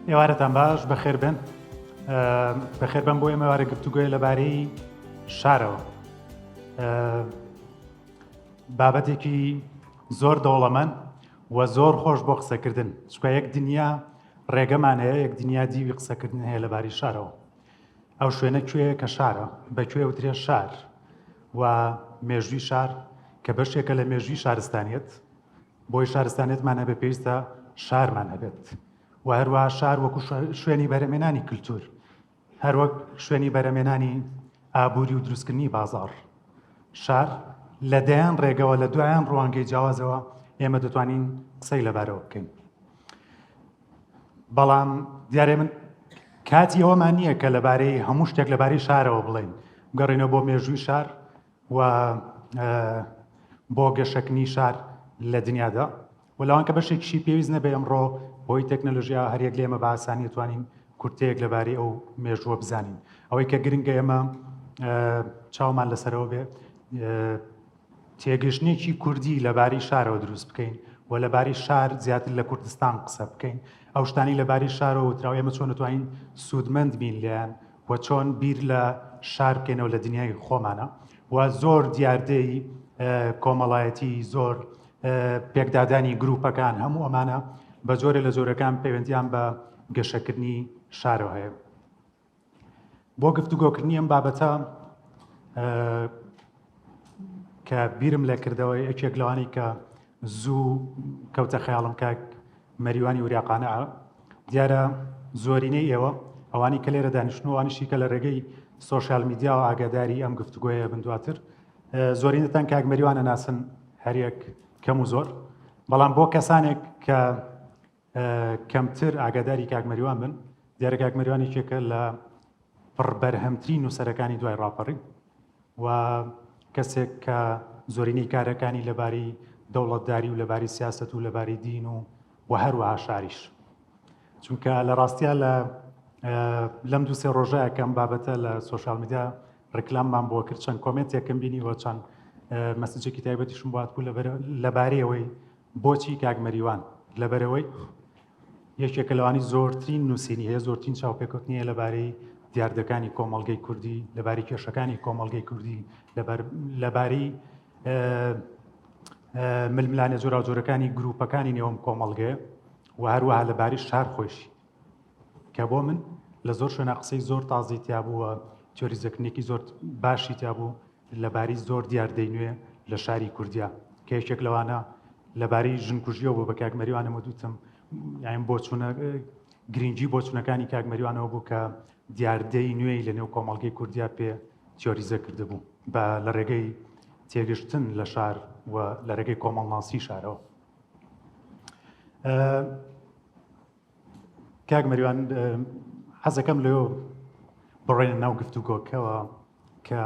ئێوارەتان باش بەخێر بن بەخێر بن بۆ ئێمە وارە گفتوگۆیە لەبارەی شارەوە بابەتێکی زۆر دەوڵەمەند و زۆر خۆش بۆ قسەکردن چکە یەک دنیا ڕێگەمان هەیە یەک دنیا دیوی قسەکردن هەیە لەباری شارەوە ئەو شوێنە کوێیە کە شارە بەکوێ وترێ شار و مێژووی شار کە بەشێکە لە مێژووی شارستانیەت بۆی شارستانێتمان هەبێ پێویستە شارمان هەبێت و هەروەها شار وەکو شوێنی بەرەمێنانی کللتور هەروەک شوێنی بەرەمێنانی ئابووری و دروستکردنی بازاڕ شار لە دەیان ڕێگەوە لە دوایان ڕوانگەی جیاوازەوە ئێمە دەتوانین قسەی لەبارەوە بکەین بەڵام دیارێ من کاتی ئەوەمان نییە کە لەبارەی هەموو شتێک لەبارەی شارەوە بڵێن بگەڕێنەوە بۆ مێژووی شار و بۆ گەشەکردنی شار لە دنیادا و لەوان کە بەشێکیشی پێویست نەبێ ئەمڕۆ بۆی تەکنەلۆژیا هەریەک لێمە بە ئاسانی توانین کورتەیەک لەبارەی ئەو مێژووە بزانین ئەوەی کە گرنگە ئێمە چاومان لەسەرەوە بێ تێگەشتێکی کوردی لەباری شارەوە دروست بکەین و لەباری شار زیاتر لە کوردستان قسە بکەین ئەو شتانی لەباری شارەوە وتراوە ئێمە چۆن دەتوانین سوودمەند بین لێیان و چۆن بیر لە شار بکەینەوە لە دنیای خۆمانە و زۆر دیاردەی کۆمەڵایەتی زۆر پێکدادانی گروپەکان هەموو ئەمانە بە جۆرە لە جۆرەکان پەیوەندیان بە گەشەکردنی شارەوە هەیە بۆ گفتوگۆکردنی ئەم بابەتە کە بیرم لێ کردەوە یەکێک لەوانی کە زوو کەوتە خەیاڵم کاک مەریوانی وریاقانەعە دیارە زۆرینەی ئێوە ئەوانی کە لێرە دانیشتنەوەوانیشی کە لە ڕێگەی سۆشیال میدیا و ئاگاداری ئەم گفتوگۆیە بن دواتر زۆرینەتان کاک مەریوانە ناسن هەریەک کەم و زۆر بەڵام بۆ کەسانێک کە کەمتر ئاگاداری کاک مەریوان بن دیارە کاک مەریوانێکێکە لە پڕبەرهەمترین نووسەرەکانی دوای ڕاپەڕی و کەسێک کە زۆرینەی کارەکانی لەباری دەوڵەتداری و لەباری سیاست و لەباری دین و هەروەها شاریش چونکە لە ڕاستیە لەم دوو سێ ڕۆژەیە کەم بابەتە لە سۆشیال میدیا ڕکلاممان بۆ کرد چەند کۆمنتێکم بینیوە چەند مەسیجێکی تایبەتیشم بۆ هاتبوو لەبارەیەوەی بۆچی کاک مەریوان لەبەرەوەی یەکێکە لەوانی زۆرترین نووسینی هەیە زۆرترین چاوپێکەوتنی هەیە لەبارەی دیاردەکانی کۆمەڵگەی کوردی لەباری کێشەکانی کۆمەڵگەی کوردی لەباری ململانە جۆراوجۆرەکانی گروپەکانی نێوەم کۆمەڵگەیە و هەروەها لەباری شار خۆشی کە بۆ من لە زۆر شوێنە قسەی زۆر تازی تیابووە تیۆریزەکردنێکی زۆر باشی تیابوو لەباری زۆر دیاردەی نوێ لە شاری کوردیا کە یەکێک لەوانە لەباری ژنکوژیەوە بۆ بە کاک مەریوانەوە دوتم یان بۆ چوونە گرنگی بۆ چوونەکانی کاک مەریوانەوە بوو کە دیاردەی نوێی لە نێو کۆمەڵگەی کوردیا پێ تیۆریزە کردبوو بە لە ڕێگەی تێگەشتن لە شار و لە ڕێگەی کۆمەڵناسی شارەوە کاک مەریوان حەزەکەم لەوێ بڕێنە ناو گفتوگۆکەوە کە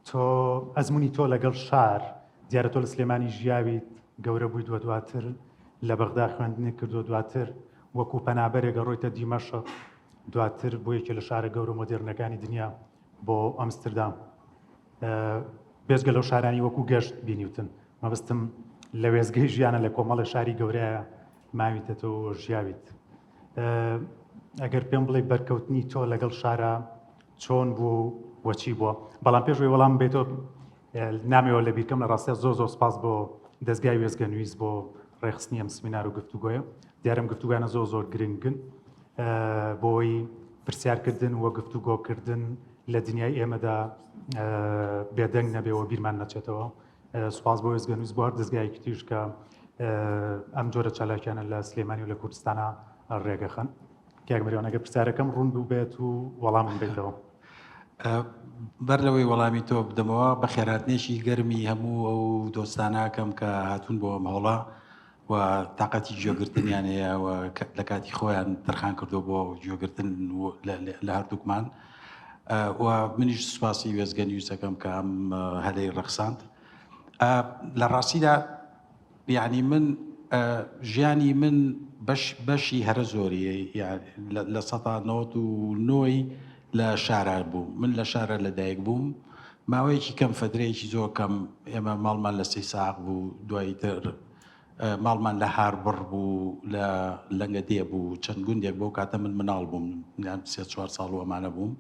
تۆ ئەزمموی تۆ لەگەڵ شار دیارە تۆ لە سلێمانی ژیاویت گەورە بووی دووە دواتر لە بەغدا خوێندنی کردو دواتر وەکو پەنابەرێک گەڕۆیتە دیمەشق دواتر بۆ یەکێ لە شارە گەورە مۆدێرنەکانی دنیا بۆ ئەمستردام بێزگە لەو شارانی وەکو گەشت بینیوتن مەبستم لە وێزگەی ژیانە لە کۆمەڵە شاری گەورەیە ماویتەوە ژیاویت ئەگەر پێم بڵێ بەرکەوتنی تۆ لەگەڵ شارە چۆن بوو وەچی بووە بەڵام پێشوەی وەڵام بێتۆ نامەوە لە بیرکەم لە ڕاستە زۆر سپاس بۆ دەستگای وێزگە نوویست بۆ ڕێخستنی ئەم سمینار و گفتوگۆیە دیارم گفتوگانە زۆر گرنگن بۆی پرسیارکردن وە گفتوگۆکردن لە دنیای ئێمەدا بێدەنگ نەبێەوە بیرمان نەچێتەوە سوپاس بۆ وێزگە نوویست بۆ هەر دەستگایەکی تریش کە ئەم جۆرە چالاکیانە لە سلێمانی و لە کوردستانە ڕێگەخەن کاک مەریوان ئەگەر پرسیارەکەم ڕوون بوو بێت و وەڵامم بێتەوە بەر لەوەی وەڵامی تۆ بدەمەوە بە خێراتنێکی گەرمی هەموو ئەو دۆستاناکەم کە هاتوون بۆ مەوڵە و تااقەتی گوێگرتنیان هەیە و لە کاتی خۆیان تەرخان کردو بۆ گوێگرتن لە هەردووکمان و منیش سوپاسی وێزگە نووسەکەم کە ئەم هەلەی ڕەخساند لە ڕاستیدا یعنی من ژیانی من بەشی هەرە زۆریە لە 1990 لە شارە بووم من لە شارە لەدایک بووم ماوەیەکی کەم فترەیەکی زۆر کەم ئێمە ماڵمان لە سێ ساق بوو دوایی تر ماڵمان لە هاربڕ بوو لە لەنگەدێ بوو چەند گوندێک بۆ کاتە من مناڵ بووم 3-4 ساڵ ئەمانە بووم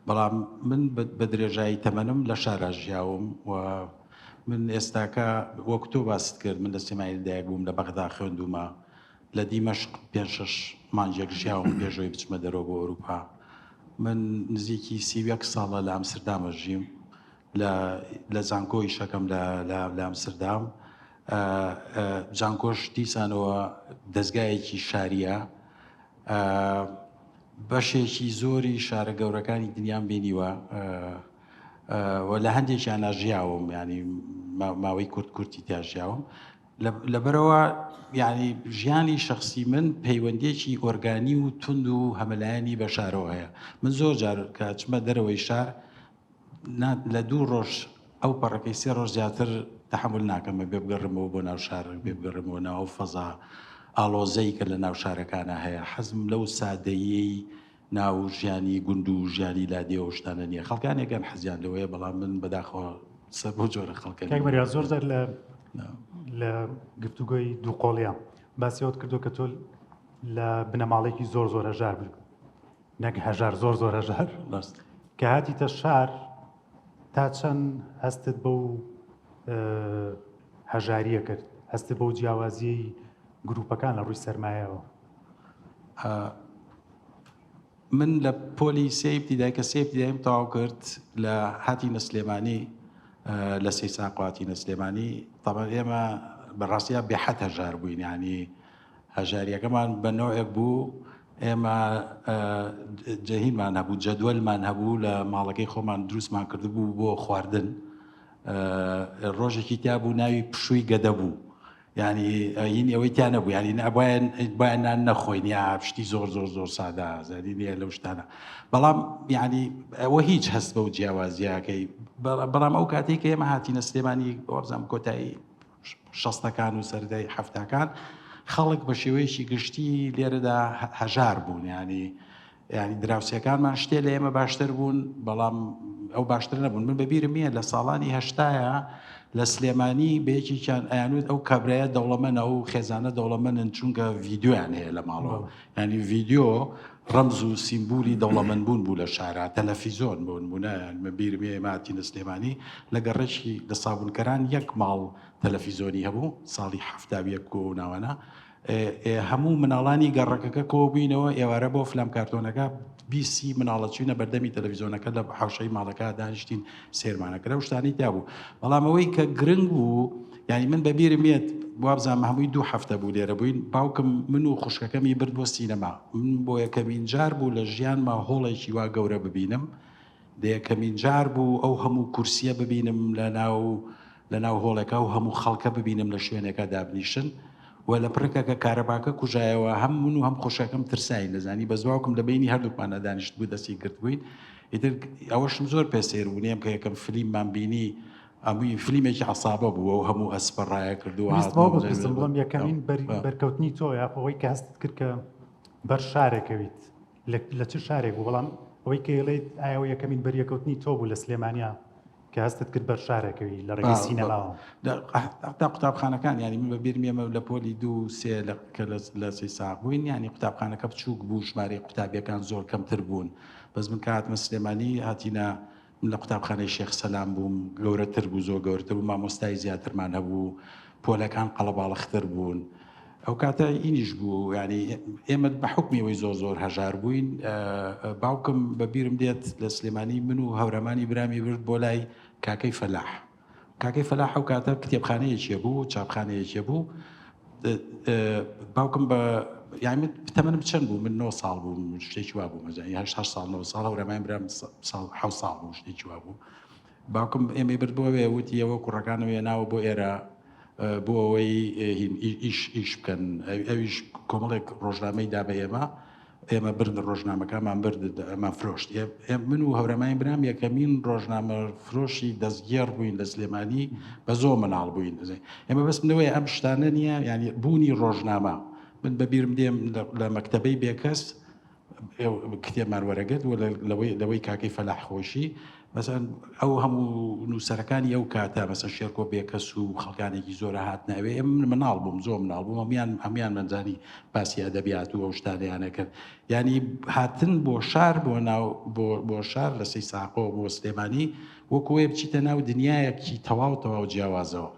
بەڵام من بە درێژایی تەمەنم لە شارە ژیاوم و من ئێستاکە وەک تۆ باست کرد من لە سێمای لەدایک بووم لە بەغدا خوێندومە لە دیمەشق 5-6 مانجێک ژیاوم پێشەوەی بچمە دەرەوە بۆ ئەوروپا من نزیکی 31 ساڵە لە ئەمستردامە ژیم لە زانکۆی شەکەم لە ئەمستردام جانکۆش دیسانەوە دەستگایەکی شاریە بەشێکی زۆری شارە گەورەکانی دنیام بینیوە و لە هەندێکیان ژیاوم ینی ماوەی کورتی تا ژیاوم لەبەرەوە ینی ژیانی شخصی من پەیوەندێکی ئۆرگانی و تند و هەمەلایەنی بە شارەوە هەیە من زۆر جار کە چمە دەرەوەی شار لە 2 ڕۆژ ئەو پەڕەکەی 3 ڕۆژ زیاتر تحمل ناکەمە بێ بگەڕمەوە بۆ ناو شار بێ بگەڕمەوە ناو فەزا ئاڵۆزەی کە لە ناو شارەکانە هەیە حەزم لەو سادەیی ناو ژیانی گوند و ژیانی لادێەوە شتانە نییە خەڵکانێکگەن حەزیان لەوەیە بەڵام من بەداخەوە سەر بۆ جۆرە خەڵکە زۆر جار لە گفتوگۆی دووقۆڵیان باسیەوەت کردو کە تۆ لە بنەماڵێکی زۆر هەژار بوو نەک هەژار زۆر هەژار کە هاتیتە شار تا چەند هەستت بەو هەژاریە کرد هەستت بەو جیاوازی گروپەکان لە ڕووی سەرمایەوە من لە پۆلی سێ ابتیدای کە سێ ابتیدایم تەواو کرد لە هاتینە سلێمانی لە سێ ساقواتینە سلێمانی تەبەن ئێمە بەڕاستیە بێحەد هەژار بووین ینی هەژاریەکەمان بە نۆعێک بوو ئێمە جەهینمان هەبوو جەدوەلمان هەبوو لە ماڵەکەی خۆمان دروستمان کردبوو بۆ خواردن ڕۆژێکی تا بوو ناوی پشووی گەدە بوو ینی هین ئەوەی تیان نەبوو ینی باید نان نەخۆین یا پشتی زۆر سادا زادی نیە لەو شتانە بەڵام ینی ئەوە هیچ هەست بەو جیاوازیەکەی بەڵام ئەو کاتێک کە ئێمە هاتینە سلێمانی وەرزەم کۆتایی 60ەکان و سەردەی 70ەکان خەڵک بە شێوەیەکی گشتی لێرەدا هەژار بوون ینی دراوسەکانمان شتێ لە ئێمە باشتر بوون بەڵام ئەو باشتر نەبوون من بەبیرم نییە لە ساڵانی هەشتایە لە سلێمانی بەیەکێکیان ئەیانوت ئەو کابرایە دەوڵەمەنە و خێزانە دەوڵەمەنن چونکە ڤیددیۆیان هەیە لە ماڵەوە ینی ڤیددیۆ ڕەمز و سیمبولی دەوڵەمەندبوون بوو لە شارە تەلەڤیزۆن بوونە بەبیرم ماتی سلێمانی لە گەڕێکی لە سابونکەران یەک ماڵ تەلەڤیزۆنی هەبوو ساڵی 70 و ناوەنە هەموو مناڵانی گەڕەکەکە کۆبووینەوە ئێوارە بۆ فلام کارتۆنەکە بیسی مناڵە چوینە بەردەمی تەلەڤیزۆنەکە لە حوشەی ماڵەکە دانیشتین سێرمانەکە و شتانی تا بوو بەڵام ئەوەی کە گرنگ بوو ینی من بەبیرم مێت وابزانام هەمووی 2 هەفتە بوو لێرە بووین باوکم من و خوشکەکەمی برد بۆ سینەما من بۆ یەکەمین جار بوو لە ژیانما هۆڵێکی وا گەورە ببینم یەکەمین جار بوو ئەو هەموو کورسیە ببینم لە ناو هۆڵێکە و هەموو خەڵکە ببینم لە شوێنێکە دابنیشن و لە پڕکە کە کارەباکە کوژایەوە هەم من و هەم خۆشەکەم ترسایی لەزانی بە زواوکم لە بینی هەردووکمانە دانیشت بوو دەستی کرد بووین ئیتر ئەوەشم زۆر پێسێر بوو نێم کە یەکەم فیلممان بینی ئەمووی فیلمێکی عەسابە بوو و هەموو ئەسپەڕایە کردووە بڵم یەکەمین بەرکەوتنی تۆ یا ئەوەی کە هەستت کرد کە بەر شارێکەویت لە چ شارێک بوو بەڵام ئەوەی کە ئێڵێیت ئایا یەکەمین بەریەکەوتنی تۆ بوو لە سلێمانیا کە هەستت کرد بەر شارێکەوی لە ڕێگەی سینەماوە تا قوتابخانەکان ینی من بەبیرم ئێمە لە پۆلی 2-3 کە لە سێ ساق بووین ینی قوتابخانەکە بچووک بوو ژمارەی قوتابیەکان زۆر کەمتر بوون بەس من کە هاتمە سلێمانی هاتینە من لە قوتابخانەی شێخ سەلام بووم گەورەتر بوو زۆر گەورەتر بوو مامۆستای زیاترمان هەبوو پۆلەکان قەڵەباڵەختر بوون ئەو کاتە ئینیش بوو ینی ئێمە بە حکمیەوەی زۆر هەژار بووین باوکم بەبیرم دێت لە سلێمانی من و هەورەمانی برامی برد بۆ لای کاکەی فەلاح کاکەی فەلاح ئەو کاتە کتێبخانەیەکیە بوو چاپخانەیەکیە بوو باوکم بە یانی تەمەنم چەند بوو من 9 ساڵ بووم شتێکی وا بوو مەجای 8 ساڵ 9 ساڵ هەورەمانی برام 7 ساڵ بوو شتێکی وا بوو باوکم ئێمەی برد بۆوێ وتی ئەوە کوڕەکانەوە ناوە بۆ ئێرە بۆ ئەوەی ئیش بکەن ئەویش کۆمەڵێک ڕۆژنامەی دا بە ئێمە برد ڕۆژنامەکەمان ئەمان فرۆشت من و هەورەمای برام یەکەمین ڕۆژنامە فرۆشی دەستگێڕ بووین لە سلێمانی بە زۆر مناڵ بووین ئێمە بەسمەوەی ئەم شتانە نییە ینی بوونی ڕۆژنامە من بەبیرم دێم لە مەکتەبەی بێکەس کتێبمان وەرەگرت و لەوەی کاکەی فەلاح خۆشی مەسەن ئەو هەموو نووسەرەکانی ئەو کاتە مەسەن شێرکۆ بێکەس و خەڵکانێکی زۆرە هات ناوێ مناڵ بووم زۆر مناڵ بووم هەمیان منجانی باسی ئەدەبیات و ئەو شتانیانە کرد ینی هاتن بۆ شار بۆ شار لە سەی ساقۆ بۆ سلێمانی وەکوێ بچیتە ناو دنیایەکی تەواو جیاوازەوە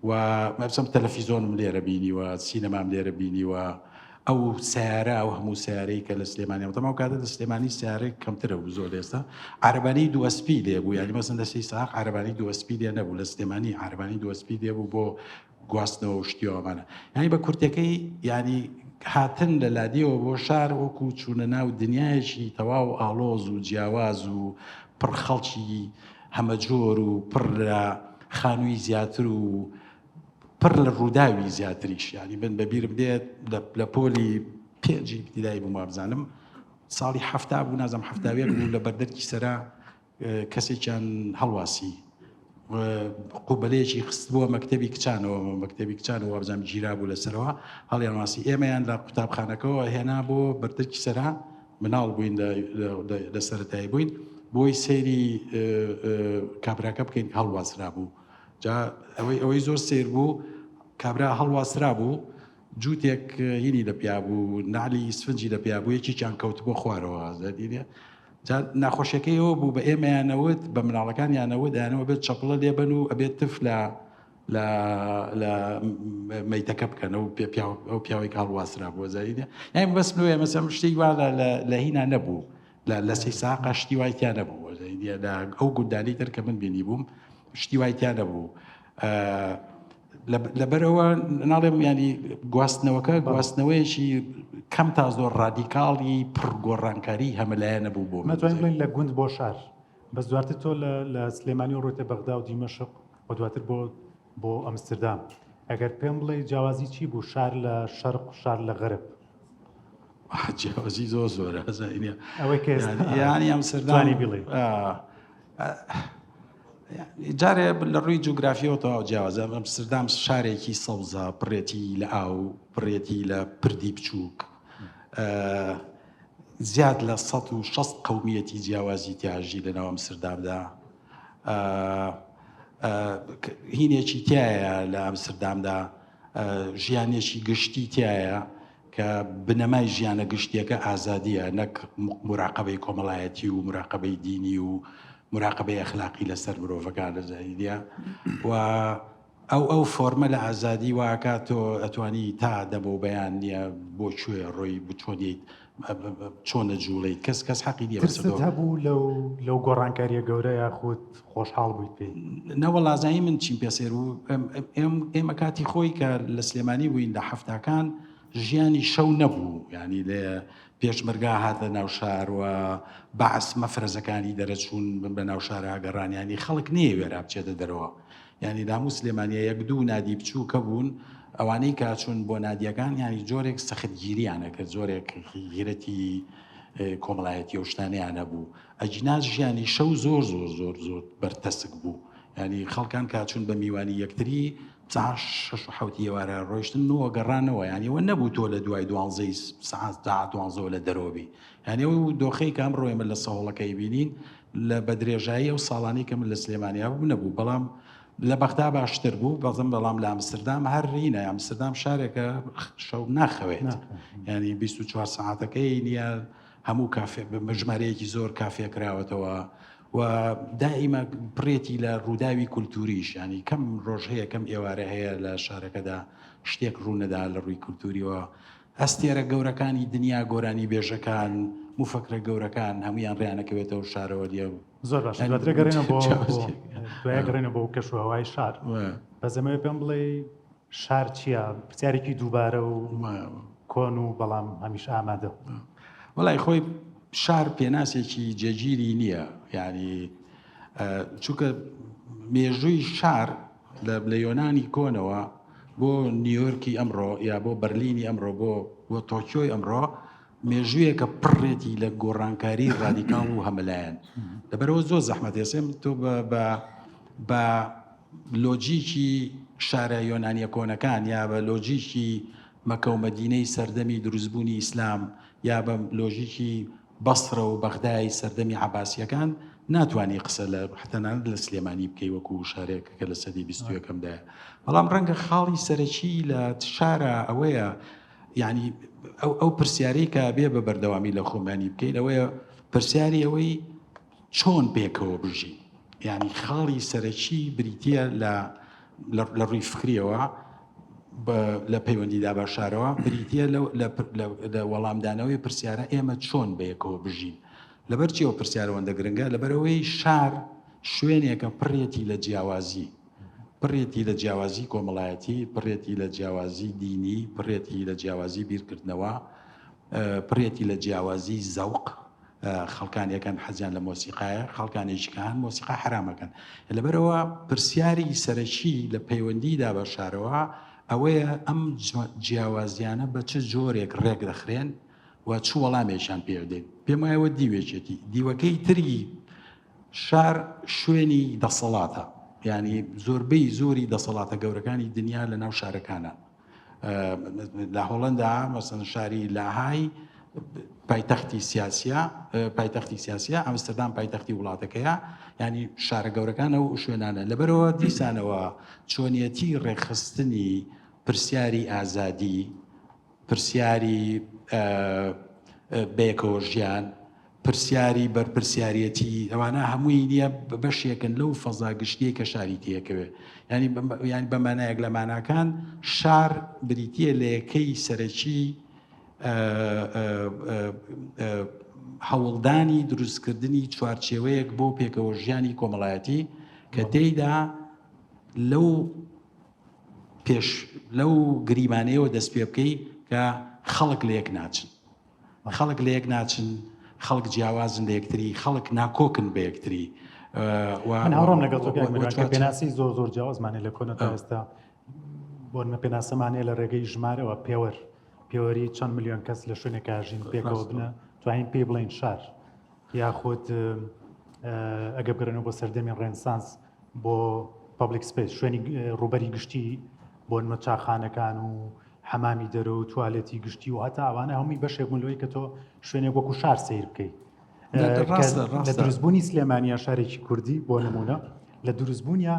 و مەبسەم تەلەڤیزۆنم لێرە بینیوە سینەمام لێرە بینیوە ئەو سیارە ئەو هەموو سیارەی کە لە سلێمانی تەماو کاتە لە سلێمانی سیارەی کەمترە بوو زۆر ئێستا عربانی دووەسپی لێ بوو ینی مەسەن لە سەی ساق عربانی دووەسپی لێ نەبوو لە سلێمانی عربانی دووەسپی لێ بوو بۆ گواستنەوە و شتیەوەمانە ینی بە کورتەکەی ینی هاتن لە لادیەوە بۆ شار وەکو چوونە ناو دنیایەکی تەواو ئاڵۆز و جیاواز و پڕ خەڵکی هەمەجۆر و پڕ لە خانووی زیاتر و پڕ لە ڕووداوی زیاتریش ینی بن بەبیرم دێت لە پۆلی پێنجی ابتیدایی بووم وابزانم ساڵی هەفتا بوو نازەم هەفتاوێک بوو لە بەردەرکی سەرا کەسێکیان هەڵواسی قوبلەیەکی خست بووە مەکتەبی کچانەوە وابزانم گیرا بوو لەسەرەوە هەڵیان واسی ئێمەیان لە قوتابخانەکەەوە هێنا بۆ بەردەرکی سەرا مناڵ بووین لە سەرەتایی بووین بۆی سەیری کابراکە بکەین هەڵواسرا بوو جا ئەوەی زۆر سیر بوو کابرا هەڵواسرا بوو جووتێک هینی لە پیا بوو نعلی سفنجی لە پیا بوو یەکیان کەوت بۆ خوارەوە زەدیێ جا ناخۆشیەکەیەوە بوو بە ئێمەیانەوت بە مناڵەکانیانەوە دایانەوە بێت چەپڵە لێبن و ئەبێت تف لە مەیتەکە بکەن ئەو پیاوەی هەڵواسرا بووە زەدیێ یان بەس نوێ مەسەم شتێک وا لە هینا نەبوو لە سەی ساقا شتی وایتیان نەبوو زەدیێ لە ئەو گوندانی تر کە من بینی بووم شتی وایتیان نەبوو لەبەرەوە ناڵێم ینی گواستنەوەیەکی کەم تا زۆر ڕادیکاڵی پڕگۆڕانکاری هەمەلایە نەبوو بۆ مەتوانین بڵین لە گوند بۆ شار بەس دواتر تۆ لە سلێمانی و ڕۆیتە بەغدا و دیمەشق و دواتر بۆ ئەمستردام ئەگەر پێم بڵێ جیاوازی چی بوو شار لە شەرق و شار لە غەرب جیاوازی زۆرە ئەوەی کە ینی ئەمستردانی بڵێ جارێ لە ڕووی جوگرافیەوە تەواو جیاوازە ئەمستردام شارێکی سەوزە پڕێتی لە ئاو پڕێتی لە پردی بچووک زیاد لە 160 قەومیەتی جیاوازی تیاژی لەناو ئەمستردامدا هینێکی تایە لە ئەمستردامدا ژیانێکی گشتی تایە کە بنەمای ژیانە گشتیەکە ئازادیە نەک مراقبەی کۆمەڵایەتی و مراقبەی دینی و مراقبەی ئەخلاقی لەسەر مرۆڤەکان لە زەیدە و ئەو فۆرمە لە ئازادی واکە تۆ ئەتوانی تا دەبۆ بەیان نییە بۆ کوێ ڕۆی بچۆنیت چۆنە جوڵیت کەس حەقی نییە هەبوو لەو گۆڕانکاریە گەورە یاخود خۆشحاڵ بوویت پێی نەوەڵازایی من چیم پێسێر و ئێمە کاتی خۆی کە لە سلێمانی بووین لە هەفتاکان ژیانی شەو نەبوو ینی لێ پێشمەرگا هاتە ناو شاروە بەعس مەفرەزەکانی دەرەچوون بە ناو شارە گەڕانیانی خەڵک نییە وێرا بچێتە دەرەوە ینی داموو سلێمانیە یەک دوو نادی بچوو کە بوون ئەوانەی کاچوون بۆ نادیەکان ینی جۆرێک سەختگیریانە کرد زۆرێک غیرەتی کۆمەڵایەتی ئەو شتانیانە بوو ئەجناس ژیانی شەو زۆر بەرتەسک بوو ینی خەڵکان کاچوون بە میوانی یەکتری 6 ئێوارە ڕۆیشتن نووە گەڕانەوە ینیەوە نەبوو تۆ لە دوای 12 ساعت 12 لە دەرۆبی یعنی ئەو دۆخەی کام ڕۆیمە لە سەهۆڵەکەی بینین لە بەدرێژایی ئەو ساڵانی کە من لە سلێمانیا بوو نەبوو بەڵام لە بەغدا باشتر بوو بەڵام لە ئەمستردام هەرینە ئەمستردام شارێکە شەو ناخەوێت ینی 24 ساعتەکەی نییە هەموو کافێ بەژمارەیەکی زۆر کافێ کراوەتەوە و دائیمە پڕێتی لە ڕووداوی کولتوریش ینی کەم ڕۆژ هەیە کەم ئێوارە هەیە لە شارەکەدا شتێک ڕوونەدا لە ڕووی کولتوریەوە ئەستێرە گەورەکانی دنیا گۆرانی بێژەکان مفەکرە گەورەکان هەمویان ڕیانەکەوێتەوە شارەوە دیە زۆر باش دوایگەڕێنە بۆ کەشوهەوای شار بەزەمەوە پێم بڵێ شار چییە پرسیارێکی دووبارە و کۆن و بەڵام هەمیش ئامادە وەڵای خۆی شار پێناسێکی جەگیری نییە ینی چونکە مێژووی شار لە یۆنانی کۆنەوە بۆ نیویۆرکی ئەمڕۆ یا بۆ بەرلینی ئەمڕۆ بۆ تۆکیۆی ئەمڕۆ مێژوویەکە پڕێتی لە گۆڕانکاری ڕادیکاڵ و هەمەلایەن لەبەرەوە زۆر زەحمەت هێسێم تۆ بە لۆجیکی شارە یۆنانیە کۆنەکان یا بە لۆجیکی مەکە و مەدینەی سەردەمی دروستبوونی ئیسلام یا بە لۆژیکی بەسرە و بەغدای سەردەمی عەباسیەکان ناتوانانی قسە لە حتەنانەت لە سلێمانی بکەی وەکو شارێکەکە لە سەدی 21ەکەمدایە. بەڵام ڕەنگە خاڵی سەرەکی لە شارە ئەوەیە، یعنی ئەو پرسیارەی کە بێ بە بەردەوامی لە خۆمانی بکەین ئەوەیە پرسیاری ئەوەی چۆن پێکەوە بژین. یعنی خاڵی سەرەکی بریتە لە ڕووی فکریەوە لە پەیوەندیدا بە شارەوە بریتە لە وەڵامدانەوەی پرسیارە ئێمە چۆن بەیەکەوە بژین. لەبەرچی ئەو پرسیارەوەندە گرنگە لەبەرەوەی شار شوێنێکە پڕێتی لە جیاوازی، پڕێتی لە جیاوازی کۆمەڵایەتی، پڕێتی لە جیاوازی دینی، پڕێتی لە جیاوازی بیرکردنەوە، پڕێتی لە جیاوازی زەوق. خەڵکانیەکان حەزیان لە مۆسیقایە، خەڵکانێکیکان مۆسیقا حرامەکەن. لەبەرەوە پرسیاری سەرەکی لە پەیوەندیدا بە شارەوە ئەوەیە ئەم جیاوازیانە بە چه جۆرێک ڕێک دەخرێن و چ وەڵامێکیان پێدەین. پێم وایەوە دیوێکێتی دیوەکەی تری شار شوێنی دەسەڵاتە، یعنی زۆربەی زۆری دەسەڵاتە گەورەکانی دنیا لە ناو شارەکانە. لە هۆڵەندا مەسەن شاری لاهای پایتەختی سیاسیە، ئەمستردام پایتەختی وڵاتەکەیە، ینی شارە گەورەکان ئەو شوێنانە. لەبەرەوە دیسانەوە چۆنیەتی ڕێکخستنی پرسیاری ئازادی، پرسیاری بەیەکەوە ژیان، پرسیاری بەرپرسیارەتی، ئەوانە هەمووی نییە بەشێکن لەو فەزا گشتیە کە شاری تێکەوێ. ینی بەمانایەک لە ماناکان شار بریتە لە یەکەی سەرەکی هەوڵدانی دروستکردنی چوارچێوەیەک بۆ پێکەوە ژیانی کۆمەڵایەتی کە تێیدا لەو گریمانەیەوە دەست پێ بکەی کە خەڵک لە یەک ناچن، خەڵک لە یەک ناچن، خەڵک جیاوازن لە یەکتری، خەڵک ناکۆکن بە یەکتری. من هەڕۆم لەگەڵ تۆ کە پێناسی زۆر جیاوازمانێ لە کۆنە تا ئێستا بۆ پێناسەمانەیە لە ڕێگەی ژمارەوە پێوەری چەند ملیۆن کەس لە شوێنێک ئاژین پێکەوە بنە توانین پێی بڵین شار، یاخود ئەگە بگەڕێنەوە بۆ سەردەمی ڕێنسانس بۆ پابلیک سپیس، شوێنی ڕوبەری گشتی بۆ نمە چاخانەکان و حەمامی دەرە و توالێتی گشتی و هەتا ئەوانە هەمووی بەشێک بوون کە تۆ شوێنێک وەکو شار سیر بکەیت. لە دروستبوونی سلێمانیا شارێکی کوردی بۆ نمونە لە دروستبوونیە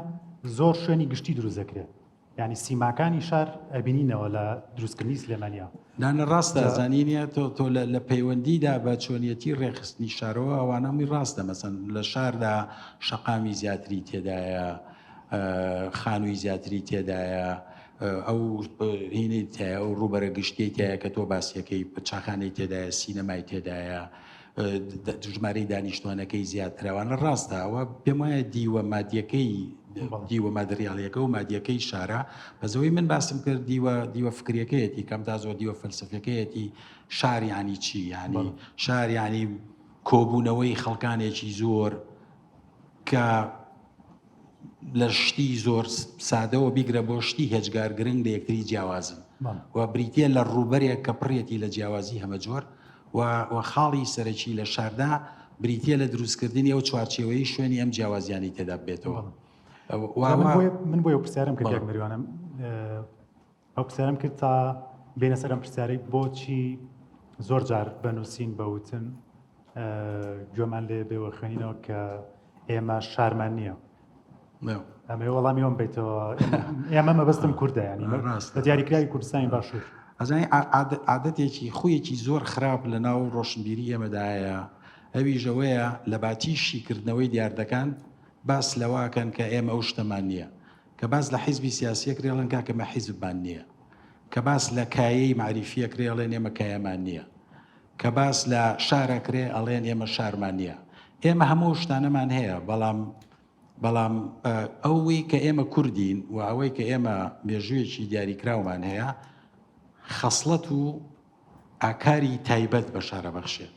زۆر شوێنی گشتی دروست دەکرێت، یعنی سیماکانی شار ئەبینینەوە لە دروستکردنی سلێمانیا. نانە ڕاستە زانینیە تۆ لە پەیوەندیدا بە چۆنیەتی ڕێخستنی شارەوە ئەوانەمی ڕاستە. مەسەن لە شاردا شەقامی زیاتری تێدایە، خانووی زیاتری تێدایە، ئەو هینەی تایە، ئەو ڕوبەرە گشتی تایە کە تۆ باسیەکەی چاخانەی تێدایە، سینەمای تێدایە، ژمارەی دانیشتوانەکەی زیاترەوانە ڕاستە. ئەوە پێم وایە دیوە مادیەکەی دیوە مادریاڵیەکە و مادیەکەی شارە بەزەوەی من باسم کرد دیوە فکریەکەیەتی کەم تا زۆر دیوە فەلسفەکەیەتی. شار یعنی چی؟ یعنی شار یعنی کۆبوونەوەی خەڵکانێکی زۆر کە لە شتی زۆر سادەوە بیگرە بۆ شتی هێجگار گرنگ لە یەکتری جیاوازن و بریتە لە ڕوبەرێک کە پڕێتی لە جیاوازی هەمە جۆر و خاڵی سەرەکی لە شاردا بریتە لە دروستکردنی ئەو چوارچێوەی شوێنی ئەم جیاوازیانی تێدا بێتەوە. من بۆ ئەو پرسیارم کرد یاک مەریوانم، ئەو پرسیارم کرد تا بێنە سەرم پرسیارەی بۆچی زۆر جار بەنووسین بەوتن گوێمان لێ بێوە خوێنینەوە کە ئێمە شارمان نییە. ئەمە وەڵامی ئەوم بیتەوە ئێمە مەبەستم کووردە، ینی بە دیاریکراوی کوردستانی باشوور. ئەزانی عادەتێکی خۆیەکی زۆر خراپ لە ناو ڕۆشنبیری ئێمەدایە، ئەویژەوەیە لە باتیشیکردنەوەی دیاردەکان باس لەواکەن کە ئێمە ئەو شتەمان نییە، کە باس لە حیزبی سیاسیە کرێڵن کاکەمە حیزبمان نییە، کە باس لە کایەی معریفیە کرێڵێن ئێمە کایەمان نییە، کە باس لە شارە کرێ ئەڵێن ئێمە شارمان نییە. ئێمە هەموو شتانەمان هەیە، بەڵام ئەوەی کە ئێمە کوردین و ئەوەی کە ئێمە مێژوویەکی دیاریکراومان هەیە خەسڵەت و ئاکاری تایبەت بە شارە بەخشێ.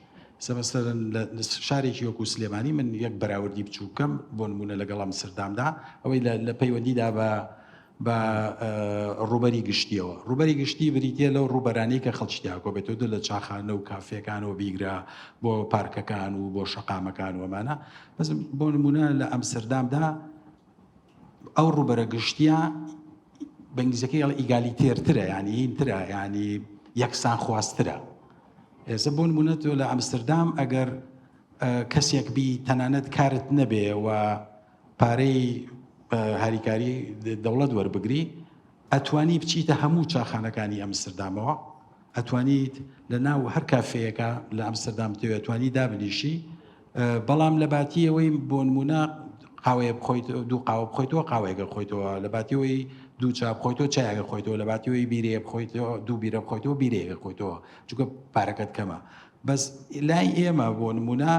سەمەستەرن لە شارێکی وەکو سلێمانی من یەک بەراوردی بچووکەم بۆ نمونە لەگەڵ ئەمستردامدا ئەوەی لە پەیوەندیدا بە ڕوبەری گشتیەوە. ڕوبەری گشتی بریتە لەو ڕوبەرانەی کە خەڵکیاکۆ بێتەوە لە چاخانە و کافێکانەوە بیگرا بۆ پارکەکان و بۆ شەقامەکان وەمانە. بەس بۆ نمونە لە ئەمستردامدا ئەو ڕوبەرە گشتیە بە ئینگلیزیەکەی ئیگالیتێرترە، یعنی هینترە، یعنی یەکسان خواسترە. ئێستا بۆ نمونە تۆ لە ئەمستردام ئەگەر کەسێک بی تەنانەت کارت نەبێ و پارەی هاریکاری دەوڵەت وەربگری ئەتوانی بچیتە هەموو چاخانەکانی ئەمستردامەوە ئەتوانیت لە ناو هەر کافەیەەکە لە ئەمستردام توێتوانی دابنیشی بەڵام لە باتیەوەی بۆ نمونە قاوەیە بخۆیت دوو قاوە بخۆیتەوە قاوەیەگە خۆیتەوە لە باتیەوەی دوو چاپ خۆیتەوە چایەگە خۆیتەوە لە باتیەوەی بیرەیە بخۆیتەوە دوو بیرە بخۆیتەوە بیرەیەگە خۆیتەوە چونکە پارەکەت کەمە بەس لای ئێمە بۆ نمونە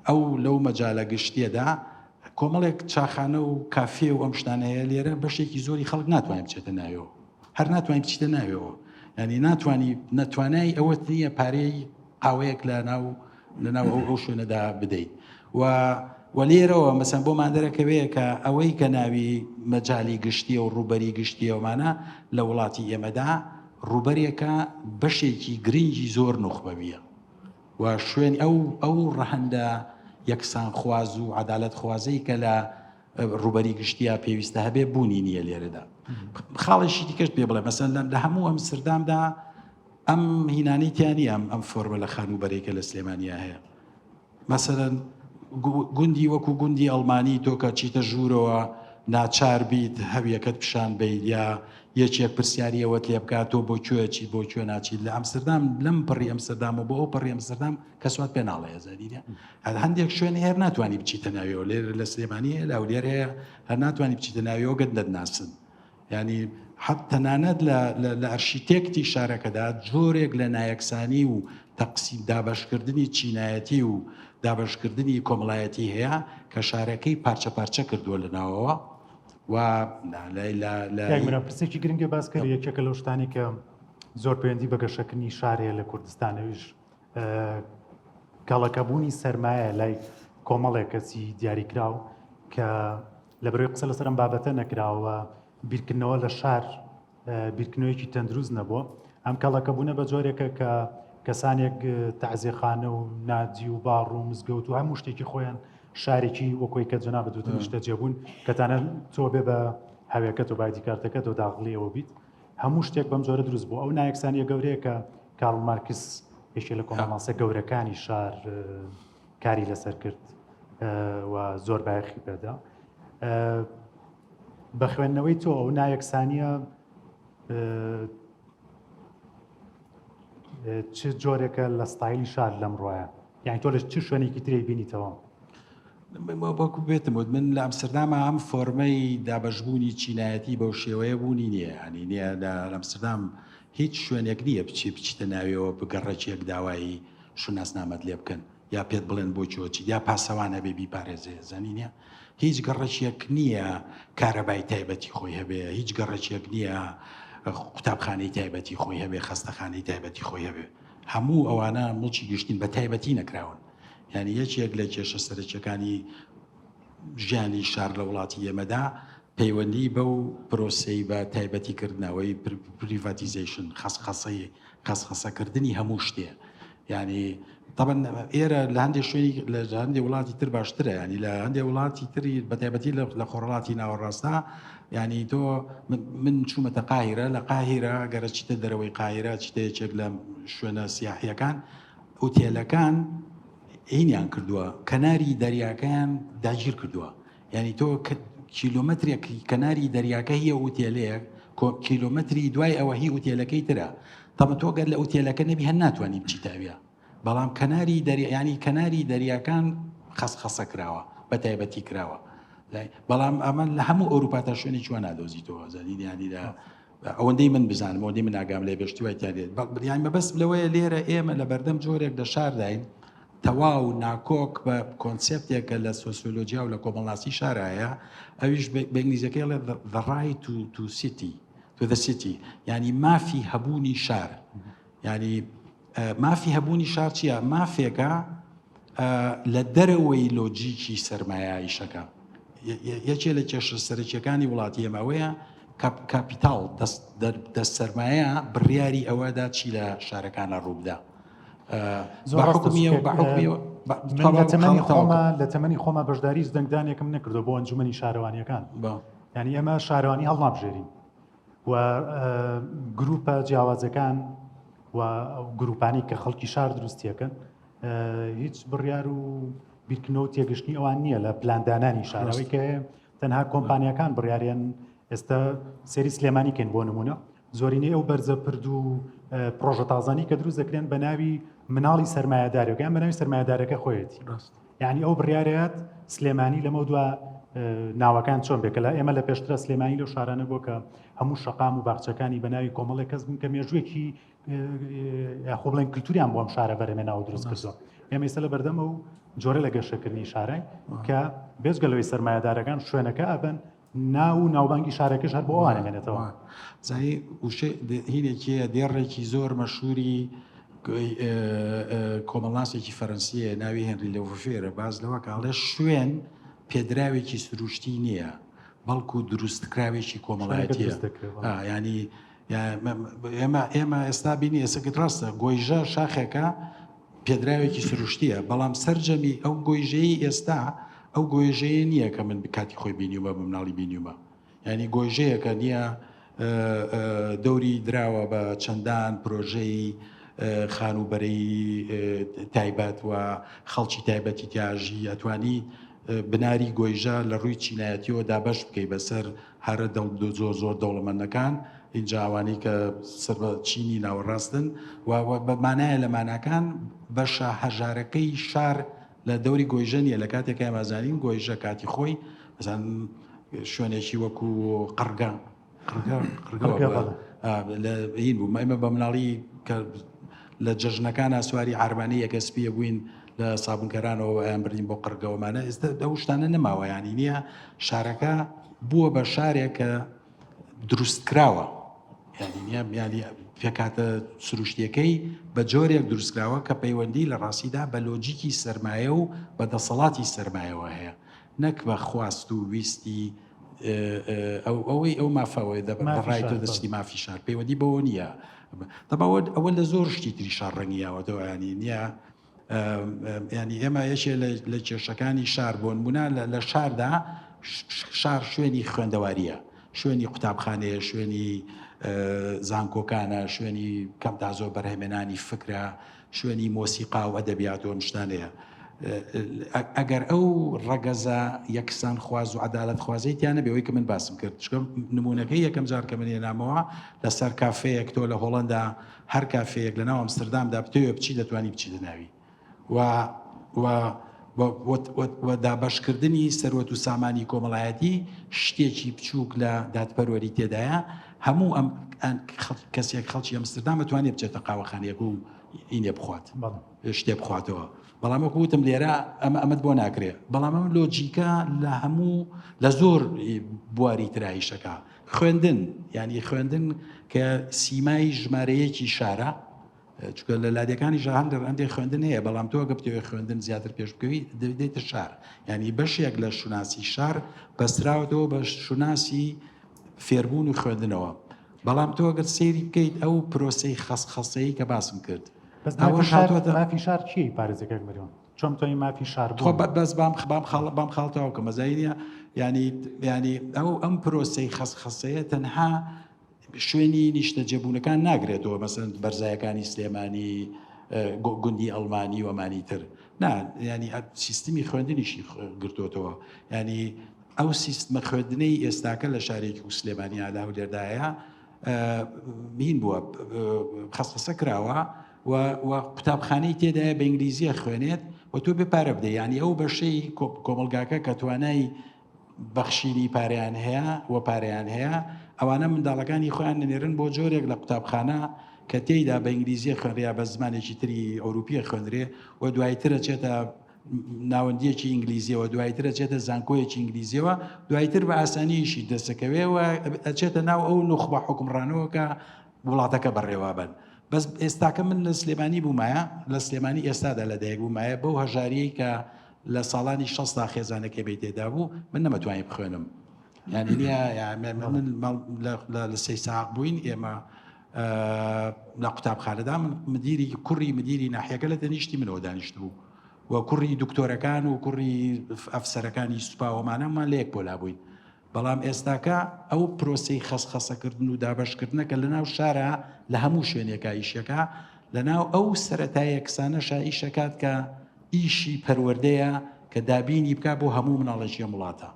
ئەو لەو مەجالە گشتیەدا کۆمەڵێک چاخانە و کافێ و ئەم شتانەیە لێرە بەشێکی زۆری خەڵک ناتوانین بچێتە ناوێەوە هەر ناتوانین بچیتە ناوێەوە ینی ناتوانای ئەوەت نییە پارەی قاوەیەک لە ناو ئەو شوێنەدا بدەیت و لێرەوە مەسەن بۆمان دەرەکەوەیە کە ئەوەی کە ناوی مەجای گشتیە و ڕوبەری گشتیەوەمانە لە وڵاتی ئێمەدا ڕوبەرێکە بەشێکی گرنگی زۆر نوخبەویە و شوێن ئەو ڕەهەندە یەکسان خواز و عەدالەت خوازەی کە لە ڕوبەری گشتیە پێویستە هەبێ بوونی نییە لێرەدا خاڵێکی دیکەش پێ بڵێ مەسەن لە هەموو ئەمستردامدا ئەم هینانەی تیانی ئەم فۆرمە لە خانوبەرێکە لە سلێمانیا هەیە مەسەرەن گوندی وەکو گوندی ئەڵمانی تۆ کە چیتە ژوورەوە ناچار بیت هەویەکەت پیشان بیت یا یەکێک پرسیاریەوەت لێ بکات تۆ بۆ کوێچی بۆ کوێ ناچیت لە ئەمستردام لەم پڕی ئەمستردام و بۆ ئەو پڕی ئەمستردام کەسوات پێ ناڵێ زادیە هەندێک شوێن هێر ناتوانانی بچیتە ناویەوە لێر لە سلێمانی لاولێر هەیە هەر ناتوانانی بچیتە ناویەوە گەت دەدناسن ینی حەت تەنانەت لە ئەرشیتێکتی شارەکەدا جۆرێک لە نایەکسانی و تەقسیم دابەشکردنی چینایەتی و دابشکردنی کۆمەڵایەتی هەیە کە شارەکەی پارچە پارچە کردووە لە ناوەوە و پرسێکی گرنگە باس کرد یەکێکە لەو شتانی کە زۆر پەیوەندی بە گەشەکردنی شارەیە لە کوردستانەویش کاڵەکەبوونی سەرمایە لای کۆمەڵێک کەسی دیاریکراو کە لە بەرەوەی قسە لەسەر ئەم بابەتە نەکراوە بیرکردنەوە لە شار بیرکردنەوەیکی تەندروست نەبووە ئەم کاڵەکەبوونە بە جۆرێکە کە کەسانێک تەعزیەخانە و نادی و باڕ و مزگەوت و هەموو شتێکی خۆیان شارێکی وەکۆی کە جەناب بەدوتن شتە جێبوون کەتانە تۆ بێ بە هەوێکەت و بایدی کارتەکەت و داغڵیەوە بیت هەموو شتێک بەم جۆرە دروست بوو ئەو نایەکسانیە گەورەیە کە کارل مارکس یەکێ لە کۆمەڵماسە گەورەکانی شار کاری لەسەر کرد و زۆر بایەخی پێدا بە خوێندنەوەی تۆ ئەو نایەکسانیە چ جۆرێکە لە ستایلی شار لەمڕۆیە یعنی تۆ لە چ شوێنێکی تری بینیتەوە بۆکو بێتم من لە ئەمستردامە ئەم فۆرمەی دابەشبوونی چینایەتی بەو شێوەیە بوونی نییە هەنی نییە لە ئەمستردام هیچ شوێنێک نییە بچیتە ناویەوە بگەڕێکێک داوایی شوناسنامەت لێ بکەن یا پێت بڵێن بۆ چۆچی یا پاسەوانە بێ بیپارێزێ زانی نییە هیچ گەڕێکێک نییە کارەبای تایبەتی خۆی هەبێ هیچ گەڕێکێک نییە قوتابخانەی تایبەتی خۆی هەبێ خەستەخانەی تایبەتی خۆی هەبێ هەموو ئەوانە مڵکی گشتین بە تایبەتی نەکراون یعنی یەکێک لە کێشە سەرچەکانی ژیانی شار لە وڵاتی ئێمەدا پەیوەندی بەو پرۆسەی بە تایبەتیکردنەوەی پریڤاتیزیشن خەسخەسەکردنی هەموو شتێ ینی طبعا ئێرە لە هەندێک شوێنی لە هەندێک وڵاتی تر باشترە ینی لە هەندێک وڵاتی تری بە تایبەتی لە خۆڕڵاتی ناوەڕاستە ینی تۆ من چوومەتە قاهیرە لە قاهیرە گەرە چیتە دەرەوەی قاهیرە چیتە یەکێک لە شوێنە سیاحیەکان ئوتێلەکان هینیان کردووە کەناری دەریاکەیان داگیر کردووە یعنی تۆ کیلۆمەترێک کەناری دەریاکە هیە ئوتێلەیەک کیلۆمەتری دوای ئەوە هی ئوتێلەکەی ترە تەمە تۆ گەر لە ئوتێلەکە نەبی هەن ناتوانانی بچیتاویە بەڵام کەناری ینی کەناری دەریاکان خەسخەسە کراوە بە تایبەتی کراوە بەڵام ئەمە لە هەموو ئەوروپا تا شوێنی چوە نادۆزیتەوە زانین ینی ئەوەندەی من بزانم ئەوەندەی من ئاگام لێ بەشتی تیاێت یان مەبەست لەوەیە لێرە ئێمە لە بەردەم جۆرێک لە شارداین تەواو ناکۆک بە کۆنسپتێکە لە سۆسیۆلۆژیا و لە کۆمەڵاسی شارایە ئەویش بە ئینگلیزیەکەی لە the right to the city ینی مافی هەبوونی شار ینی مافی هەبوونی شار چییە مافێکە لە دەرەوەی لۆجیکی سەرمایاییشەکە یەکێ لە کێشە سەرچیەکانی وڵاتی ئێمەوەیە کاپیتاڵ دەست سەرمایە بڕیاری ئەوەدا چی لە شارەکانە ڕووبدا لە تەمەنی خۆمە بەشداری دەنگدانێکم نەکردو بۆ ئەنجومەنی شارەوانیەکان ینی ئەمە شارەوانی هەڵنابژێرین و گروپە جیاوازەکان و و گروپانی کە خەڵکی شار دروستیەکەن هیچ بڕیار و بیرکردنەوە تێگەشتنی ئەوان نییە لە پلاندانانی شارەوەی کە تەنها کۆمپانیەکان بڕیاریان ئێستا سێری سلێمانیکەن بۆ نمونە زۆرینەی ئەو بەرزە پرد و پرۆژە تازانی کە دروست دەکرێن بە ناوی مناڵی سەرمایه‌دارەکە یان بە ناوی سەرمایه‌دارەکە خۆیەتی یعنی ئەو بڕیارەت سلێمانی لەمە دووە ناوەکان چۆن بێکە لە ئێمە لە پێشترە سلێمانی لەو شارانە بۆ کە هەموو شەقام و باخچەکانی بە ناوی کۆمەڵێک کەس بوون کە مێژوویەکی یاخۆ بڵێن کللتوریان بۆ ئەم شارە بەرهێناوە دروست کردووە ئێمە ئێستا لە بەردەمە و جۆرە لە گەشەکردنی شارەی کە بێجگەلەوەی سەرمایه‌دارەکان شوێنەکە ئەبن ناو و ناوبانگی شارەکەش هەر بۆ ئەوانەمێنێتەوە زای وشێ هینێکیە دێڕێکی زۆر مەشهوری کۆمەڵاسێکی فەرەنسیە ناوی هێنری لەوفێرە باز لەوە کاڵێ شوێن پێدراوێکی سروشتی نییە بەڵکو دروستکراوێکی کۆمەڵایەتیە ینی ئێمە ئێستا بینی ئێسەکەت ڕاستە گۆیژە شاخێکە پێدراوێکی سروشتیە بەڵام سەررجەمی ئەو گۆیژەیە ئێستا ئەو گۆیژەیە نییە کە من کاتی خۆی بینیومە بە مناڵی بینیومە ینی گۆیژەیەکە نییە دەوری دراوە بە چەندان پرۆژەی خانوبەرەی تایبەت و خەڵکی تایبەتی تیاژی ئەتوانی بناری گۆیژە لە ڕووی چینایەتیەوە دابەش بکەی بەسەر هەرە زۆر دەوڵەمەندەکان اینجا ئەوانی کە سەر بە چینی ناوەڕاستن و بەمانایە لە ماناکان بەشە هەژارەکەی شار لە دەوری گۆیژە نیە لە کاتێک ئامازانین گۆیژە کاتی خۆی مەسەڵەن شوێنێکی وەکو قەرگە هین بوو ئێمە بە مناڵی کە لە جەژنەکانە سواری عاربانەی یەکەسپیە بووین لە سابونکەرانەوە ئەیان بردین بۆ قەرگەوەمانە ئێستا ئەو شتانە نەماوە ینی نییە شارەکە بووە بە شارێک کە دروستکراوە ینی پێکاتە سروشتیەکەی بە جۆرێک دروستکراوە کە پەیوەندی لە ڕاستیدا بە لۆجیکی سەرمایە و بە دەسەڵاتی سەرمایەوە هەیە نەک بە خواست و ویستی ئەوەی ئەو مافەوەی دەڕای تۆ دەستی مافی شار پەیوەندی بەوە نییە دەباوە ئەوە لە زۆر شتی تری شار ڕەنگیاوەتەوە ینی نییە ینی ئێمە یەکێ لە کێشەکانی شار بۆ نمونە لە شاردا شار شوێنی خوێندەواریە شوێنی قوتابخانەیە شوێنی زانکۆکانە شوێنی کەم تا زۆر بەرهەمێنانی فکرە شوێنی مۆسیقا و ئەدەبیات و شتانەیە ئەگەر ئەو ڕەگەزە یەکسان خواز و عەدالەت خوازەیتیانە بێەوەی کە من باسم کرد چکە نمونونەکەی یەکەم جار کە من هێنامەوە لەسەر کافەیەک تۆ لە هۆڵەندا هەر کافەیەک لە ناو ئەمستردامدا بتەوێ بچی دەتوانی بچیتە ناوی و دابەشکردنی سەروەت و سامانی کۆمەڵایەتی شتێکی بچووک لە دادپەروەری تێدایە هەموو ئەم کەسێک خەڵکی ئەمستردام دەتوانێت بچێتە قاوەخانەیەک و ئینێ بخوات شتێ بخواتەوە بەڵام وەکو وتم لێرە ئەمەد بۆ ناکرێت بەڵام ئەم لۆجیکە لە هەموو لە زۆر بواری ترایشەکە خوێندن ینی خوێندن کە سیمای ژمارەیەکی شارە چکە لە لادەکانی ژاهان هەندێک خوێندن هەیە بەڵام تۆ گەپتەوە خوێندن زیاتر پێشبکەوی دەبێتە شار ینی بەشێک لە شوناسی شار بەستراوەتەوە بە شوناسی فێربوون و خوێندنەوە بەڵام تۆ گەر سەیری بکەیت ئەو پرۆسەی خەسخەسەیی کە باسم کرد مافی شار چی پارێزەکەک مریۆن چۆن تۆی مافی شار بەس بام خاڵتەوە کە مەزایریە ینی ئەو ئەم پرۆسەی خەسخەسەیە تەنها شوێنی نیشتە جێبوونەکان ناگرێتەوە مەسەن بەرزایەکانی سلێمانی گوندی ئەڵمانی وەمانی تر ینی سیستمی خوێندنیشی گرتوتەوە ینی ئەو سیستمە خوێندنەی ئێستاکە لە شارێکی و سلێمانی ئادا و لێردایە بین بووە خەسخەسە کراوە و قوتابخانەی تێدایە بە ئینگلیزیە خوێنێت و تۆ بپارە بدە ینی ئەو بەشەی کۆمەلگاکە کە توانای بەخشینی پارەیان هەیە و پارەیان هەیە ئەوانە منداڵەکانی خۆیان نێرن بۆ جۆرێک لە قوتابخانە کە تێیدا بە ئینگلیزیە خوێنریا بە زمانێکی تری ئەوروپیە خوێنرێ و دوایترە چێتە ناوەندیەکی ئینگلیزیەوە دوایترە چێتە زانکۆیەکی ئینگلیزیەوە دوایتر بە ئاسانیشی دەسەکەوێەوە ئەچێتە ناو ئەو نخبە حکومڕانەوە کە وڵاتەکە بەڕێوە بن بەس ئێستاکە من لە سلێمانی بوومایە لە سلێمانی ئێستادا لەدایک بوومایە بەو هەژاریەی کە لە ساڵانی 60 خێزانەکە بێ تێدا بوو من نەمەتوانی بخوێنم ینی لە 3 ساعت بووین ئێمە لە قوتابخانەدا من کوڕی مدیری ناحیەکە لە تەنیشتی منەوە دانیشت بوو و کوڕی دکتۆرەکان و کوڕی ئەفسەرەکانی سوپاوەمانەمان لە یەک پۆلا بووین بەڵام ئێستاکە ئەو پرۆسی خەسخەسەکردن و دابەشکردنە کە لە ناو شارە لە هەموو شوێنێکە ئیشەکە لە ناو ئەو سەرەتایە کسانەشە ئیشەکات کە ئیشی پەروەردەیە کە دابینی بکە بۆ هەموو مناڵێکی وڵاتە.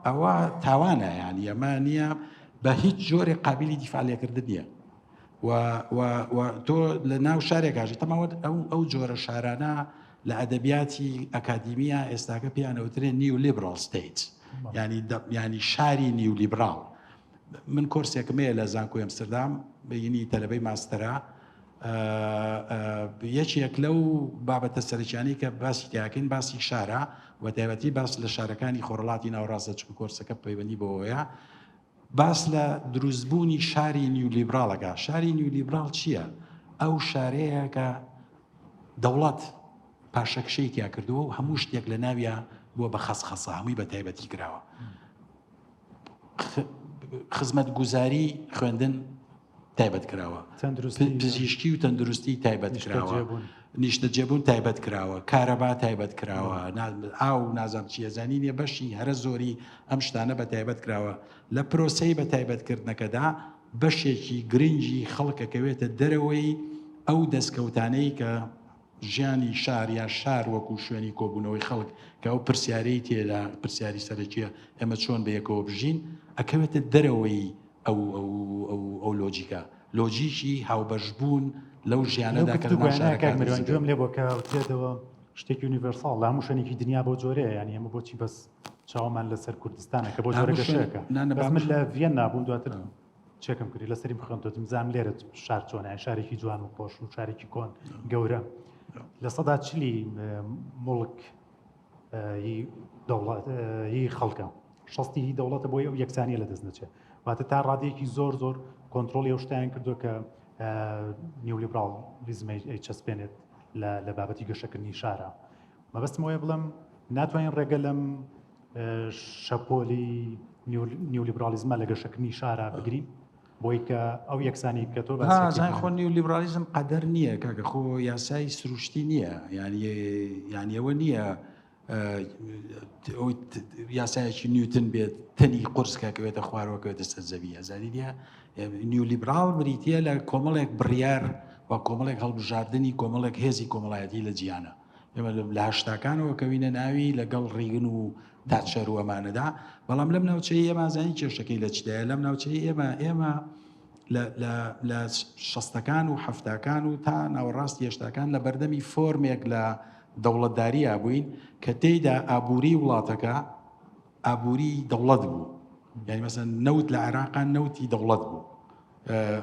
ئەوە تاوانە یانی ئەمە نییە بە هیچ جۆرێک قابلی دیفاالێکردن نییە و تۆ لە ناو شارێکاژی تەماوەت ئەو جۆرە شارانە لە ئەدەبیاتی ئەکادیمیە ئێستاکە پێیانەوترێن نیو لیبرال ستیت ینی شاری نیو لیبرال. من کۆرسێکمەیە لە زانکۆی ئەمستردام بینی تەلەبەی ماستەرە یەکێک لەو بابەتە سەرچیانی کە باسی تیاکەین باسی شارە و تایبەتی باس لە شارەکانی خۆرڵاتی ناوڕاستە چون کۆرسەکە پەیوەندی بەوەیە باس لە دروستبوونی شاری نیولیبراڵەکە. شاری نیولیبرال چییە؟ ئەو شارەیە کە دەوڵەت پاشەکشەیەکیا کردووە و هەموو شتێک لە ناویە بووە بە خەسخەسە هەمووی بە تایبەتی کراوە. خزمەت گوزاری خوێندن تایبەت کراوە، پزیشکی و تەندروستی تایبەت کراوە، نیشتە جێبوون تایبەت کراوە، کارەبا تایبەت کراوە، ئاو نازام چیەزانی نیە بەشی هەرە زۆری ئەم شتانە بە تایبەت کراوە. لە پرۆسەی بە تایبەتکردنەکەدا بەشێکی گرنگی خەڵکەکەوێتە دەرەوەی ئەو دەستکەوتانەی کە ژیانی شار یا شار وەکو شوێنی کۆبوونەوەی خەڵک کە ئەو پرسیارەی تێدا پرسیاری سەرەکیە ئێمە چۆن بە یەکەوە بژین ئەکەوێتە دەرەوەی ئەو لۆجیکە لۆجیکی هاوبەشبوون لەو ژیانەدا کە مەوانگوێم لێ بۆ کەوتێتەوە شتێکی یونیڤەرساڵ لە هەموو شوێنێکی دنیا بۆ جۆرەیە ینی ئەمە بۆچی بەس چاوەمان لەسەر کوردستانە کە بۆ جۆرە گەشەکە من لە ڤێن نابووم دواتر چێکم کردی لەسەری بخوێنەوە زانم لێرە شار چۆنە شارێکی جوان و خۆش و شارێکی کۆن گەورە لە سەدا چلی مڵک هی خەڵکە شەستی هی دەوڵەتە بۆی ئەو یەکسانیە لە دەست نەچێت واتە تا ڕادەیەکی زۆر کۆنتترۆلی ئەو شتیان کردو کە نیولیبرالیزمی چەسپێنێت لە بابەتی گەشەکردنی شارە. مەبەستمەوەی بڵم ناتوانین ڕێگە لەم شەپۆلی نیولیبرالیزمە لە گەشەکردنی شارە بگرین بۆی کە ئەو یەکسانی کە تۆ بەزای خۆ نیولیبرالیزم قەدەر نییە کاکە خۆ یاسای سروشتی نییە یانی ئەوە نییە یاسایەکی نیوتن بێت تەنی قورسکەکەوێتە خوارەوەکەوێتە سەر زەوی ئەزانی نیە. نیولیبرال بریتە لە کۆمەڵێک بڕیار و کۆمەڵێک هەڵبژاردننی کۆمەڵێک هێزی کۆمەڵایەتی لە جیانە. ئێمە لە هەشتاکانەوە کەوینە ناوی لەگەڵ ڕیگن و تاچەر و ئەمانەدا بەڵام لەم ناوچەی ئێمە ئازانی کێشەکەی لە چدایە لەم ناوچەی ئێمە لە شەستەکان و حەفتاکان و تا ناوەڕاستی هێشتاکان لە بەردەمی فۆرمێک لە دەوڵەتداری بووین کە تێیدا ئابووری وڵاتەکە ئابووری دەوڵەت بوو. یعنی مەسەن نەوت لە عێراقان نەوتی دەوڵەت بوو،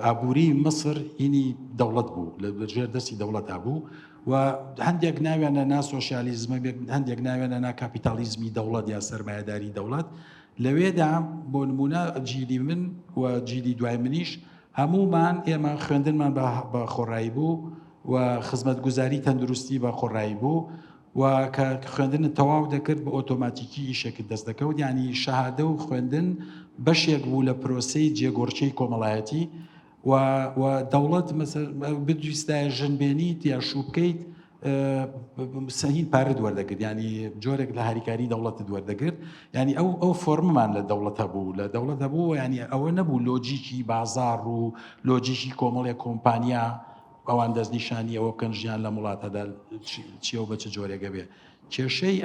ئابووری مەسر هینی دەوڵەت بوو لە بەژێر دەستی دەوڵەتا بوو و هەندێک ناوێنە نا سۆشیالیزمە هەندێک ناوێنە نا کاپیتالیزمی دەوڵەت یا سەرمایەداری دەوڵەت. لەوێدا بۆ نمونە جیلی من و جیلی دوای منیش هەمومان ئێمە خوێندنمان بە خۆڕایی بوو و خزمەت گوزاری تەندروستی بە خۆڕایی بوو و کە خوێندن تەواو دەکرد بە ئۆتۆماتیکی ئیشێکی دەست دەکەوت. ینی شەهادە و خوێندن بەشێک بوو لە پرۆسەی جێگۆڕچەی کۆمەڵایەتی و دەوڵەت بدویستایە ژنبێنیت یا شووبکەیت سەهین پارەت وەردەگرت ینی جۆرێک لە هاریکاری دەوڵەتت وەردەگرت. ینی ئەو فۆرممان لە دەوڵەتە بوو لە دەوڵەتە بوو ینی ئەوە نەبوو لۆجیکی بازار و لۆجیکی کۆمەڵێک کۆمپانیا ئەوان دەستنیشانی ئەوە بکەن ژیان لە وڵاتەدا چیە و بە چ جۆرێگە بێ. کێشەی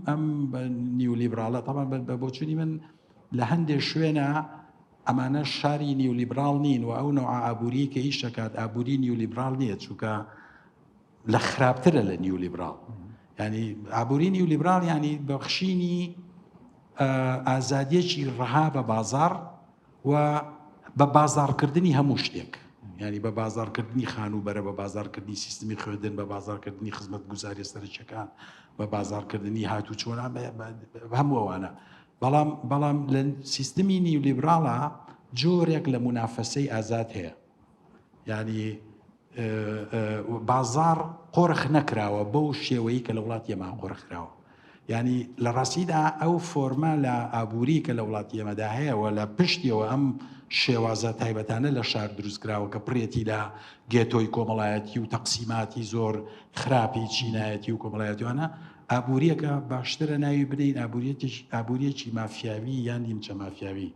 ئەم نیولیبراڵە تەمان بۆچوونی من لە هەندێک شوێنە ئەمانە شاری نیولیبرال نین و ئەو نوع ئابووری کە ئیشەکات ئابووری نیولیبرال نییە چونکە لە خراپترە لە نیولیبرال. ینی ئابووری نیولیبرال ینی بەخشینی ئازادیەکی ڕەها بە بازار و بە بازارکردنی هەموو شتێک ینی بە بازارکردنی خانوبەرە بە بازارکردنی سیستمی خوێندن بە بازارکردنی خزمەت گوزاری سەرچەکان بە بازارکردنی هاتوو چۆنان هەموو ئەوانە. بەڵام لە سیستمی نیولیبراڵە جۆرێک لە منافەسەی ئازاد هەیە ینی بازار قۆرخ نەکراوە بەو شێوەیە کە لە وڵاتی ئێمە قۆرخراوە. ینی لە ڕاستیدا ئەو فۆرما لە ئابووری کە لە وڵاتی ئێمەدا هەیەەوە لە پشتیەوە ئەم شێوازە تایبەتانە لە شار دروستکراوە کە پرێتی لە گێتۆی کۆمەڵایەتی و تەقسیماتی زۆر خراپی چینایەتی و کۆمەڵایەتیوانە ئابوووریەکە باشترە ناوی بنین ئابوووریەکی مافیاوی یان نیمچە مافیاوی،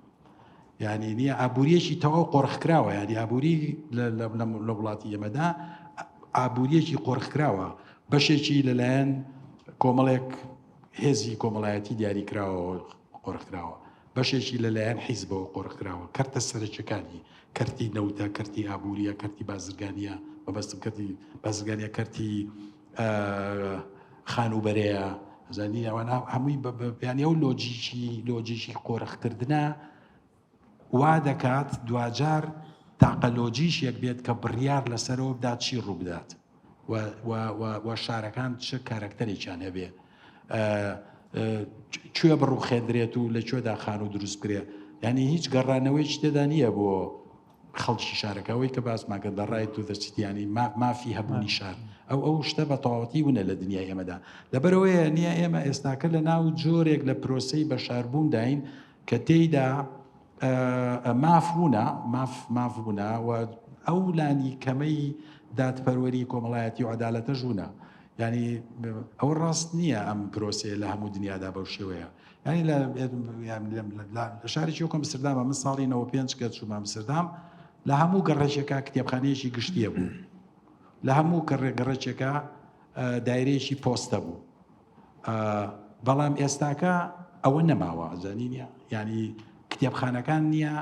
یعنی نییە ئابوووریەکی تەواو قۆڕخکراوە، ینی ئابووری لە وڵاتی ئێمەدا ئابوووریەکی قۆڕخکراوە، بەشێکی لەلایەن کۆمەڵێک هێزی کۆمەڵایەتی دیاریکراوە قۆڕخکراوە، بەشێکی لەلایەن حیزبەوە قۆڕخکراوە، کەرتە سەرچەکانی کەرتی نەوتە، کەرتی ئابوووریە، کەرتی بازرگانیە، بەبەستم کەرتی بازرگانیە، کەرتی خانوبەرەیە، زانی ئەوان هەمووی بیانی ئەو لۆجیکی قۆڕخکردنە وا دەکات دوجار تاقەلۆجیشێک بێت کە بڕیار لەسەرەوە بدات چی ڕوو بدات و شارەکان چ کارکتەرێکیان هەبێ، کوێ بڕوخێندرێت و لەکوێدا خان و دروست کرێ، ینی هیچ گەڕانەوەی تێدا نییە بۆ خەڵکی شارەکەەوەی کە باسماگە دەڕای تو دەچیتیانی مافی هەبوونی شار ئەو شتە بە تەواوەتی ونە لە دنیای ئێمەدا، لەبەرەوەیە نییە ئێمە ئێستاکە لە ناو جۆرێک لە پرۆسەی بەشاربوون داین کە تێیدا مافبوونا و ئەو لانی کەمەی دادپەروەری کۆمەڵایەتی و عەدالەتە ژوونە، ینی ئەوە ڕاست نییە ئەم پرۆسێ لە هەموو دنیادا بەو شێوەیە، ینی لە شارێکی وەکو ئەمستردامە من ساڵی 95 کە چوومە ئەمستردام لە هەموو گەڕێکێکا کتێبخانەیەکی گشتیە بوو، لە هەموو گەڕێکێکا دایرەیەکی پۆستە بوو، بەڵام ئێستاکە ئەوە نەماوە زانی نیە، ینی کتێبخانەکان نییە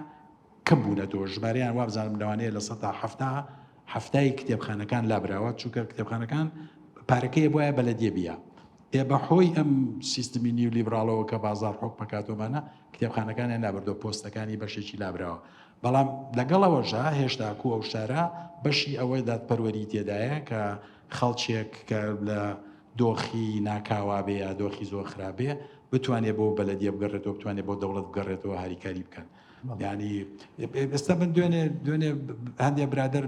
کەم بوونەتەوە ژمارەیان وا بزانم لەوانەیە لە ١ هەفتای کتێبخانەکان لابراوە چونکە کتێبخانەکان پارەکەی بۆیە بەلەدێ بیە، بەهۆی ئەم سیستمی نیو لیبراڵەوە کە بازار حۆک بکاتۆمانە کتێبخانەکانیان نابردۆ پۆستەکانی بەشێکی لابراوە، بەڵام لەگەڵەوەژە هێشتا کو ئەو شارە بەشی ئەوەی دادپەروەری تێدایە کە خەڵکێک کە لە دۆخی ناکاوا بێ یا دۆخی زۆر خراپێ بتوانێت بۆ بەلەدێ بگەڕێتەوە، بتوانێت بۆ دەوڵەت بگەڕێتەوە هاریکاری بکەن. ینی ئێستا من دوێنێ هەندێک برادر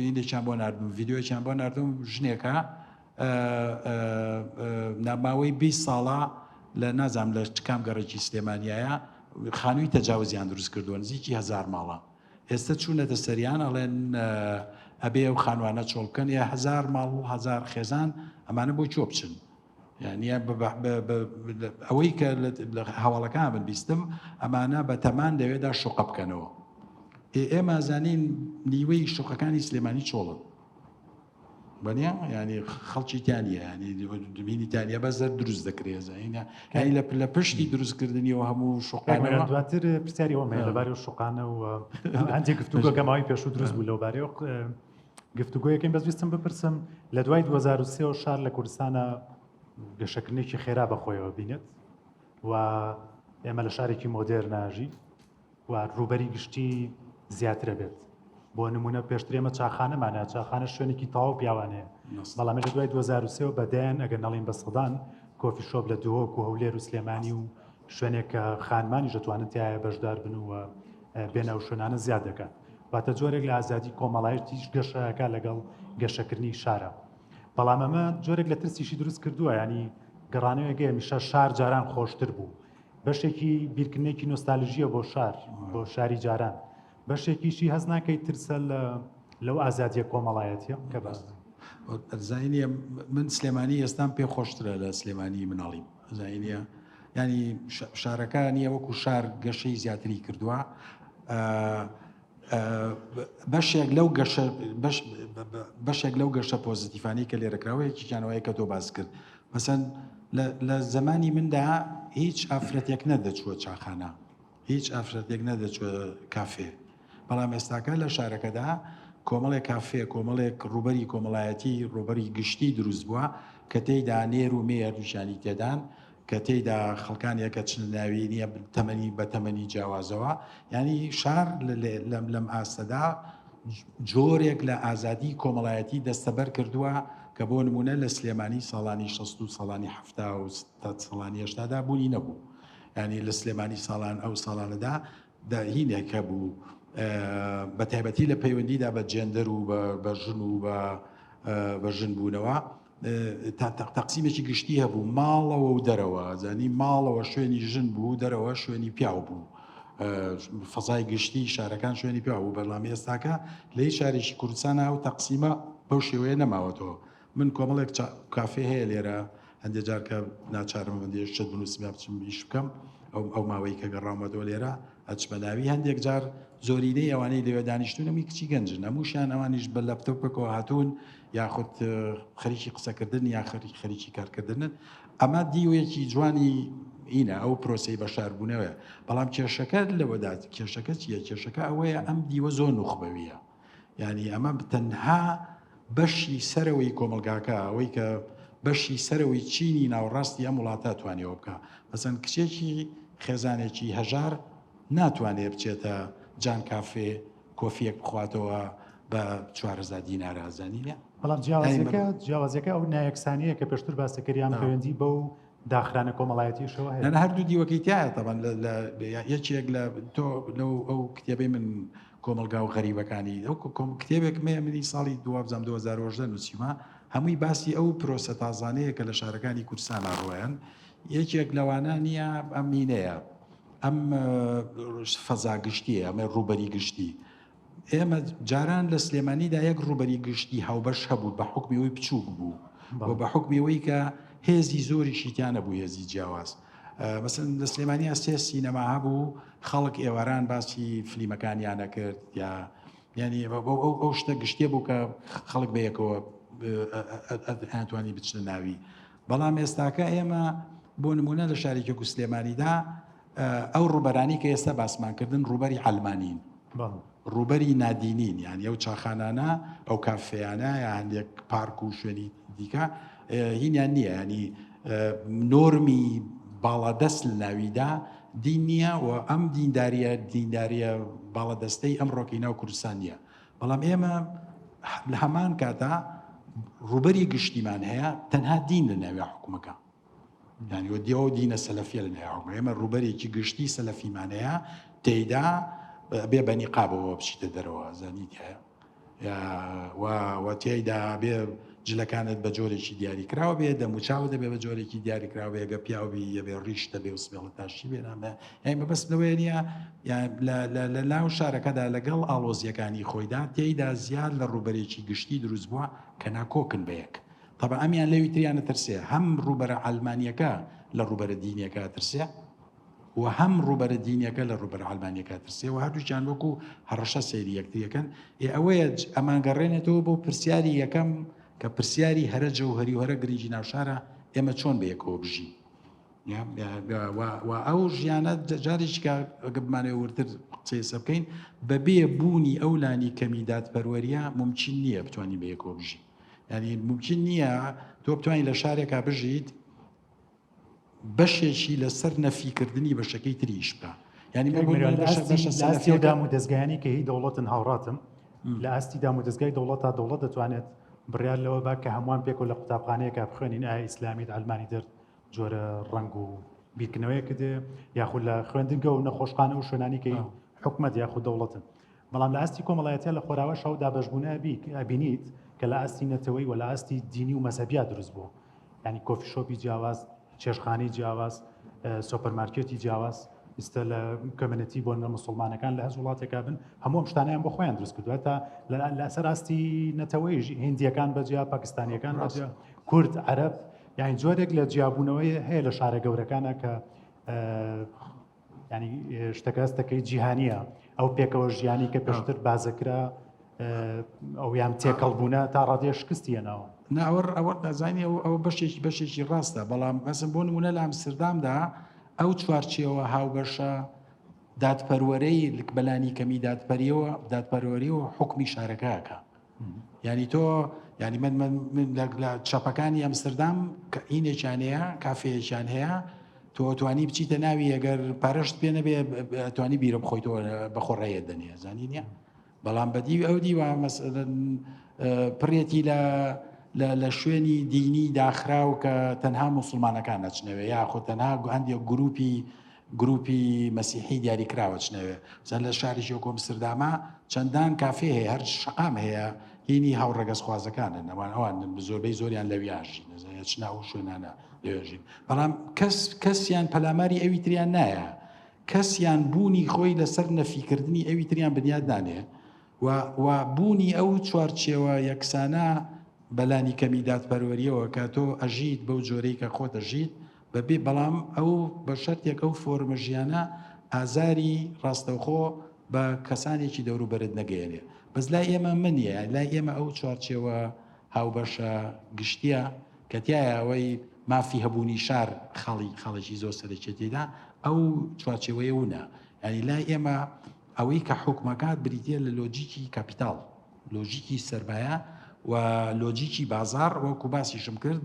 هینێکیان بۆ نردم ڤیددیۆیان بۆ نردم ژنێکە ناماوەی 20 ساڵە لە نازام لە چکام گەڕێکی سلێمانیایە خانووی تەجاوزیان دروست کردووە نزیکی 1000 ماڵە، ئێستا چوونەتە سەریان ئەڵێن ئەبێ و خانوانە چۆڵکەن یا 1000 ماڵ و 1000 خێزان ئەمانە بۆ چۆ بچن، یعنی ئەوەی کە هەواڵەکان من بیستم ئەمانە بە تەمان دەوێدا شوقە بکەنەوە، ئێمە زانین نیوەی شوقەکانی سلێمانی چۆڵن بەنیە، ینی خەڵکی تیانە ینی دوبینی تانە بەزەر دروست دەکرێت ینی لە پشتی دروستکردنیەوە هەموو شوقانەوە. دواتر پرسیاری ئەومە لەبارەی شوقانە و هەندێک گفتوگۆکەماوی پێشوو دروست بوو لەوبارەیە گفتوگۆیەکەین بەس ویستم بپرسم لە دوای 2023 شار لە کوردستانە گەشەکردنێکی خێرا بەخۆیەوە بینێت و ئێمە لە شارێکی مۆدێرناژی و ڕوبەری گشتی زیاترە بێت، بۆ نمونە پێشتر ئێمە چاخانەمانە، چاخانە شوێنێکی تەواو پیاوانەیە، بەڵام لە دوای 2023 بەدایان ئەگەر نەڵێن بە سەدان کۆفی شۆپ لە دووهۆک و هەولێر و سلێمانی و شوێنێک کە خانمانی دەتوانن تایە بەشدار بن و بێنە و شوێنانە زیاد دەکات، واتە جۆرێک لە ئازادی کۆمەڵایەتیش گەشەکە لەگەڵ گەشەکردنی شارە، بەڵام ئەمە جۆرێک لە ترسیشی دروست کردووە، ینی گەڕانەوەیەکە هەمیشە شار جاران خۆشتر بوو، بەشێکی بیرکردنێکی نۆستالژیە بۆ شار بۆ شاری جاران، بەشێکیشی هەز ناکەیت ترسە لەو ئازادیە کۆمەڵایەتیە کە باس زانینە من سلێمانی ئێستان پێ خۆشترە لە سلێمانی مناڵیم زانینە، ینی شارەکانیە وەکو شار گەشەی زیاتری کردووە، بەشێک لەو گەشە پۆزیتیفانی کە لێرەکراوەیەکی جانەوەی کە تۆ باز کرد، مەسەن لە زمانی مندا هیچ ئافرەتێک نەدەچووە چاخانە، هیچ ئافرەتێک نەدەچووە کافێ، بەڵام ئێستاکە لە شارەکەدا کۆمەڵێک کافێ، کۆمەڵێک ڕوبەری کۆمەڵایەتی ڕوبەری گشتی دروست بووە کە تێیدا نێر و مێر دوشانی تێدان، کە تێیدا خەڵکانێکە چن ناوی نییە تەمەنی بە تەمەنی جیاوازەوە، ینی شار لەم ئاستەدا جۆرێک لە ئازادی کۆمەڵایەتی دەستەبەر کردووە کە بۆ نمونە لە سلێمانی ساڵانی 60 و ساڵانی 70 و ساڵانی 80دا بوونی نەبوو، ینی لە سلێمانی ساڵان ئەو ساڵانەدا هینێکە بوو بە تایبەتی لە پەیوەندیدا بە جێندەر و بە ژن و بە ژن بوونەوە تەقسیمێکی گشتی هەبوو، ماڵەوە و دەرەوە، زانی ماڵەوە شوێنی ژن بوو، دەرەوە شوێنی پیاو بوو، فەزای گشتی شارەکان شوێنی پیاو بوو، بەڵام ئێستاکە لە شارێکی کوردستانە و تەقسیمە بەو شێوەیە نەماوەتەوە، من کۆمەڵێک کافێ هەیە لێرە هەندێک جار کە ناچارم هەندێک شت بنووسم یا بچم ئیش بکەم ئەو ماوەی کە گەڕاومەوە لێرە ئەچمە ناوی هەندێک جار زۆرینەی ئەوانەی لەوێ دانیشتون ئەمی کچی گەنجن هەمووشیان ئەوانیش بە لەپتۆپێکەوە هاتوون یاخود خەریکی قسەکردن یا خەریکی کارکردنن ئەمە دیوەیەکی جوانی ئینە ئەو پرۆسی بەشاربوونەوەی بەڵام کێشەکە لەوەدات کێشەکە چییە کێشەکە ئەوەیە ئەم دیوە زۆر نوخبەویە یعنی ئەمە تەنها بەشی سەرەوەی کۆمەلگاکە ئەوەی کە بەشی سەرەوەی چینی ناوەڕاستی ئەم وڵاتە توانێەوە بکە مەسەن کچێکی خێزانێکی هەژار ناتوانێت بچێتە جان کافێ کۆفیەک بخواتەوە بە 4,000 دینار ئازانینە بەڵام جیاوازەکە ئەو نایەکسانیە کە پێشتر باسەکەریان پەیوەندی بەو داخرانە کۆمەڵایەتیشەوە هەیە هەر هەردوو دیوەکەی تایە تەبەن یەکێک لە تۆ لەو ئەو کتێبەی من کۆمەلگا و غەریبەکانی ئەو کتێبێک منی ساڵی 2010 نووسیمە هەمووی باسی ئەو پرۆسە تازانەیە کە لە شارەکانی کوردستان ڕۆیان یەکێک لەوانە نییە ئەم مینەیە ئەم فەزا گشتیە ئەمە ڕوبەری گشتی ئێمە جاران لە سلێمانیدا یەک ڕوبەری گشتی هاوبەش هەبوو بە حکمی ئەوی بچووک بوو و بە حکمی ئەوەی کە هێزی زۆری شیتیانە بوو هێزی جیاواز مەسن لە سلێمانی سێ سینەما هەبوو خەڵک ئێواران باسی فلیمەکانیانە کرد یا ینی ئەو شتە گشتێ بوو کە خەڵک بەیەکەوە ئەتوانی بچنە ناوی بەڵام ئێستاکە ئێمە بۆ نمونە لە شارێکی و سلێمانیدا ئەو ڕوبەرانی کە ئێستا باسمانکردن ڕوبەری ئەلمانین ڕوبەری نادینین یعنی ئەو چاخانانە ئەو کافەیانە یا هەندێک پارک و شوێنی دیکە هینیان نییە ینی نۆرمی باڵادەست لە ناویدا دین نییە و ئەم دینداریە باڵەدەستەی ئەم ڕۆکی ناو کوردستان نییە بەڵام ئێمە لە هەمان کاتا ڕوبەری گشتیمان هەیە تەنها دین لە ناوی حکومەکە یعنی وە دیەوە دینە سەلەفیە لە ناوی حکومە ئێمە ڕوبەرێکی گشتی سەلەفیمان هەیە تێیدا بێ بەنی قابەوە بچیتە دەرەوە زانیت هەیە و تێیدا بێ جلەکانت بە جۆرێکی دیاریکراوە بێ دەموچاو دەبێ بە جۆرێکی دیاریکراوە بێگە پیاوی یەبێ ڕیش دەبێ و سمێڵە تاشی بێنامە ئەمە بەس لەوەیە نیە لە ناو شارەکەدا لەگەڵ ئاڵۆزیەکانی خۆیدا تێیدا زیاد لە ڕوبەرێکی گشتی دروست بووە کە ناکۆکن بەیەک طبعا ئەمیان لەوی تریانە ترسێ هەم ڕوبەرە ئەلمانیەکە لە ڕوبەرە دینیەکە ترسێ و هەم ڕوبەرە دینیەکە لە ڕوبەرە ئەلمانیەکە ترسێ و هەردووچیان وەکو هەڕەشە سەیری یەکتریەکەن ئەوەیە ئەمانگەڕێنێتەوە بۆ پرسیاری یەکەم کە پرسیاری هەرە جەوهەری و هەرە گرنگی ناوشارە ئێمە چۆن بەیەکەوە بژین و ئەو ژیانە جارێکی کە بمانەوە ورتر قسەیسە بکەین بەبێ بوونی ئەو لانی کەمی دادپەروەریە ممکن نییە بتوانین بەیەکەوە بژین یعنی ممکن نییە تۆ بتوانین لە شارێکا بژیت بەشێکی لەسەر نەفیکردنی بەشەکەی تریش بکە ینی ئاستی دام و دەستگایانی کە هی دەوڵەتن هاوڕاتم لە ئاستی دام و دەستگای دەوڵەت تا دەوڵەت دەتوانێت بڕیار لەوە با کە هەمووان پێکەوە لە قوتابخانەیەکە بخوێنین ئایا ئیسلامیت ئەلمانی دەر جۆرە ڕنگ و بیرکردنەوەیەکە دێ یاخود لە خوێندنگە و نەخۆشخانە و شوێنانی کە حکومەت یاخود دەوڵەتن بەڵام لە ئاستی کۆمەڵایەتیە لە خۆراوە شەو دابەشبوونە ئەبینیت کە لە ئاستی نەتەوەی و لە ئاستی دینی و مەسەبیات دروست بوو ینی کۆفی شۆپی جیاواز چێشخانەی جیاواز سۆپەرمارکێتی جیاواز ئێستا لە کۆمنیتی بۆ مسلمانەکان لە هەز وڵاتێکا بن هەموو شتانیان بۆ خۆیان دروست کردووە تا لەسەر ئاستی نەتەوەی هندیەکان بەجیا پاکستانیەکان بەجیا کورد عەرەب یعنی جۆرێک لە جیابوونەوەی هەیە لە شارە گەورەکانە کە ینی شتەکە هەستەکەی جیهانیە ئەو پێکەوە ژیانی کە پێشتر بازەکرا ئەویان تێکەڵبوونە تا ڕادێ شکستیەنەوە ناوەڕ ئەوە دەزانانی ئەوە بەشێکی ڕاستە بەڵام مەسم بۆ نمونە لە ئەمستردامدا ئەو چوارچێەوە هاوبەشە دادپەروەرەی بەلانی کەمی دادپەروەریەوە حکمی شارەکەیەکە ینی تۆ ینی من لە چاپەکانی ئەمستردام هینێکیان هەیە کافەیەکیان هەیە تۆ توانی بچیتە ناوی ئەگەر پارەشت پێ نەبێ توانی بیرە بخۆیتەوە بەخۆڕێیە دەنێ زانی نیە بەڵام بەدی ئەو دیوە پڕێتی لە شوێنی دینی داخراو کە تەنها موسڵمانەکان نەچنەوێ یاخۆ تەنها هەندێک گروپی مەسیحی دیاریکراوە چنەوێ زەن لە شاریشی وەکو ئەمستردامە چەندان کافێ هەیە هەر شەقام هەیە هینی هاوڕەگەز خوازەکانن ئەوان زۆربەی زۆریان لەویاژین چنا و شوێنانە لێژین بەڵام کەسیان پەلاماری ئەوی تریان نایە کەسیان بوونی خۆی لەسەر نەفیکردنی ئەوی تریان بنیاد دانێ و بوونی ئەو چوارچێوە یەکسانە بەلانی کەمی دادپەروەریەوە کە تۆ ئەژیت بەو جۆرەی کە خۆت ئەژیت بەبێ بەڵام ئەو بە شەرتێک ئەو فۆرمە ژیانە ئازاری ڕاستەوخۆ بە کەسانێکی دەوروبەرت نەگەیەنێ بەس لای ئێمە منیە لای ئێمە ئەو چوارچێوە هاوبەشە گشتیە کە تایە ئەوەی مافی هەبوونی شار خەڵکی زۆر سەرچێتیدا ئەو چوارچێوەیە وونە ینی لای ئێمە ئەوەی کە حکومەکات بریتە لە لۆجیکی کاپیتاڵ لۆژیکی سەرمایە و لۆجیکی بازار وەکو باسیشم کرد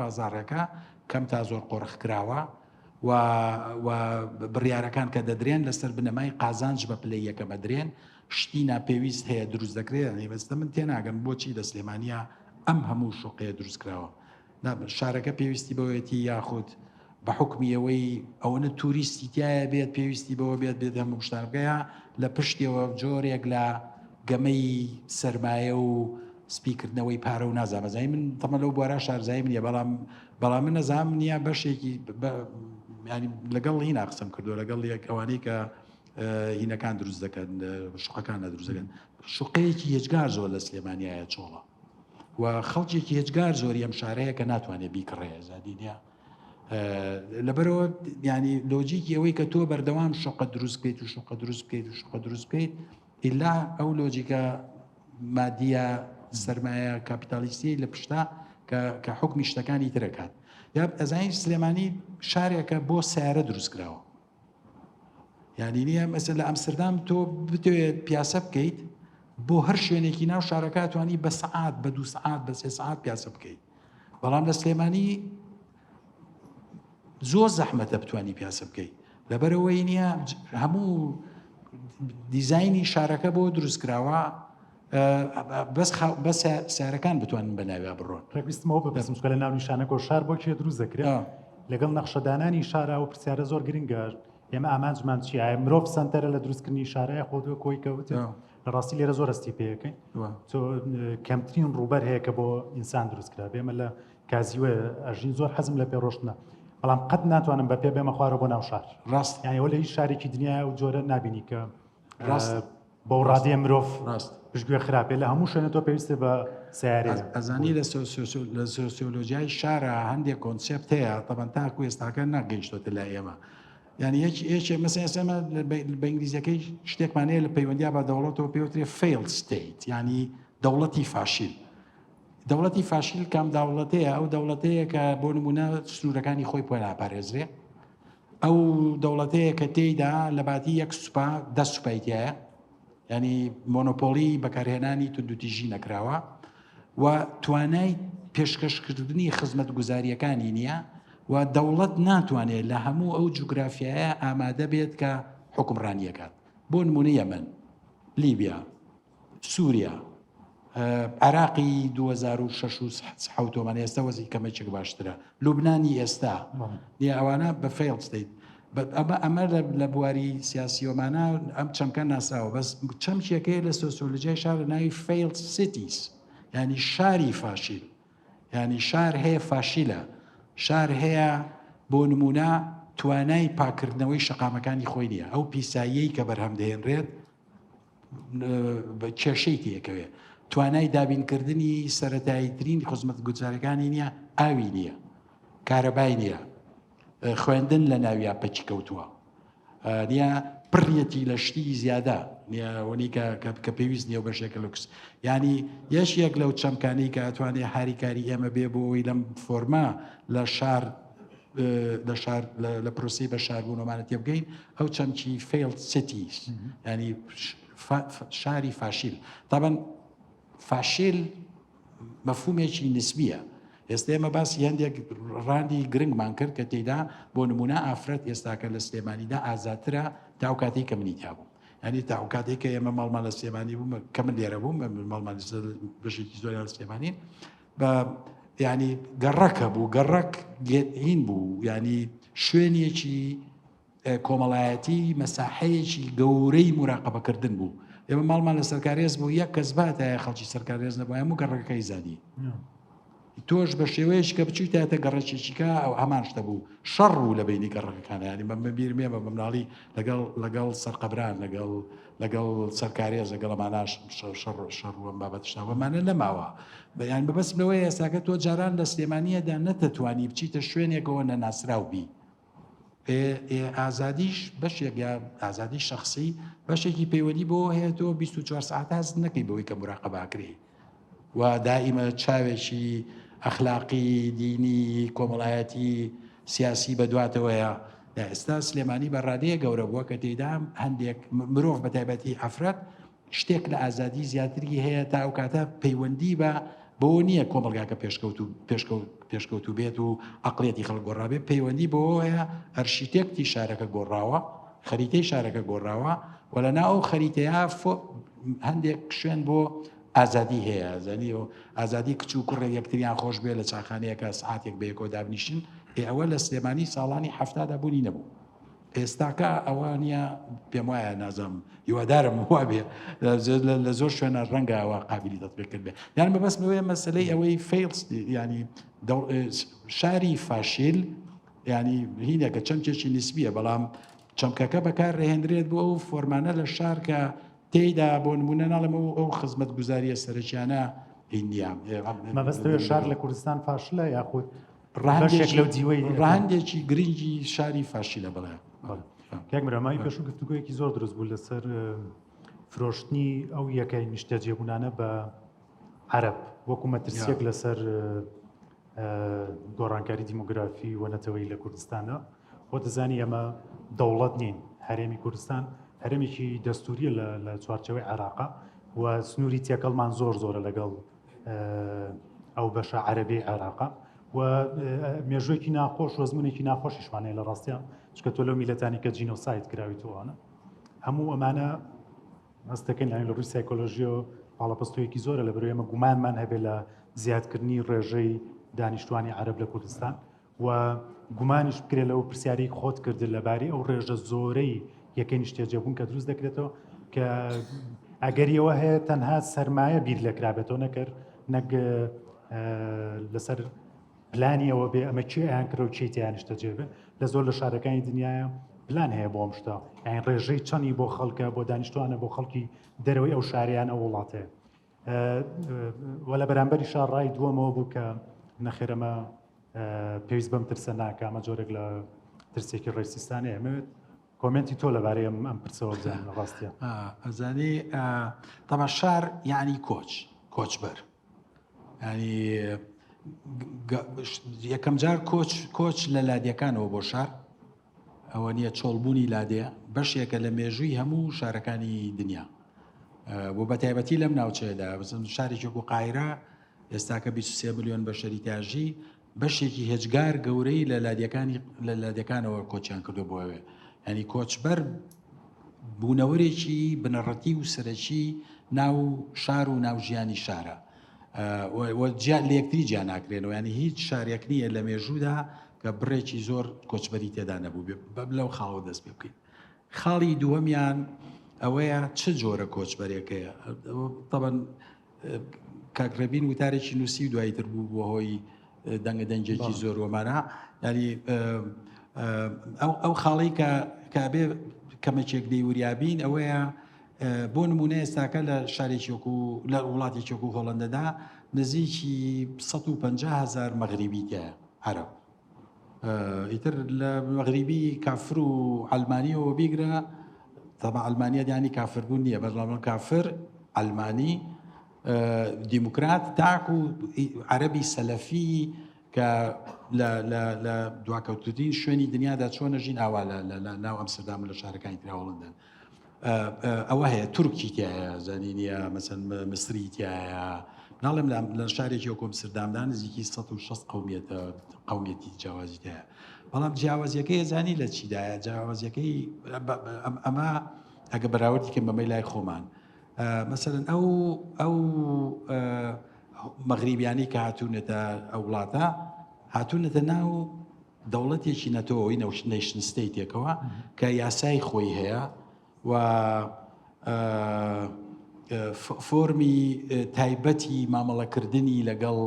بازارەکە کەم تا زۆر قۆرخ کراوە و بڕیارەکان کە دەدرێن لەسەر بنەمای قازانج بە پلەی یەکەمە درێن شتی ناپێویست هەیە دروست دەکرێت بەستە من تێناگەم بۆچی لە سلێمانیا ئەم هەموو شوقەیە دروست کراوە شارەکە پێویستی بەوەیەتی یاخود بە حکمی ئەوەی ئەوەنە توریستی تایە بێت پێویستی بەوە بێت هەموو شتانەکەیە لە پشتیەوە جۆرێک لە گەمەی سەرمایە و سپیکردنەوەی پارە و نازانمەزای من تەمە لەو بوارە شارزایی منیە بەڵام من نەزانم نییە بەشێکی لەگەڵ هینا قسەم کردو لەگەڵ یەک ئەوانەی کە هینەکان دروست دەکەن شوقەکان دروست دەکەن شوقەیەکی هێجگار زۆر لە سلێمانیایە چۆڵە و خەڵکێکی هێجگار زۆری ئەم شارەیە کە ناتوانێت بیکڕێ زادینە لەبەرەوە ینی لۆجیکی ئەوەی کە تۆ بەردەوام شوقە دروست بکەیت و شوقە دروست بکەیت و شوقە دروست بکەیت ئیلا ئەو لۆجیکە مادیە سەرمایە کاپیتالیستی لە پشتا کە حکمی شتەکانی ترەکات یا ئەزانی سلێمانی شارێکە بۆ سیارە دروست کراوە یعنی نییە مەسەر لە ئەمستردام تۆ بتوێت پیاسە بکەیت بۆ هەر شوێنێکی ناو شارەکە توانی بە سەعات بە 2 سەعات بە 3 سەعات پیاسە بکەیت بەڵام لە سلێمانی زۆر زەحمەتە بتوانی پیاسە بکەیت لەبەرەوەی نییە هەموو دیزایانی شارەکە بۆ دروست کراوە بەس سیارەکان بتوانن بە ناویا بڕۆن ڕێویستمەوە بەبستم لە ناو نیشانەکە و شار بۆ کێ دروست دەکرێت لەگەڵ نەخشەدانانی شارە و پرسیارە زۆر گرنگە ئێمە ئامانجمان چیە مرۆڤ سنتەرە لە دروستکردنی شارەیە خۆ کۆی کەوت لە ڕاستی لێرە زۆر ئەستی پێەکەین تۆ کەمترین ڕوبەر هەیە کە بۆ ئینسان دروستکرا بێمە لە کازیوە ئەژین زۆر حەزم لە پێڕۆشتنە بەڵام قەت ناتوانم بە پێ بێمە خوارە بۆ ناو شار ڕاست یانەوە لە هیچ شارێکی دنیا و جۆرە نبینی کە بۆ ڕادێ مرۆڤ پشتگوێ خراپێ لە هەموو شوێنە تۆ پێویستە بە سیارێ ئەزانی لە سۆسیۆلۆژیای شارە هەندێک کۆنسێپت هەیە تەبەن تاکو ئێستاکە ناگەیشتۆتە لای ئێمە یعنی یەکێ مەسەلە بە ئینگلیزیەکەی شتێکمانەیە لە پەیوەندیا بە دەوڵەتەوە پێوترێ failed state ینی دەوڵەتی فاشیل دەوڵەتی فاشیل کام دەوڵەتەیە ئەو دەوڵەتەیە کە بۆ نمونە سنوورەکانی خۆی پۆ ناپارێزرێ ئەو دەوڵەتەیە کە تێیدا لە باتی یەک سوپا 10 سوپایتایە ینی مۆنۆپۆلی بەکارهێنانی توندوتیژی نەکراوە و توانای پێشکەشکردنی خزمەت گوزاریەکانی نییە و دەوڵەت ناتوانێت لە هەموو ئەو جوگرافیایە ئامادە بێت کە حکمڕانیەکات بۆ نمونە یەمەن لیبیا سووریا عراقی 2006 تۆمانە ئێستا وەزی کەمەچێک باشترە لوبنانی ئێستا نیە ئەوانە بە فیڵ ستیت ئەمە لە بواری سیاسیۆمانە ئەم چەمکە ناسراوە بەس چەمچێکەیە لە سۆسیۆلۆژیای شار ناوی فیڵ سیتیس ینی شاری فاشیل ینی شار هەیە فاشیلە شار هەیە بۆ نمونە توانای پاکردنەوەی شەقامەکانی خۆی نییە ئەو پیساییەی کە بەرهەم دەهێنرێت کێشەی تێکەوێ توانای دابینکردنی سەرەتاییترین خزمەت گوزارەکانی نییە ئاوی نییە کارەبای نییە خوێندن لە ناویا پەچی کەوتووە نییە پڕیەتی لە شتی زیادە نیەوەنی کە پێویست نیە بەشێکە لەکس ینی یەشێک لەو چەمکانی کە ئەتوانێ هاریکاری ئێمە بێ بۆەوەی لەم فۆرما لە شار لە پرۆسی بە شاربوونەوەمانە تێ بگەین ئەو چەمکی فیڵ سیتیس ینی شاری فاشیل تابەن فاشیل مەفهومێکی نسبیە ئێستا ئێمە باسی هەندێک ڕاندی گرنگمان کرد کە تێیدا بۆ نمونە ئافرەت ئێستاکە لە سلێمانیدا ئازاترە تاو کاتێک کە منی تا بوو ینی تاو کاتێک کە ئێمە ماڵمان لە سلێمانی بووم کە من لێرە بووم ماڵمان بەشێکی زۆریان لە سلێمانین بە ینی گەڕەکە بوو گەڕەک هین بوو ینی شوێنێکی کۆمەڵایەتی مەساحەیەکی گەورەی مراقەبەکردن بوو ئێمە ماڵمان لە سەرکارێز بوو یەک کەس باتە خەڵکی سەرکارێز نەبوو هەموو گەڕەکەی زادی تۆش بە شێوەیەش کە بچیتە گەڕەکێکیکە ئەو هەمان شتە بوو شەڕ و لە بینی گەڕەکەکانە ینی بیر مێمە بە مناڵی لەگەڵ سەرقەبران لەگەڵ سەرکارێز لەگەڵ ئەماناش شەڕوە بابەت شتاوەمانە نەماوە بەیان بەبەست لەوەی ئێستاکە تۆ جاران لە سلێمانیەدا نەتەتوانی بچیتە شوێنێکەوە نەناسراو بی ئازادیش بەشێک یا ئازادی شخصی بەشێکی پەیوەندی بۆ هەیە تۆ 24 ساعت هەست نەکەی بەوەی کە مراقەباکرێ و دائیمە چاوێکی ئەخلاقی دینی کۆمەڵایەتی سیاسی بەدواتەوەیە ئێستا سلێمانی بە ڕادەیە گەورە بووە کە تێیدا هەندێک مرۆڤ بە تایبەتی ئەفرەت شتێک لە ئازادی زیاتری هەیە تا ئەو کاتە پەیوەندی بۆ نییە کۆمەلگاکە پێشکەوتو بێت و عەقڵێتی خەڵک گۆڕابێت پەیوەندی بۆ هەیە ئەرشیتێکتی شارەکە گۆڕاوە خەریتەی شارەکە گۆڕاوە و لەناو ئەو خەریتەیە هەندێک شوێن بۆ ئازادی هەیە زەنی و ئازادی کچ و کوڕێک یەکتریان خۆش بێ لە چاخانەیەکە سعاتێک بەیەکەوە دابنیشن ئەوە لە سلێمانی ساڵانی هەفتادا بوونی نەبوو ئێستاکە ئەوە نییە پێم وایە نازەم هیوادارم وا بێ لە زۆر شوێنە ڕەنگە ئەوە قابلی دەتبێت بێ یان بەبەستمەوەی مەسلەی ئەوەی فیلس ینی شاری فاشیل ینی هینێکە چەمکێکی نسبیە بەڵام چەمکەکە بەکار ڕێهێنرێت بۆ ئەو فۆرمانە لە شار کە تێیدا بۆ نمونە ناڵم ئەو خزمەت گوزاریە سەرچیانە هینیە مەبەستەوە شار لە کوردستان فاشلە یاخود ڕاندێکی گرنگی شاری فاشیلە بڵێ کاک مرامایی پێشوو گفتوگویەکی زۆر دروست بوو لەسەر فرۆشتنی ئەو یەکەی نیشتە جێبوونانە بە عەرەب وەکو مەترسیەک لەسەر گۆڕانکاری دیموگرافی و نەتەوەی لە کوردستانە بۆ دەزانی ئەمە دەوڵەت نین هەرێمی کوردستان هەرێمێکی دەستوریە لە چوارچەوەی عێراقا و سنووری تێکەڵمان زۆرە لەگەڵ ئەو بەشە عەرەبی عێراقا و مێژوویەکی ناخۆش وەزمونێکی ناخۆشیشمانەیە لە ڕاستیان چکە تۆ لەو میلەتانی کە جینۆساید کراویتەوەوانە هەموو ئەمانە هەستەکەین لە ڕووی سایکۆلۆژی و پاڵەپەستویەکی زۆرە لە بەروی ئەمە گومانمان هەبێت لە زیادکردنی ڕێژەی دانیشتوانی عەرەب لە کوردستان و گومانیش بکرێت لەو پرسیارەی خۆت کردن لەباری ئەو ڕێژە زۆرەی یەکەی نیشتە جێبوون کە دروست دەکرێتەوە کە ئەگەریەوە هەیە تەنها سەرمایە بیر لەکرابێتەوە نەکرد نەک لەسەر پلانی ئەوە بێ ئەمە چی ئەیان کرە و چی تیان نیشتە جێبێ لە زۆر لە شارەکانی دنیاە پلان هەیە بۆ ئەم شتە یان ڕێژەی چەندی بۆ خەڵکە بۆ دانیشتوانە بۆ خەڵکی دەرەوەی ئەو شاریان ئەو وڵاتەیە وە لە بەرامبەری شارڕای دووەمەوە بوو کە نەخێرەمە پێویست بەم ترسە ناکە ئەمە جۆرێک لە ترسێکی ڕێسیستانەیە ئەمەوێت کۆمنتی تۆ لەبارەی ئەم پرسەوە بزانین لە ڕاستیە ئەزانێ تەمە شار یعنی کۆچبەر ینی یەکەم جار کۆچ لە لادیەکانەوە بۆ شار ئەوە نییە چۆڵبوونی لادەیە بەشێکە لە مێژووی هەموو شارەکانی دنیا بۆ بەتایبەتی لەم ناوچەیەدا بزن شارێکی وەکو قاهیرە ئێستاکە 23 ملیۆن بەشەری تاژی بەشێکی هێجگار گەورەی لە لادیەکانەوە کۆچیان کردو بۆەوێ ینی کۆچبەر بوونەوەرێکی بنەڕەتی و سەرەکی ناو شار و ناو ژیانی شارە لە یەکتری جیا ناکرێنەوە ینی هیچ شارێک نییە لە مێژوودا کە بڕێکی زۆر کۆچبەری تێدا نەبوو بەب لەو خاڵەوە دەست پێ بکەین خاڵی دووەمیان ئەوەیە چ جۆرە کۆچبەرێکەیە تەبەن کاکرەبین وتارێکی نووسی و دواییتر بوو بۆ هۆی دەنگە دەنجێکی زۆر وەمانە ینی ئەو خاڵی کە بێ کەمەچێک دەیوریابین ئەوەیە بۆ نمونە ئێستاکە لە شارێکی لە وڵاتێکی وەکو هۆڵەندەدا نزیکی 150,000 مەغریبی تایە عەرەب ئیتر لە مەغریبی کافر و ئەلمانیەوە بیگرە تەبع ئەلمانیا دیانی کافربوون نییە بەڵام کافر ئەلمانی دیموکرات تاک و عەرەبی سەلەفی کە لە دواکەوتوترین شوێنی دنیادا چۆنە ژین ئاوا لە ناو ئەمستەردام لە شارەکانی ترا هۆڵەندەن ئەوە هەیە تورکی تایە زانی نییە مەسەن مسری تایە ناڵێم لە شارێکی وەکو ئەمستەردامدا نزیکی 160 قەومیەتی جیاوازی تایە بەڵام جیاوازیەکەی زانی لە چیدایە جیاوازیەکەی ئەمە ئەگە بەراوردی کەم بەمەی لای خۆمان مەسەرەن ئەو مەغریبیانی کە هاتوونێتە ئەو وڵاتە هاتوونەتە ناو دەوڵەتێکی نەتەوەی نەیشن ستەیتێکەوە کە یاسای خۆی هەیە و فۆرمی تایبەتی مامەڵەکردنی لەگەڵ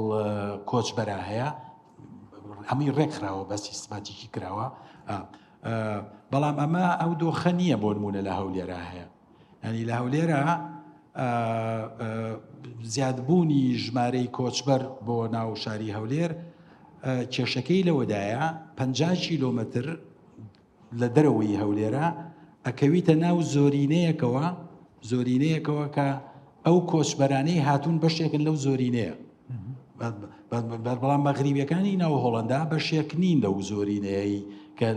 کۆچبەرە هەیە هەمووی ڕێکخراوە بە سیستماتیکی کراوە بەڵام ئەمە ئەو دۆخە نییە بۆ نمونە لە هەولێرە هەیە ینی لە هەولێرە زیادبوونی ژمارەی کۆچبەر بۆ ناو شاری هەولێر کێشەکەی لەوەدایە 50 کیلۆمەتر لە دەرەوەی هەولێرە ئەکەویتە ناو زۆرینەیەکەوە کە ئەو کۆچبەرانەی هاتوون بەشێکن لەو زۆرینەیە بەڵام مەغریبیەکانی ناو هۆڵەندا بەشێک نین لەو زۆرینەیەی کە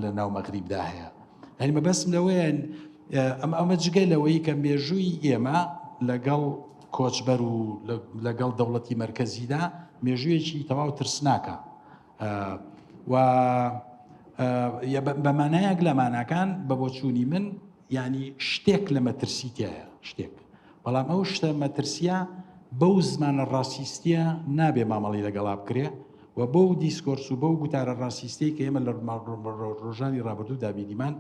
لە ناو مەغریبدا هەیە هەنی مەبەستم لەوەیە ئەمە جگە لەوەی کە مێژووی ئێمە لەگەڵ کۆچبەر و لەگەڵ دەوڵەتی مەرکەزیدا مێژوویەکی تەواو ترسناکە و بەمانایەک لە ماناکان بە بۆچوونی من ینی شتێک لە مەترسیتایە شتێک بەڵام ئەو شتە مەترسیە بەو زمانە ڕاسیستیە نابێ مامەڵی لەگەڵا بکرێ و بەو دیسکۆرس و بەو گوتارە ڕاسیستەی کە ئێمە لە ڕۆژانی ڕابردوو دابینیمان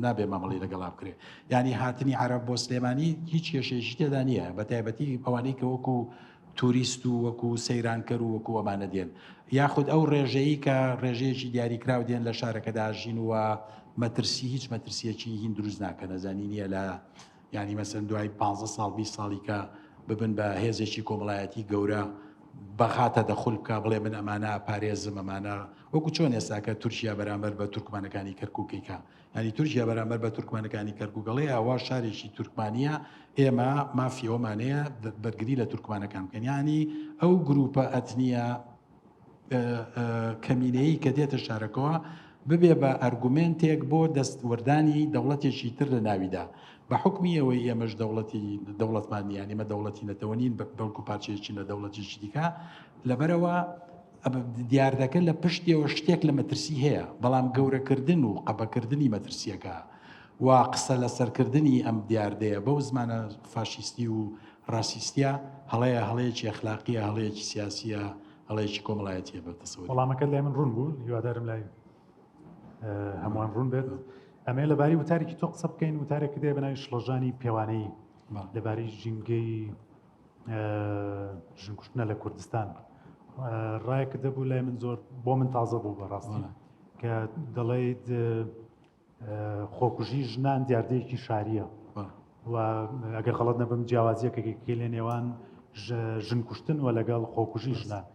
نابێ مامەڵی لەگەڵا بکرێ ینی هاتنی عەرەب بۆ سلێمانی هیچ کێشەیەکی تێدا نییە بە تایبەتی ئەوانەی کە وەکو توریست و وەکو سەیرانکەر و وەکو ئەمانە دێن یاخود ئەو ڕێژەیە کە ڕێژەیەکی دیاریکراو دێن لە شارەکەدا ژین وە مەترسی هیچ مەترسیەکی هین دروست ناکە نەزانی نییە لە ینی مەسەن دوای 15 ساڵ 20 ساڵی کە ببن بە هێزێکی کۆمەڵایەتی گەورە بەخاتە دەخول بکە بڵێ من ئەمانە پارێزم ئەمانە وەکو چۆن ئێستاکە تورکیا بەرامبەر بە تورکمانەکانی کەرکووکیکە ینی تورکیا بەرامبەر بە تورکمانەکانی کەرکووگەڵێ ئەوە شارێکی تورکمانیە ئێمە مافیەوەمانەیە بەرگری لە تورکمانەکان بکەن ینی ئەو گروپە ئەتنیە کەمینەیە کە دێتە شارەکەەوە ببێ بە ئەرگومنتێک بۆ دەستوەردانی دەوڵەتێکی تر لە ناویدا بە حکمی ئەوەی ئێمەش دەوڵەتمانیان ئێمە دەوڵەتی نەتەوەنین بەڵکو پارچەیەکی لە دەوڵەتێکی دیکە لەبەرەوە دیاردەکە لە پشتیەوە شتێک لە مەترسی هەیە بەڵام گەورەکردن و قەبەکردنی مەترسیەکە و قسە لەسەرکردنی ئەم دیاردەیە بەو زمانە فاشیستی و ڕاسیستیە هەڵەیەکی ئەخلاقیە هەڵەیەکی سیاسیە هەڵەیەکی کۆمەڵایەتیە بە تەسەوور وەڵامەکە لای من ڕوون بوو هیوادارم لای هەمووان ڕوون بێت ئەمێ لەباری وتارێکی تۆ قسە بکەین وتارێکی دێ بەناوی شڵەژانی پێوانەی لەبارەی ژینگەی ژنکوشتنە لە کوردستان ڕایەکە دەبوو لای من زۆر بۆ من تازە بوو بەڕاستی کە دەڵێیت خۆکوژی ژنان دیاردەیەکی شاریە و ئەگەر خەڵەت نەبم جیاوازیەکە لێ نێوان ژنکوشتن و لەگەڵ خۆکوژی ژنان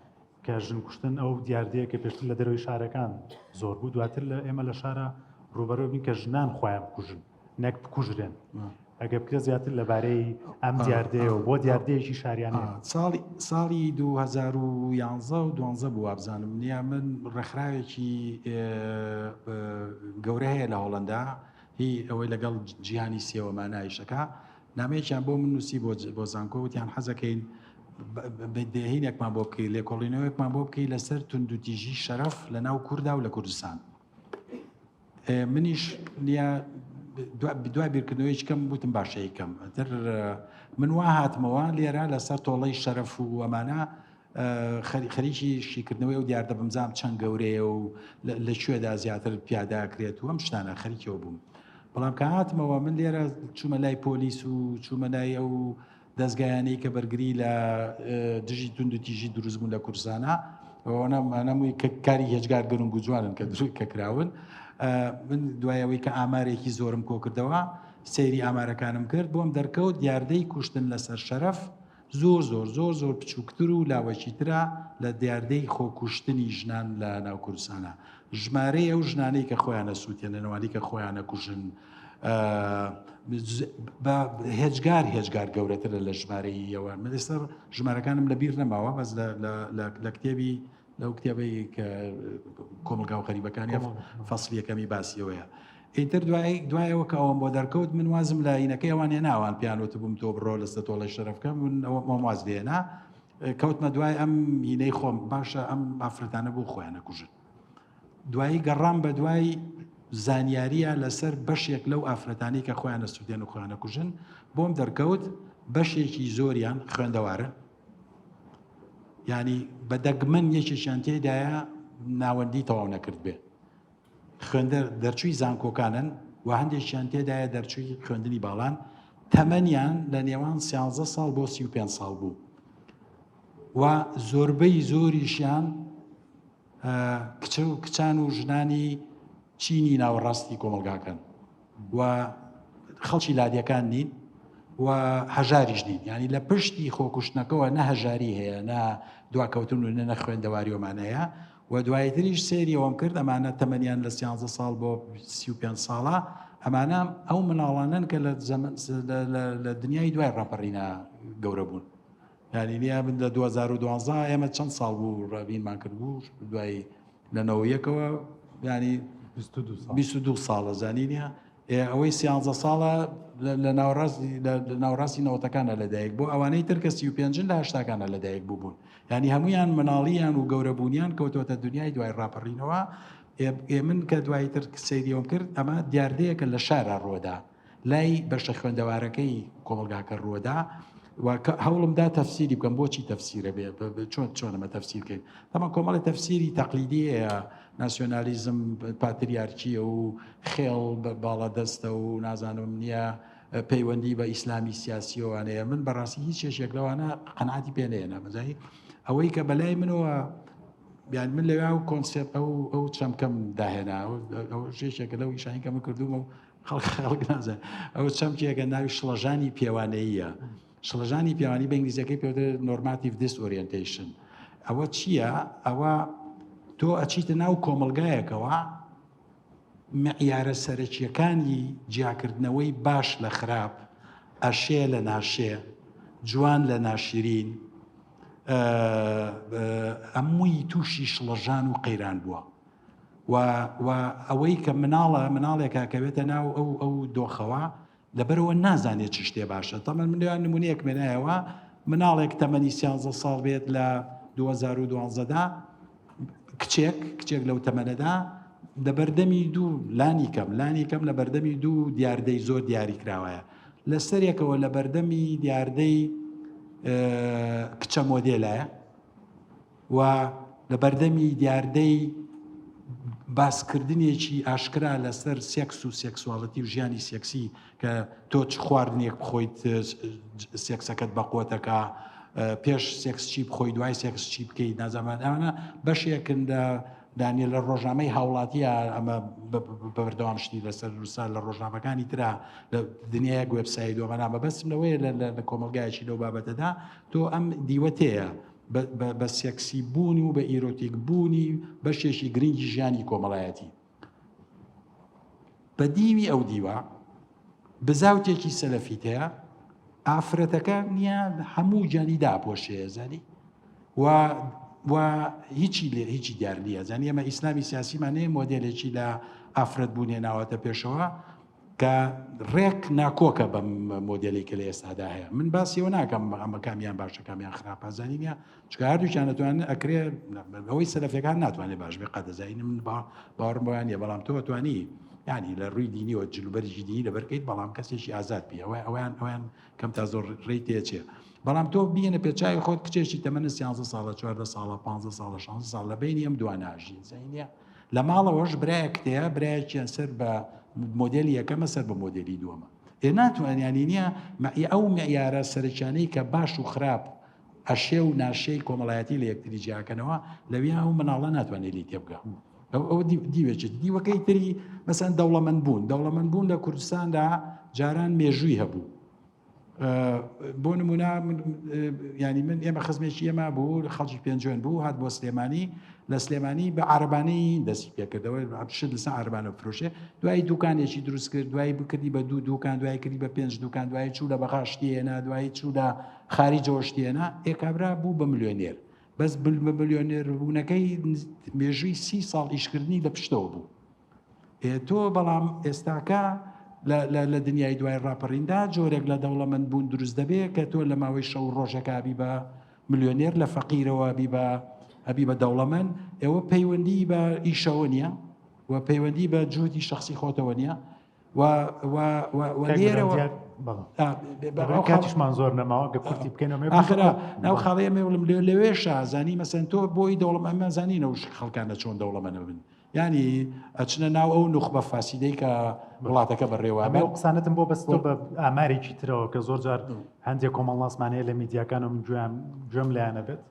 کە ژنکوشتن ئەو دیاردەیە کە پێشتر لە دەرەوەی شارەکان زۆر بوو دواتر لە ئێمە لە شارە ڕوبەرەوە بین کە ژنان خۆیان بکوژن نەک بکوژرێن ئەگە بکرێ زیاتر لەبارەی ئەم دیاردەیەوە بۆ دیاردەیەکی شاریانە ساڵی 2011 و 12 بوو وابزانم نییە من ڕێکخراوێکی گەورە هەیە لە هۆڵەندا هی ئەوەی لەگەڵ جیهانی سێوەمانایشەکە نامەیەکیان بۆ من نووسی بۆ زانکۆ وتیان حەزەکەین دێهینێکمان بۆ بکەی لێکۆڵینەوەیەکمان بۆ بکەی لەسەر توندوتیژی شەرەف لە ناو کووردا و لە کوردستان منیش نییە دوای بیرکردنەوەی کەم بوتم باشەیەکەم تر من وا هاتمەوە لێرە لەسەر تۆڵەی شەرەف و ئەمانە خەریکی شیکردنەوەی و دیاردە بمزام چەند گەورەیە و لەکوێدا زیاتر پیاداکرێت و ئەم شتانە خەریکەوە بووم بەڵام کە هاتمەوە من لێرە چوومە لای پۆلیس و چوومە لای ئەو دەستگایانەی کە بەرگری لە دژی توندوتیژی دروستبوون لە کوردستانە ئەوەنەمووی کاری هێجگار گرنگ و جوانن کە دروست کە کراون من دوایەوەی کە ئامارێکی زۆرم کۆ کردەوە سەیری ئامارەکانم کرد بۆم دەرکەوت دیاردەی کوشتن لەسەر شەرەف زۆر بچووکتر و لاوەکی ترە لە دیاردەی خۆکوشتنی ژنان لە ناو کوردستانە ژمارەی ئەو ژنانەی کە خۆیانە سووتێنەوەی کە خۆیانە کوژن هێجگار گەورەترە لە ژمارەی ئەوە لەسەر ژمارەکانم لەبیر نەماوە بەس لە کتێبی لەو کتێبەی کە کۆمەلگا و خەریبەکانی فەسڵی یەکەمی باسیەوەیە ئیتر دوایەوە کە ئەوم بۆ دەرکەوت من وازم لە عینەکەی ئەوانێ ناوان پیانۆت بووم تۆ بڕۆ لەستە تۆڵی شەرەفکە من ئەوە مۆواز لێنا کەوتمە دوای ئەم هینەی خۆم باشە ئەم ئافرەتانە بوو خۆیانە کوژن دوایی گەڕام بە دوای زانیاریە لەسەر بەشێک لەو ئافرەتانی کە خۆیانە سوودێن و خۆیانە کوژن بۆم دەرکەوت بەشێکی زۆریان خوێندەوارە ینی بە دەگمەن یەکێکیان تێدایە ناوەندی تەواو نەکرد بێ خوێندە دەرچووی زانکۆکانن و هەندێکیان تێدایە دەرچووی خوێندنی باڵان تەمەنیان لە نێوان 13 ساڵ بۆ 35 ساڵ بوو و زۆربەی زۆریشیان کچان و ژنانی چینی ناوەڕاستی کۆمەلگاکەن و خەڵکی لادیەکان نین و هەژاریش نین، ینی لە پشتی خۆکوشتنەکەەوە نە هەژاری هەیە، نە دواکەوتن و نە خوێندەواریۆمانەیە و دوایتریش سێری ئەوم کرد ئەمانە تەمەنیان لە 13 ساڵ بۆ 35 ساڵە، ئەمانە ئەو مناڵانن کە لە دنیای دوای ڕاپەڕینە گەورە بوون. ینی نیە من لە 2012 ئێمە چەند ساڵ بوو ڕابینمان کرد بوو دوای لەنەوەیەکەوە ینی 22 ساڵە زانینە ئەوەی 13 ساڵە لە ناوەڕاستی نەوەتەکانە لەدایک بۆ ئەوانەی تر کە 35 لە هەشتاکانە لەدایک بوون، ینی هەمویان مناڵیان و گەورەبوونیان کەوتۆتە دنیای دوای ڕاپەڕینەوە. من کە دوایتر سەیریەوەم کرد ئەمە دیاردەیەکە لە شارە ڕۆدا لای بەشە خوێندەوارەکەی کۆمەلگاکە ڕۆدا و هەوڵمدا تەفسیری بکەم بۆچی تەفسیرە بێ چۆن ئەمە تەفسیرکەین. ئەمە کۆمەڵی تەفسیری تەقلیدیەیە، ناسیۆنالیزم پاتریارکیە و خێڵ باڵە دەستە و نازانم نییە پەیوەندی بە ئیسلامی سیاسیەوەوانەیە. من بەڕاستی هیچ شێشێک لەوانە قەنعاتی پێ نەیە نامەزایی ئەوەی کە بەلای منەوە بیان من لەوێ و کۆنسێپت ئەو چەمکەم داهێنا ئەو شێشێکە لەو ئیشانی کەمە کردومە و خەڵک نازان ئەو چەمکێکە ناوی شڵەژانی پێوانەییە. شڵەژانی پیاوانی بە ئینگلیزیەکەی پێوتر نۆرماتیڤ دیسئۆریەنتیشن. ئەوە چییە؟ ئەوە تۆ ئەچیتە ناو کۆمەلگایەکەوە معیارە سەرەکیەکانی جیاکردنەوەی باش لە خراپ، ئەشێ لە ناشێ، جوان لە ناشرین، ئەمووی تووشی شڵەژان و قەیران بووە و ئەوەی کە مناڵێکە کەوێتە ناو ئەو دۆخەوە لەبەرەوە نازانێت چ شتێ باشە. تەمەن من لەوان نمونەیەک مێنایەوە مناڵێک تەمەنی 13 ساڵ بێت لە 2012 کچێک لەو تەمەنەدا لە بەردەمی دوو لانی کەم لە بەردەمی دوو دیاردەی زۆر دیاری کراوەیە. لە سەرێکەوە لە بەردەمی دیاردەی کچە مۆدێلایە و لە بەردەمی دیاردەی باسکردنێکی ئاشکرا لەسەر سێکس و سێکسواڵەتی و ژیانی سێکسی کە تۆ چ خواردنێک بخۆیت سێکسەکەت بەقوتەکە، پێش سێکس چی بخۆی دوای سێکس چی بکەیت نازەمان ئەوانە بەشێکن دانیە لە ڕۆژنامەی هاوڵاتیە ئەمە بەبەردەوام شتی لەسەر رووسا لە ڕۆژنامەکانی ترا لە دنیای وێبسایت وەمەنامە بەسم لەوەیە لە کۆمەلگایەکی لەو بابەتەدا تۆ ئەم دیوەتەیە بە سێکسی بوونی و بە ئیرۆتیک بوونی بەشێکی گرنگی ژیانی کۆمەڵایەتی. بە دیوی ئەو دیوە بزاوتێکی سەلەفیتەیە ئافرەتەکە نییە هەموو جانی داپۆشەیە زانی و هیچی دیار نییە زانی ئەمە ئیسلامی سیاسیمانەیە مۆدێلێکی لە ئافرەت بوونێ ناوەتە پێشەوە کە ڕێک ناکۆکە بەم مۆدێلی کە لە ئێستادا هەیە. من باسیەوە ناکەم ئەمە کامیان باشە کامیان خراپە زانینە چکە هەردووکیان ناتوانێت ئەکرێ ئەوەی سەلەفیەکان ناتوانێت باش بێ قەدەزانی من باوەڕم بۆیان نیە بەڵام تۆ توانی ینی لە ڕووی دینیەوە جلوبەرجی دینی لەبەرکەیت بەڵام کەسێکی ئازاد بێ ئەویان کەم تا زۆر ڕێی تێچێ. بەڵام تۆ بینە پێچای خۆت کچێکی تەمەنە 13 ساڵە 14 ساڵە 15 ساڵە 16 ساڵ لە بینی ئەم دواناژین زینە لە ماڵەوەش برایەکتەیە برایەکیان سەر بە مۆدێلی یەکەمە سەر بە مۆدێلی دووەمە. ناتوانیانی نییە ئەو معیارە سەرچانەی کە باش و خراپ ئەشێ و ناشەی کۆمەڵایەتی لە یەکتری جیاکەنەوە لەوێ ئەو مناڵە ناتوانێت لی تێبگە. ئەو دیوێکی دیوەکەی تری مەسەن دەوڵەمەند بوون لە کوردستاندا جاران مێژووی هەبوو. بۆ نمونە ینی من ئێمە خزمێکی ئێمە بوو خەڵکی پێنجێن بوو هات بۆ سلێمانی لە سلێمانی بە عەرەبانەی دەستی پێکردەوە شت لەسەر عەرەبانە فرۆشێ دوای دوکانێکی دروست کرد دوای بکردی بە 2 دوکان دوای کردی بە 5 دوکان دوای چوو لە بەخا شتێنە دوای چوو لە خاریجەوە شتێنە ئێکابرا بوو بە ملیۆنێر بەس بە ملیۆنێر بوونەکەی مێژووی 30 ساڵ ئیشکردنی لە پشتەوە بوو. تۆ بەڵام ئێستاکە لە دنیای دوای ڕاپەڕیندا جۆرێک لە دەوڵەمەند بوون دروست دەبێت کە تۆ لە ماوەی شەو ڕۆژەکە بی بە ملیۆنێر لە فەقیرەوە ئەبی بە دەوڵەمەند ئێوە پەیوەندی بە ئیشەوە نییە و پەیوەندی بە جوودی شخصی خۆتەوە نییە لێرەوە کاتیشمان زۆر نەماوە گە کورتی بکەینەوە ئاخرا ناو خاڵەیە مێڵم لەوێشە زانی مەسەن تۆ بۆی دەوڵەمە ئەمە زانینە و خەڵکانە چۆن دەوڵەمەنە بن ینی ئەچنە ناو ئەو نوخبە فاسیدەی کە وڵاتەکە بەڕێوە ئەمە قسانەتم بۆ بەستۆ بە ئامارێکی ترەوە کە زۆر جار هەندێک کۆمەڵناسمانەیە لە میدیاکان و من گوێم لایەنە بێت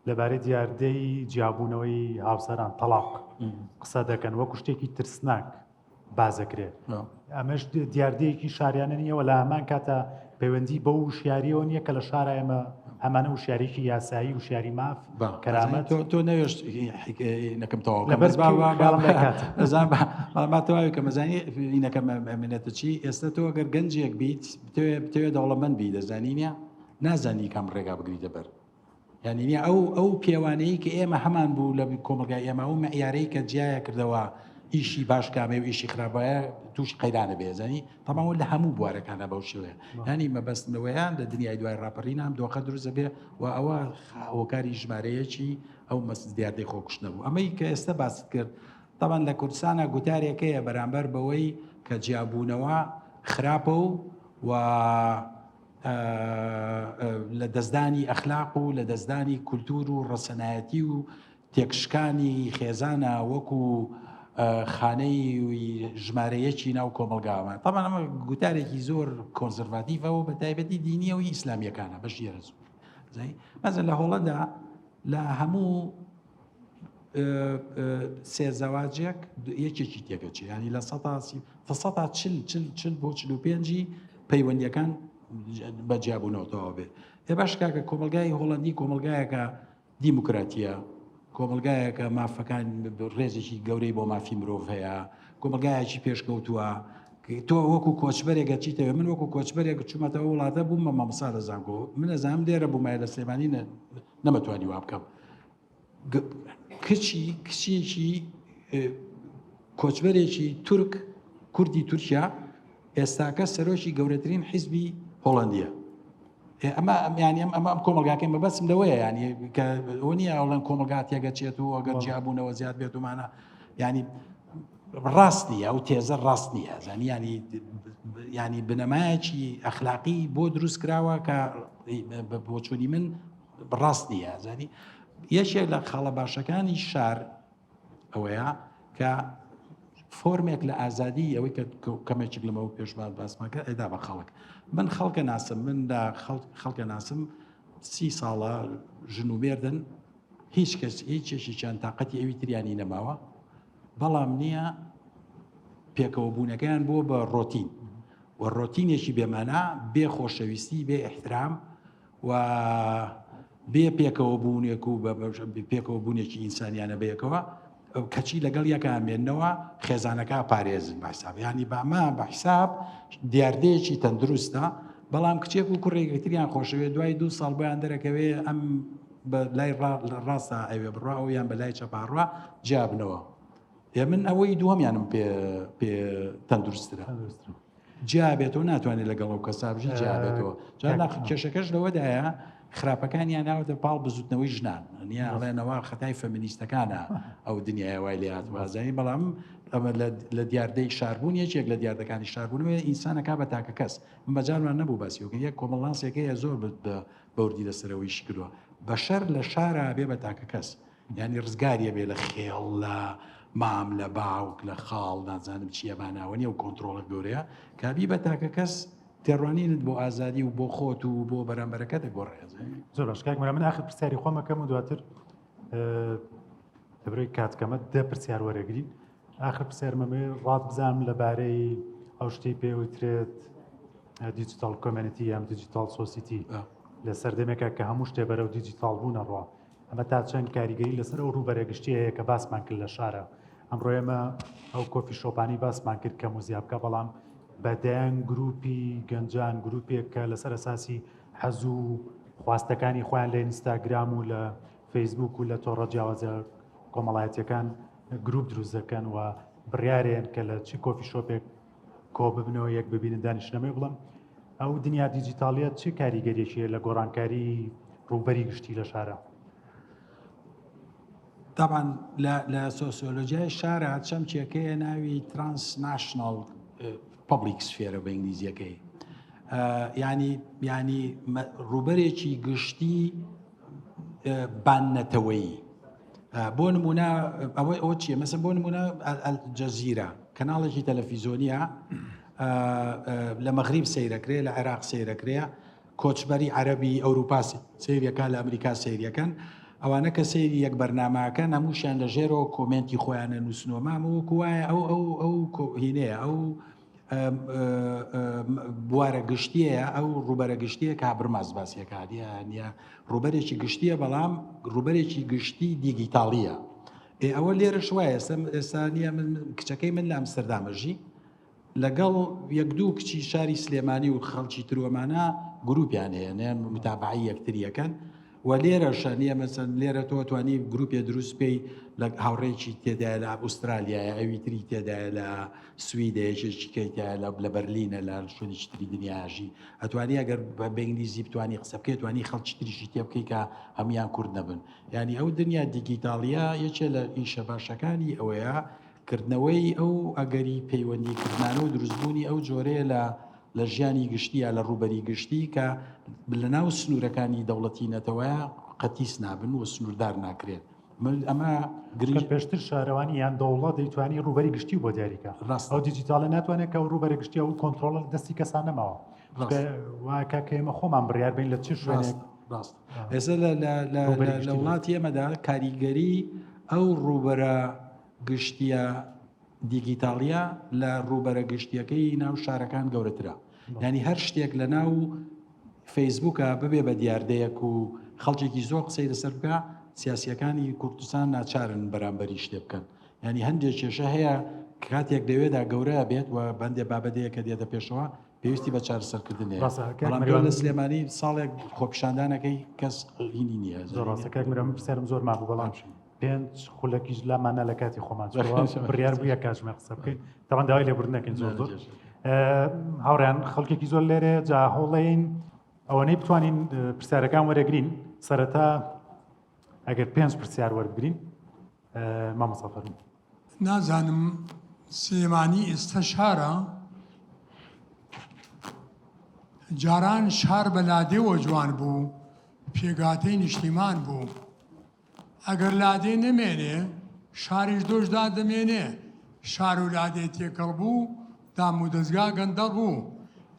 لەبارەی دیاردەی جیابوونەوەی هاوسەران تەلاق قسە دەکەن وەکو شتێکی ترسناک بازەکرێت ئەمەش دیاردەیەکی شاریانە نیەوە لە هەمان کاتە پەیوەندی بە وشیاریەوە نییە کە لە شارە ئێمە هەمانە وشیارێکی یاسایی وشیاری ماف کەرامەت تۆ نەوێشت نەکەم تەواو بەڵاماتەواوی کە مەزانی ئینەکە ئەمێنێتە چی ئێستا تۆ ئەگەر گەنجێک بیت بتەوێت دەوڵەمەند بی دەزانی نیە نازانی کام ڕێگا بگریتە بەر یعنی نیە ئەو پێوانەیە کە ئێمە هەمان بوو لە کۆمەلگای ئێمە و مەعیارەی کە جیایە کردەوە ئیشی باش کامێ و ئیشی خراپایە تووشی قەیرانە بێزانی تەماوە لە هەموو بوارەکانە بەو شێوەیە ینی مەبەستنەوەیان لە دنیای دوای ڕاپەڕینام دۆخە دروستە بێ و ئەوە هۆکاری ژمارەیەکی ئەو دیاردەی خۆکوشتنە بوو ئەمەی کە ئێستا باست کرد تەمان لە کوردستانە گوتارێکەیە بەرامبەر بەوەی کە جیابوونەوە خراپە و لە دەستدانی ئەخلاق و لە دەستدانی کولتور و ڕەسەنایەتی و تێکشکانی خێزانە وەکو خانەی ژمارەیەکی ناو کۆمەلگاوە تەمان ئەمە گوتارێکی زۆر کۆنسەرواتیڤەوە بە تایبەتی دینیە و ئیسلامیەکانە بەش ێرە مەزن لە هۆڵەندا لە هەموو سێزەواجێک یەکێکی تێکەچێ ینی لە 40 بۆ 45 پەیوەندیەکان بە جیابوونەوەتەوە بێت ێ باش کاکە کۆمەلگای هۆڵندی کۆمەلگایەکە دیموکراتیە کۆمەلگایەکە مافەکان ڕێزێکی گەورەی بۆ مافی مرۆڤ هەیە کۆمەلگایەکی پێشکەوتووە تۆ وەکو کۆچبەرێکە چیتەوە من وەکو کۆچبەرێک چوومەتەوە وڵاتە بوومە مامەسا لە زانکۆ من ئەزانم لێرە بوومایە لە سلێمانی نەمەتوانی وا بکەم کچێکی کۆچبەرێکی تورک کوردی تورکیا ئێستاکە سەرۆکی گەورەترین حیزبی هۆڵندیە ئەمە ینی ئەمە کۆمەلگاکەی مەبەسم لەوەیە ینی کە ئەو نیە ئەوڵەن کۆمەلگات تێگەچێت و ئەگەر جیابوونەوە زیاد بێت ومانە ینی ڕاست نییە ئەو تێزە ڕاست نییە زانی ینی بنەمایەکی ئەخلاقی بۆ دروست کراوە کە بۆچوونی من ڕاست نییە زانی یەکێک لە خاڵە باشەکانی شار ئەوەیە کە فۆرمێک لە ئازادی ئەوەی کە کەمێکێک لەمەوە پێشبات باسمەکە ئەدا بە خەڵک من خەڵکە ناسم من خەڵکە ناسم 30 ساڵە ژن و مێردن هیچ کەس هیچێکی چەند تااقەتی ئەوی تریانی نەماوە بەڵام نییە پێکەوە بوونەکەیان بۆ بە ڕۆتین و ڕۆتینێکی بێمانە بێ خۆشەویستی بێ احترام و بێ پێکەوە بوونێک و پێکەوە بوونێکی ئینسانیانە بەیەکەوە کەچی لەگەڵ یەکامێنەوە خێزانەکە پارێزن باساب ینی باما بە حساب دیاردەیەکی تەندروستە بەڵام کچێک و کوڕێکتریان خۆشەوێ دوای 2 ساڵ بۆیان دەرەکەوێ ئەم بە لای ڕاستە ئەوێ بڕوا ئەو یان بە لای چەپاڕوا جیابنەوە من ئەوەی دووەمیانم پێ تەندروسترە جیابێتەوە ناتوانێت لەگەڵ ئەو کەسا بژی جیابێتەوە کێشەکەش لەوەدایە خراپەکانیان ناوەتە پاڵ بزوتنەوەی ژنان نیە ئەڵێنەوە خەتای فەمینیستەکانە ئەو دنیای وای لێ هاتوازایی بەڵام ئەمە لە دیاردەی شاربوون یەکێک لە دیاردەکانی شاربوونەوە ئینسانەکە بە تاکە کەس مەجارمان نەبوو باسیەوە یەک کۆمەڵانسێکەیە زۆر بەوردی لەسەرەوەیش کردووە بەشەر لە شارە بێ بە تاکە کەس ینی ڕزگاریە بێ لە خێڵ لە مام لە باوک لە خاڵ نازانم چیە باناوەنی و کۆنتترۆڵە گەورەیە کابی بە تاکە کەس تێڕوانینت بۆ ئازادی و بۆ خۆت و بۆ بەرامبەرەکە دەگۆڕێت زۆر باشکاک من ئاخر پرسیاری خۆمەکەم و دواتر لەبرەوەی کاتکەمە 10 پرسیار وەرەگرین ئاخر پرسیارمەمێ ڕات بزانم لەبارەی ئەو شتەی پێوترێت دیجیتال کۆمەنیتی یان دیجیتال سۆسیتی لە سەردەمێکە کە هەموو شتێ بەرەو دیجیتال بوونە ڕوا ئەمە تا چەند کاریگەری لەسەر ئەو ڕووبەرەگشتیەیە کە باسمان کرد لە شارە ئەمڕۆ ئێمە ئەو کۆفی شۆپانی باسمان کرد کە موزیابکە بەڵام بەدەیان گروپی گەنجان گروپێک کە لەسەر ئەساسی حەز و خواستەکانی خۆیان لە ئینستاگرام و لە فەیسبوک و لە تۆڕە جیاوازە کۆمەڵایەتیەکان گروپ دروست دەکەن و بڕیارێن کە لە چی کۆفی شۆپێک کۆ ببنەوە یەک ببینن دانیشتنەمەی بڵم ئەو دنیا دیجیتالیەت چه کاریگەریەکیە لە گۆڕانکاری ڕووبەری گشتی لە شارە؟ طبعا لە سۆسیۆلۆژیای شارە چەمچێکەیە ناوی ترانسناشنال پبلیک سفێرە بە ئینگلیزیەکەی ینی ڕووبەرێکی گشتی بانەتەوەی بۆ نمونە ئەوە چییە مەسەن بۆ نمونە جەزیرە کەناڵێکی تەلەڤیزۆنیە لە مەغریب سەیرەکرێ لە عێراق سەیرەکرێ کۆچبەری عەرەبی ئەوروپا سەیریەکان لە ئەمریکا سەیریەکەن ئەوانە کە سەیری یەک بەرنامەکەن هەمووشیان لە ژێرەوە کۆمنتی خۆیانە نووسنۆمام وەکوایە ئەو هینەیە ئەو بوارە گشتیە ئەو ڕوبەرە گشتیە کا برماز باسیەکانیە ڕوبەرێکی گشتیە بەڵام ڕوبەرێکی گشتی دیگیتاڵیە ئەوە لێرە شوایە ئێستا نیە کچەکەی من لە ئەمستەردامەژی لەگەڵ یەک دوو کچی شاری سلێمانی و خەڵکی تروەمانە گروپیان هەیە نێ متابعی یەکتریەکەن و لێرەشە نیە مەسەن لێرە تۆ توانی گروپێ دروست پێی لە هاوڕێکی تێدایە لە ئوسترالیایە ئەوی تری تێدایە لە سویدەیەکێکی لە بەرلینە لە شوێنی تری دنیاژی ئەتوانی ئەگەر بە ئینگلیزی بتوانی قسە بکەیت توانی خەڵکی تریشی تێ بکەی کە هەمیان کورد نەبن یعنی ئەو دنیا دیگیتاڵیە یەکێ لە ئیشە باشەکانی ئەوەیە کردنەوەی ئەو ئەگەری پەیوەندیکردانە و دروستبوونی ئەو جۆرەیە لە ژیانی گشتیە لە ڕوبەری گشتی کە لە ناو سنوورەکانی دەوڵەتی نەتەوەیە قەتیس نابن و سنووردار ناکرێت ئەمە گرنگ پێشتر شارەوانی یان دەوڵەت دەیتوانی ڕوبەری گشتی بۆ دیاریکە ئەو دیجیتالە ناتوانێت کە ڕوبەری گشتی و کۆنتترۆل دەستی کەسان نەماوە واکە کە ئێمە خۆمان بڕیار بین لە چ شوێنێک ڕاست ئێستا لە وڵاتی ئێمەدا کاریگەری ئەو ڕوبەرە گشتیە دیگیتاڵیە لە ڕوبەرە گشتیەکەی ناو شارەکان گەورەترە ینی هەر شتێک لە ناو فەیسبووکە ببێ بە دیاردەیەک و خەڵکێکی زۆر قسەی لەسەر بکە سیاسیەکانی کوردستان ناچارن بەرامبەری شتێ بکەن ینی هەندێک کێشە هەیە کاتێک دەوێدا گەورەیە بێت و بەندێ بابەتەیە کە دێتە پێشەوە پێویستی بە چارەسەرکردنێ بەڵام لە سلێمانی ساڵێک خۆپیشاندانەکەی کەس هینی نییە زۆر ڕاستەکە مرم پرسیارم زۆر مابوو بەڵام 5 خولەکیش لامانە لە کاتی خۆمان بڕیار بووە کاتژمێ قسە بکەین تاوان داوای لێبوردن نەکەین زۆر هاوڕیان خەڵکێکی زۆر لێرێ جا هەوڵێین ئەوەنەی بتوانین پرسیارەکان وەرەگرین سەرەتا ئەگەر 5 پرسیار وەربگرین مامۆستا فەرموو نازانم سلێمانی ئێستا شارە جاران شار بە لادێوە جوان بوو پێگاتەی نیشتیمان بوو ئەگەر لادێ نەمێنێ شاریش دۆشدا دەمێنێ شار و لادێ تێکەڵ بوو دام و دەستگا گەندەڵ بوو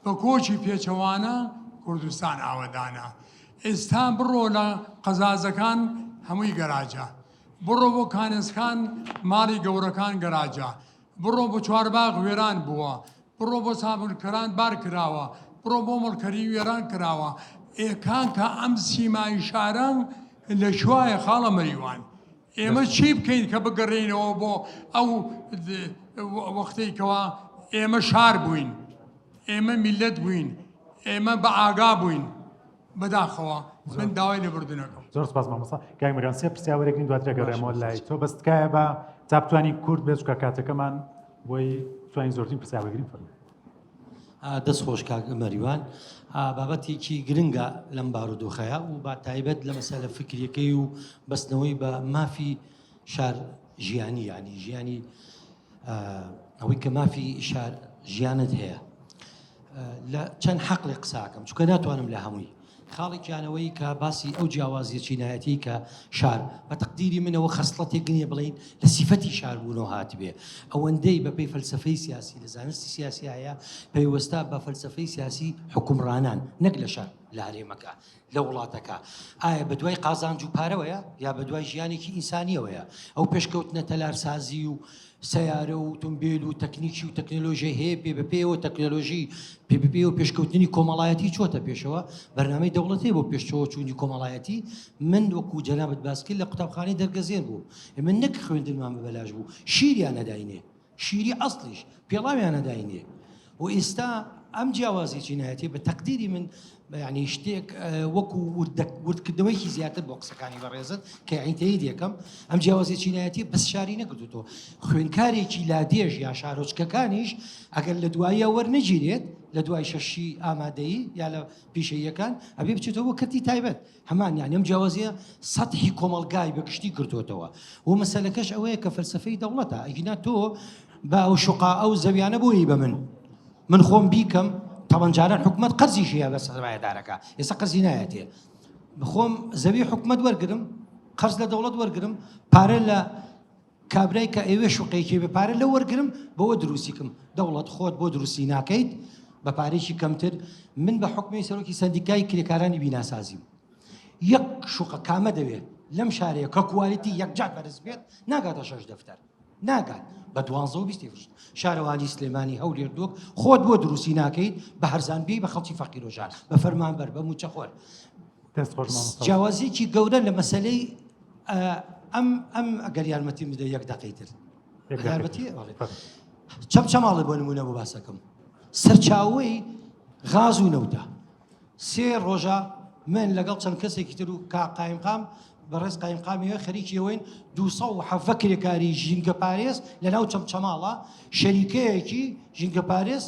بە کۆچی پێچەوانە کوردستان ئاوەدانە ئێستا بڕۆ لە قەزازەکان هەمووی گەراجە بڕۆ بۆ کانسکان ماڵی گەورەکان گەراجە بڕۆ بۆ چوارباغ وێران بووە بڕۆ بۆ سابونکەران بار کراوە بڕۆ بۆ مڵکەری وێران کراوە ئێکان کە ئەم سیمای شارە لە شوایە خاڵە مەریوان ئێمە چی بکەین کە بگەڕێنەوە بۆ ئەو وەختێکەوە ئێمە شار بووین ئێمە میلەت بووین ئێمە بە ئاگا بووین بەداخەوە من داوای لێبوردنەکەم زۆر سپاس مامۆستا کاک مریان سێ پرسیارێکین دواترە گەڕێمەوە لای تۆ بەستکایە بە تا بتوانین کورد بێت چکە کاتەکەمان بۆی بتوانین زۆرترین پرسیار بگرین فەرموو دەست خۆش کاک مەریوان بابەتێکی گرنگە لەم بارودۆخەیە و با تایبەت لە مەسەلە فکریەکەی و بەستنەوەی بە مافی شار ژیانی یعنی ژیانی ئەوەی کە مافی شار ژیانت هەیە لە چەند حەقڵی قساکەم چونکە ناتوانم لە هەمووی خاڵێکیانەوەی کە باسی ئەو جیاوازیە چینایەتی کە شار بە تەقدیری منەوە خەسڵەتێک گنیە بڵین لە سیفەتی شاربوونەوە هاتبێ ئەوەندەی بەپێی فەلسەفەی سیاسی لە زانستی سیاسی هەیە پەیوەستە بە فەلسەفەی سیاسی حکومڕانان نەک لە شار لە هەرێمەکە لە وڵاتەکە ئایا بە دوای قازانج و پارەوەیە یا بە دوای ژیانێکی ئینسانیەوەیە ئەو پێشکەوتنە تەلارسازی و سیارە و تۆمبیل و تەکنیکی و تەکنۆلۆژی هەیە پێبەپێەوە تەکنۆلۆژی پێبەپێ و پێشکەوتنی کۆمەڵایەتی چۆتە پێشەوە بەرنامەی دەوڵەتی بۆ پێشەوە چوونی کۆمەڵایەتی من وەکو جەنابەت باسکیل لە قوتابخانەی دەرگەزێن بوو من نەک خوێندنمان بەبەلاش بوو شیریان نەداینێ شیری ئەسڵیش پێڵاویان نەداینێ و ئێستا ئەم جیاوازی چینایەتی بە تەقدیری من یعنی شتێک وەکو وردکردنەوەیکی زیاتر بۆ قسەکانی بەڕێزت کە عینتەی دێکەم ئەم جیاوازی چینایەتی بەس شاری نەکردوتەوە خوێنکارێکی لادێژ یا شارۆچکەکانیش ئەگەر لە دوایە وەرنەگیرێت لە دوای شەشی ئامادەیی یا لە پیشەیەکان ئەبێ بچێتەوە بۆ کردی تایبەت هەمان یانی ئەم جیاوازیە سەتحی کۆمەڵگای بەگشتی کردوتەوە و مەسەلەکەش ئەوەیە کە فەلسەفەی دەوڵەتە ئەگینا تۆ بە ئەو شوقا ئەو زەویانە بۆی بە من خۆم بیکەم تەوەنجاران حکومەت قەرزیشیە بە سەرمایەدارەکە ئێستا قەرزی نایەتێ بخۆم زەوی حکومەت وەرگرم قەرز لە دەوڵەت وەرگرم پارە لە کابرای کە ئێوێ شوقەیەکی بێ پارە لە وەرگرم بەوە دروستیکم دەوڵەت خۆت بۆ دروستی ناکەیت بە پارێکی کەمتر من بە حکمی سەرۆکی سەندیکای کرێکارانی بیناسازیم یەک شوقە کامە دەوێت لەم شارەیە کە کوالیتی یەکجار بەرز بێت ناگاتە 6 دەفتەر ناگات بە 12 فرشت شارەوانی سلێمانی هەولێر دۆک خۆت بۆ دروستی ناکەیت بە هەرزان بێ بە خەڵکی فەقیر و ژار بە فەرمانبەر بە موچەخۆر جیاوازیەکی گەورە لە مەسەلەی ئەم ئەگەر یارمەتی بدە یەک دەقەیتر یارمەتی چەماڵی بۆ نمونە بۆ باسەکەم سەرچاوەی غاز و نەوتە 3 ڕۆژە من لەگەڵ چەند کەسێکی تر و قایمقام بەڕێز قایمقامیوە خەریکیەوەین 270 کرێکاری ژینگە پارێز لە ناو چەماڵە شەریکەیەکی ژینگە پارێز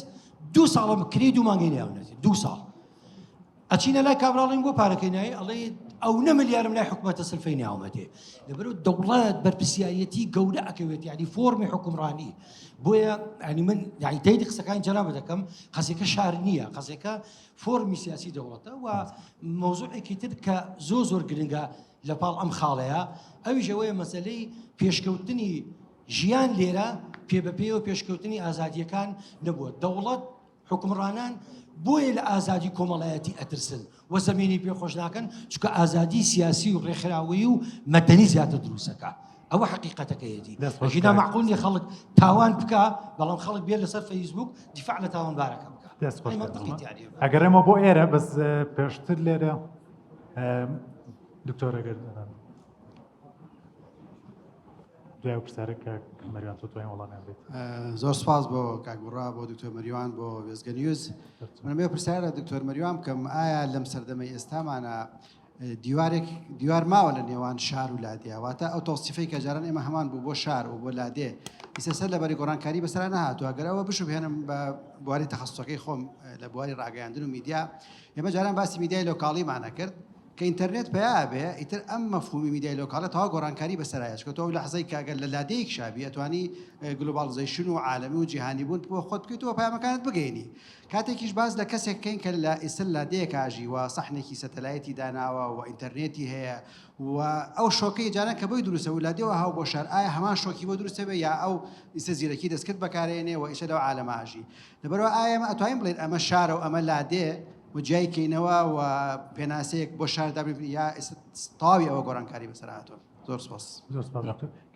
2 ساڵە کری 2 مانگی ناونەتی 2 ساڵ ئەچینە لای کابراڵین بۆ پارەکەی نایی ئەڵێ ئەو 9 ملیارم لای حکوومەتە سلفەی ناومەتێ لەبەرەوە دەوڵەت بەرپرسیایەتی گەورە ئەکەوێت یعنی فۆرمی حکومڕانی بۆیە ینی من یعنی تایید قسەکانی جەنابە دەکەم قەزێکە شار نییە قەزێکە فۆرمی سیاسی دەوڵەتە و مۆزوعێکی تر کە زۆر گرنگە لە پاڵ ئەم خاڵەیە ئەویش ئەوەیە مەسەلەی پێشکەوتنی ژیان لێرە پێبەپێوە پێشکەوتنی ئازادیەکان نەبووە دەوڵەت حکومڕانان بۆیە لە ئازادی کۆمەڵایەتی ئەترسن وە زەمینی پێخۆش ناکەن چونکە ئازادی سیاسی و ڕێکخراوەیی و مەدەنی زیاتر دروستەکە ئەوە حقیقەتەکەیەتی ژینا معقول نیە خەڵک تاوان بکە بەڵام خەڵک بێت لەسەر فەیسبوک دیفاع لە تاوانبارەکە بکە ئەگەر ئێمە بۆ ئێرە بەس پێشتر لێرە دکتۆرەگەر دوای پرسیارە کە مەریوان تۆ توانین وەڵامیان بێت زۆر سپاس بۆ کاکبڕا بۆ دکتۆر مەریوان بۆ وێزگە نیوز من بێ پرسیارە دکتۆر مەریوان بکەم ئایا لەم سەردەمەی ئێستامانە دیوار ماوە لە نێوان شار و لادێ واتە ئەو تەوسیفەی کە جاران ئێمە هەمان بوو بۆ شار و بۆ لادێ ئیسە سەر لەبەری گۆڕانکاری بەسەر نەهاتووە ئەگەر ئەوە بشو بهێنم بە بواری تەخەسوسەکەی خۆم لە بواری ڕاگەیاندن و میدیا ئێمە جاران باسی میدیای لۆکاڵیمانە کرد کە ئینتەرنێت پیا بێ ئیتر ئەم مەفهومی میدیای لۆکاڵە تەوا گۆڕانکاری بەسەرایە چکە تۆ لە حەزەی کاگەر لە لادەیەک شابی ئەتوانی گلۆباڵیزیشن و عالەمی و جیهانی بوون بۆ خۆت بکەیتەوە پامەکانت بگەینی کاتێکیش باز لە کەسێک بکەین کە لە ئیسل لادەیەک ئاژی و سەحنێکی سەتەلایەتی داناوە و ئینتەرنێتی هەیە و ئەو شۆکەی جاران کە بۆی دروستە و لادێەوە هاو بۆ شار ئایا هەمان شۆکی بۆ دروستە بێ یا ئەو ئیسە زیرەکی دەستکرد بەکارێنێ و ئیسە لەو عالەمە ئاژی لەبەرەوە ئایا ئێمە ئەتوانین بڵێن ئەمە شارە و ئەمە لادێ و جای کەینەوە و پێناسەیەک بۆ شاردا یا تاوی ئەوە گۆڕانکاری بەسەر هاتووە زۆر سپاس زۆر سپاس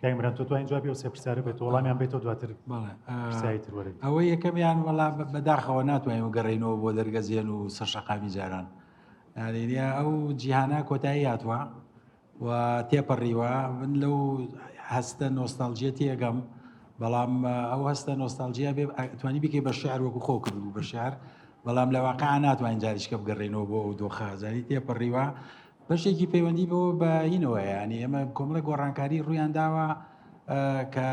کامیران تۆ توانین جوابی ئەو سێ پرسیارە بێت وەڵامیان بێتەوە دواتر پرسیاری تر وەرەگرین ئەوە یەکەمیان وەڵام بەداخەوە ناتوانین وەگەڕێینەوە بۆ دەرگەزیێن و سەرشەقامی جاران یانیە ئەو جیهانە کۆتایی هاتووە و تێپەڕیوە من لەو هەستە نۆستالژیە تێگەم بەڵام ئەو هەستە نۆستالژیا بێ توانی بکەی بە شعر وەکو خۆ کردبوو بە شعر بەڵام لە واقع ناتوانین جاریشکە بگەڕێنەوە بۆ ئەو دۆخە زانی تێپەڕیوە بەشێکی پەیوەندی بۆ بەینەوە ینی ئەمە کۆمەڵە گۆڕانکاری ڕوویان داوە کە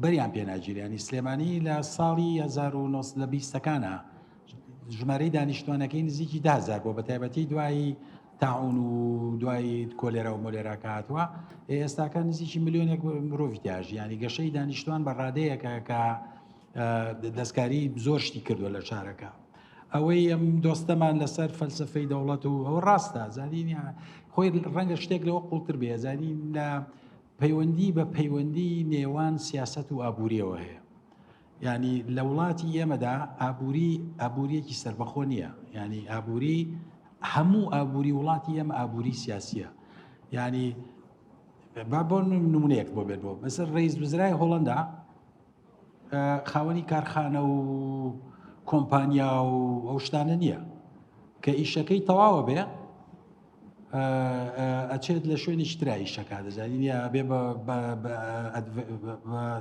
بەریان پێناگیریانی سلێمانی لە ساڵی 1920ەکانە ژمارەی دانیشتوانەکەی نزیکی 10,000 بۆ بە تایبەتی دوایی تاعون و دوای کۆلێرا و مۆلێراکە هاتووە ئێستاکە نزیکی ملیۆنێک مرۆڤی تاژی ینی گەشەی دانیشتوان بە ڕادەیەکە کە دەستکاری زۆر شتی کردووە لە شارەکە ئەوەی ئەم دۆستەمان لەسەر فەلسفەی دەوڵەت و ئەوە ڕاستە زانین خۆی ڕەنگە شتێک لەوە قوڵتر بێ زانین لە پەیوەندی بە پەیوەندی نێوان سیاست و ئابووریەوە هەیە ینی لە وڵاتی ئێمەدا ئابووریەکی سەربەخۆ نییە ینی ئابووری هەموو ئابووری وڵاتی ئێمە ئابووری سیاسیە ینی با بۆ نمونەیەک بۆ بێت بۆ مەسەر ڕئیس وزرای هۆڵەندا خاوەنی کارخانە و کۆمپانیا و ئەو شتانە نییە کە ئیشەکەی تەواوە بێ ئەچێت لە شوێنی شترا ئیشەکە دەزانین یا بێ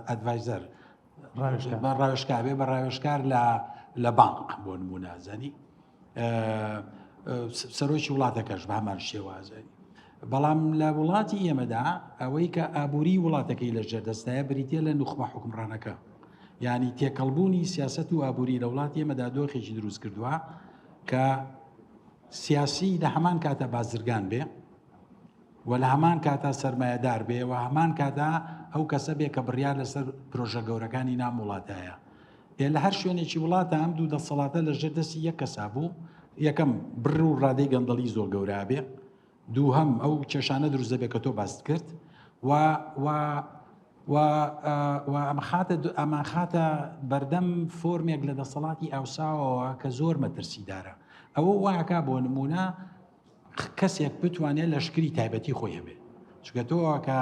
ئەدڤایزەر ڕاوێژکار بێ بە ڕاوێژکار لە بانک بۆ نمونە زانی سەرۆکی وڵاتەکەش بە هەمان شێوازانی بەڵام لە وڵاتی ئێمەدا ئەوەی کە ئابووری وڵاتەکەی لە ژێردەستایە بریتێ لە نوخمە حکومڕانەکە ینی تێکەڵبوونی سیاست و ئابووری لە وڵاتی ئێمەدا دۆخێکی دروست کردووە کە سیاسی لە هەمان کاتە بازرگان بێ و لە هەمان کاتە سەرمایه‌دار بێ و هەمان کاتە ئەو کەسە بێ کە بڕیار لەسەر پرۆژە گەورەکانی نام وڵاتایە لە هەر شوێنێکی وڵاتە ئەم دوو دەسەڵاتە لە ژێردەستی یەک کەسا بوو یەکەم بڕ و ڕادەی گەندەڵی زۆر گەورە بێ دووهەم ئەو کێشانە دروست دەبێت کە تۆ باست کرد ئەمە خاتە بەردەم فۆرمێک لە دەسەڵاتی ئاوساوەوە کە زۆر مەترسیدارە. ئەوە واکە بۆ نمونە کەسێک بتوانێت لەشکری تایبەتی خۆی هەبێ، چکە تۆ کە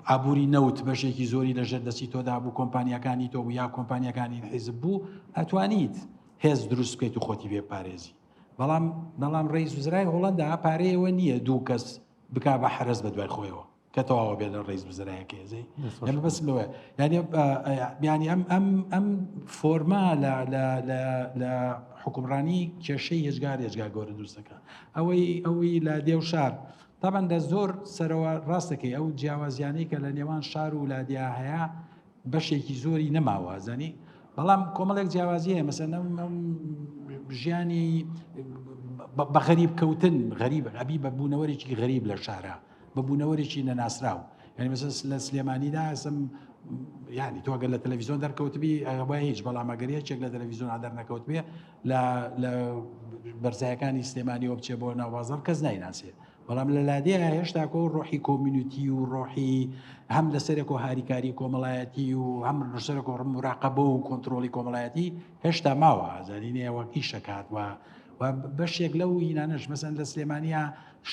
ئابووری نەوت بەشێکی زۆری لەژێر دەستی تۆدا بوو کۆمپانیەکانی تۆ یا کۆمپانیەکانی حیزب بوو ئەتوانیت هێز دروست بکەیت و خۆتی بێ پارێزی. بەڵام ڕئیس وزرای هۆڵەندا پارەیەوە نییە دوو کەس بکا بە حرەز بە دوای خۆیەوە کە تەواوە بێت لە ڕئیس وزرایەکە هێزەی ئەمە بەس لەوە ینی ئەم فۆرما لە حکومڕانی کێشەی هێزگار گەورە دروستەکە ئەوەی لە دێو شار تابان لە زۆر سەرەوە ڕاستەکەی ئەو جیاوازیانەی کە لە نێوان شار و لادیا هەیە بەشێکی زۆری نەماوە زانی بەڵام کۆمەڵێک جیاوازیە مەسەن ژیانی بە غەریب کەوتن غەریب ئەبی بەبوونەوەرێکی غەریب لە شارە بەبوونەوەرێکی نەناسراو یعنی مەسەن لە سلێمانیدا ئەسم یعنی تۆ ئەگەر لە تەلەڤیزیۆن دەرکەوتبی ئەوە هیچ بەڵام ئەگەریەکێک لە تەلەڤیزیۆن دەرنەکەوت بێ لە بەرزایەکانی سلێمانیەوە بچێ بۆ ناوبازار کەس نایناسێ بەڵام لە لادێ هێشتا کۆ ڕۆحی کۆمیونیتی و ڕۆحی هەم لەسەرێک و هاریکاری کۆمەڵایەتی و هەم لەسەرێک و مراقەبە و کۆنتترۆلی کۆمەڵایەتی هێشتا ماوە زانینێ وەکی شەکات و بەشێک لەو هینانش مەسەن لە سلێمانیا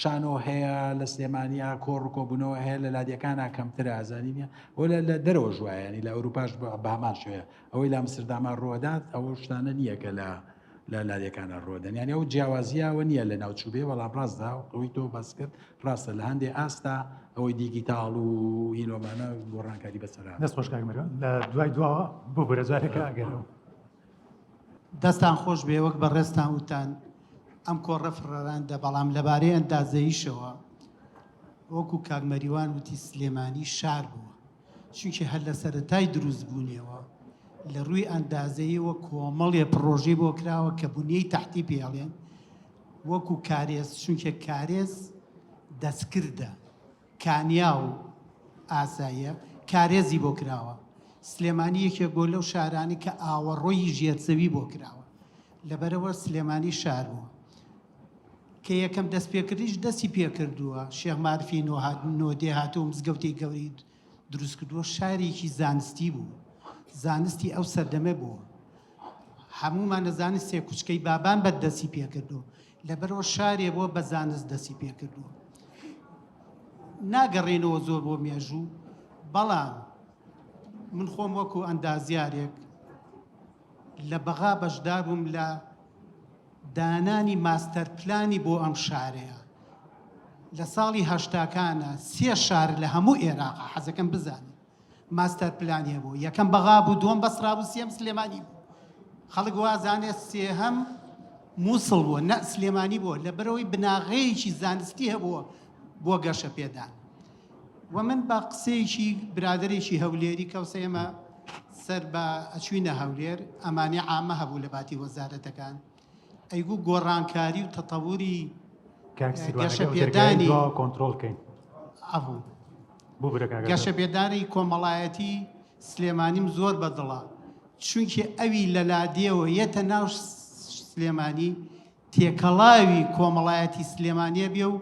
شانۆ هەیە لە سلێمانیا کۆڕ کۆبوونەوە هەیە لە لادیەکانە کەمترە ئازانینە و لە دەرەوە ژوایانی لە ئەوروپاش بە هەمان شوێ ئەوەی لە ئەمسترداما ڕۆدات ئەوە شتانە نییە کە لە لادیەکانە ڕۆدەن یانی ئەو جیاوازیەوە نییە لە ناوچوبێ وەڵام ڕاستدا ئەوەی تۆ باس کرد ڕاستە لە هەندێک ئاستا ئەوەی دیگیتاڵ و هینۆمانە گۆڕانکاری بەسەرا دەست خۆش کاکمەریوان لە دوای دواوە بۆ بەرەجارێکە ئەگەرەوە دەستان خۆش بێ وەک بە ڕێستان وتان ئەم کۆڕە فڕەراندا بەڵام لەبارەی ئەندازەییشەوە وەکو کاکمەریوان وتی سلێمانی شار بووە چونکی هەر لە سەرەتای دروست بوونیەوە لە ڕووی ئەندازەییەوە کۆمەڵێ پرۆژەی بۆ کراوە کە بنیەی تەحتی پێڵێن وەکو کارێز چونکە کارێز دەستکردە کانیا و ئاساییە کارێزی بۆ کراوە سلێمانی یەکێک بۆ لەو شارانی کە ئاوەڕۆی ژێرچەوی بۆ کراوە لەبەرەوە سلێمانی شار بووە کە یەکەم دەستپێکردیش دەستی پێکردووە شێخ مارفی نۆدێ هاتووە مزگەوتی گەوری دروست کردووە شارێکی زانستی بوو زانستی ئەو سەردەمە بووە هەمومان نەزانست سێ کوچکەی بابان بە دەستی پێکردو لەبەرەوە شارێ بۆ بە زانست دەستی پێکردووە ناگەڕێنەوە زۆر بۆ مێژوو بەڵام من خۆم وەکو ئەندازیارێک لە بەغا بەشدار بووم لە دانانی ماستەر پلانی بۆ ئەم شارەیە لە ساڵی هەشتاکانە سێ شار لە هەموو عێراق حەزەکەم بزانێت ماستەر پلانیە بوو یەکەم بەغا بوو دووەم بەسرا بوو سێم سلێمانی بوو خەڵک وازانێت سێهەم مووسڵ بووە نە سلێمانی بووە لەبەرەوەی بناغەیەکی زانستی هەبووە بۆ گەشە پێدان و من بە قسەیەکی برادێکی هەولێری کەوسە ئێمە سەر بە ئەچوینە هەولێر ئەمانی عامە هەبوو لە باتی وەزارەتەکان ئەیگوو گۆڕانکاری و تەتەووری گەشە پێدانی کۆنتترۆلکەین ئەبوو بۆ برەکە گەشە پێدانی کۆمەڵایەتی سلێمانیم زۆر بەدڵە چونکی ئەوی لە لادێەوە یەتە ناو سلێمانی تێکەڵاوی کۆمەڵایەتی سلێمانیە بێ و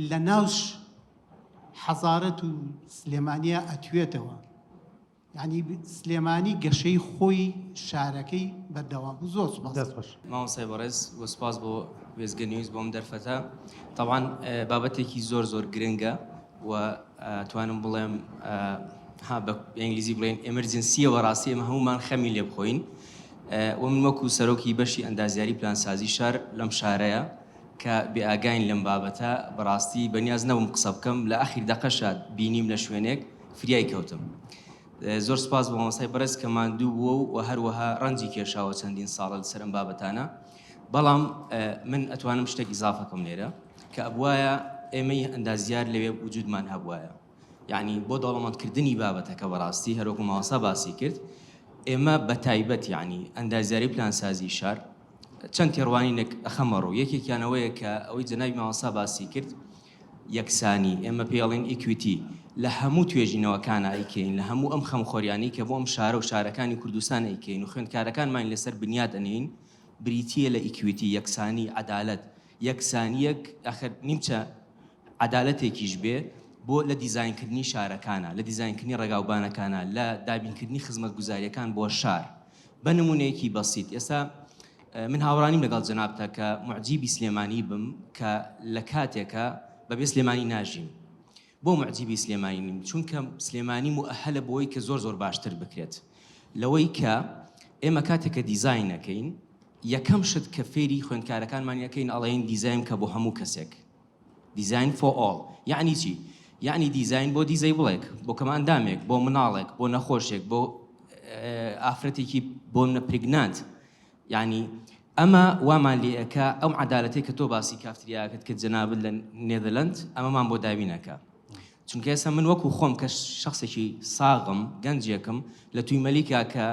لە ناوش حەزارەت و سلێمانیە ئەتوێتەوە یعنی سلێمانی گەشەی خۆی شارەکەی بەردەوام بوو زۆر سوپاس دەست خۆش مامۆستای بەڕێز بۆ سپاس بۆ وێزگە نیوز بۆم دەرفەتە تاوان بابەتێکی زۆر گرنگە و توانم بڵێم ها بە ئینگلیزی بڵێن ئەمەرجنسیەوە ڕاستی ئێمە هەمومان خەمی لێ بخۆین و من وەکو سەرۆکی بەشی ئەندازیاری پلانسازی شار لەم شارەیە کە بێئاگاین لەم بابەتە بەڕاستی بەنیاز نەبووم قسە بکەم لە ئاخیر دەقەشە بینیم لە شوێنێک فریای کەوتم زۆر سپاس بۆ مامۆستای بەڕێز کە ماندوو بووە و هەروەها ڕەنجی کێشاوە چەندین ساڵە لەسەر ئەم بابەتانە بەڵام من ئەتوانم شتێک ئیزافەکەم لێرە کە ئەبوایە ئێمەی ئەندازیار لەوێ وجودمان هەبوایە یعنی بۆ دەوڵەمەندکردنی بابەتەکە بەڕاستی هەروەکو مامۆستا باسی کرد ئێمە بە تایبەت یعنی ئەندازیاری پلانسازی شار چەند تێڕوانینێک ئەخەمەڕۆ یەکێکیانەوەیە کە ئەوەی جەنابی مامۆستا باسی کرد یەکسانی ئێمە پێڵێن ئیکویتی لە هەموو توێژینەوەکانە ئەیکەین لە هەموو ئەم خەمخۆریانی کە بۆ ئەم شارە و شارەکانی کوردستان ئەیکەین و خوێندکارەکانمان لەسەر بنیاد ئەنین بریتیە لە ئیکویتی یەکسانی عەدالەت یەکسانیەک ئەخر نیمچە عدالەتێکیش بێ بۆ لە دیزاینکردنی شارەکانە، لە دیزاینکردنی ڕێگاوبانەکانە، لە دابینکردنی خزمەتگوزاریەکان بۆ شار. بە نمونەیەکی بەسیط ئێستا من هاوڕانیم لەگەڵ جەنابتە کە معجیبی سلێمانی بم کە لە کاتێکە بەبێ سلێمانی ناژیم. بۆ معجیبی سلێمانی نیم چونکە سلێمانی مؤهلە بۆی کە زۆر باشتر بکرێت لەوەی کە ئێمە کاتێکە دیزاینەکەین یەکەم شت کە فێری خوێندکارەکانمانیەکەین ئەڵێن دیزاین کە بۆ هەموو کەسێک دیزاین فۆ ئۆڵ. یعنی چی؟ یعنی دیزاین بۆ دیزەیبڵێک، بۆ کەماندامێک، بۆ مناڵێک، بۆ نەخۆشێک، بۆ ئافرەتێکی بۆ پرگنانت. یعنی ئەمە وامان لێەکە ئەو عەدالەتەی کە تۆ باسی کافتریاکەت کرد جەنابەت لە نێدەرلەند ئەمەمان بۆ دابینەکە. چونکە ئێستا من وەکو خۆم کە شخصێکی ساغم گەنجێکم لە توی مەلیکا کە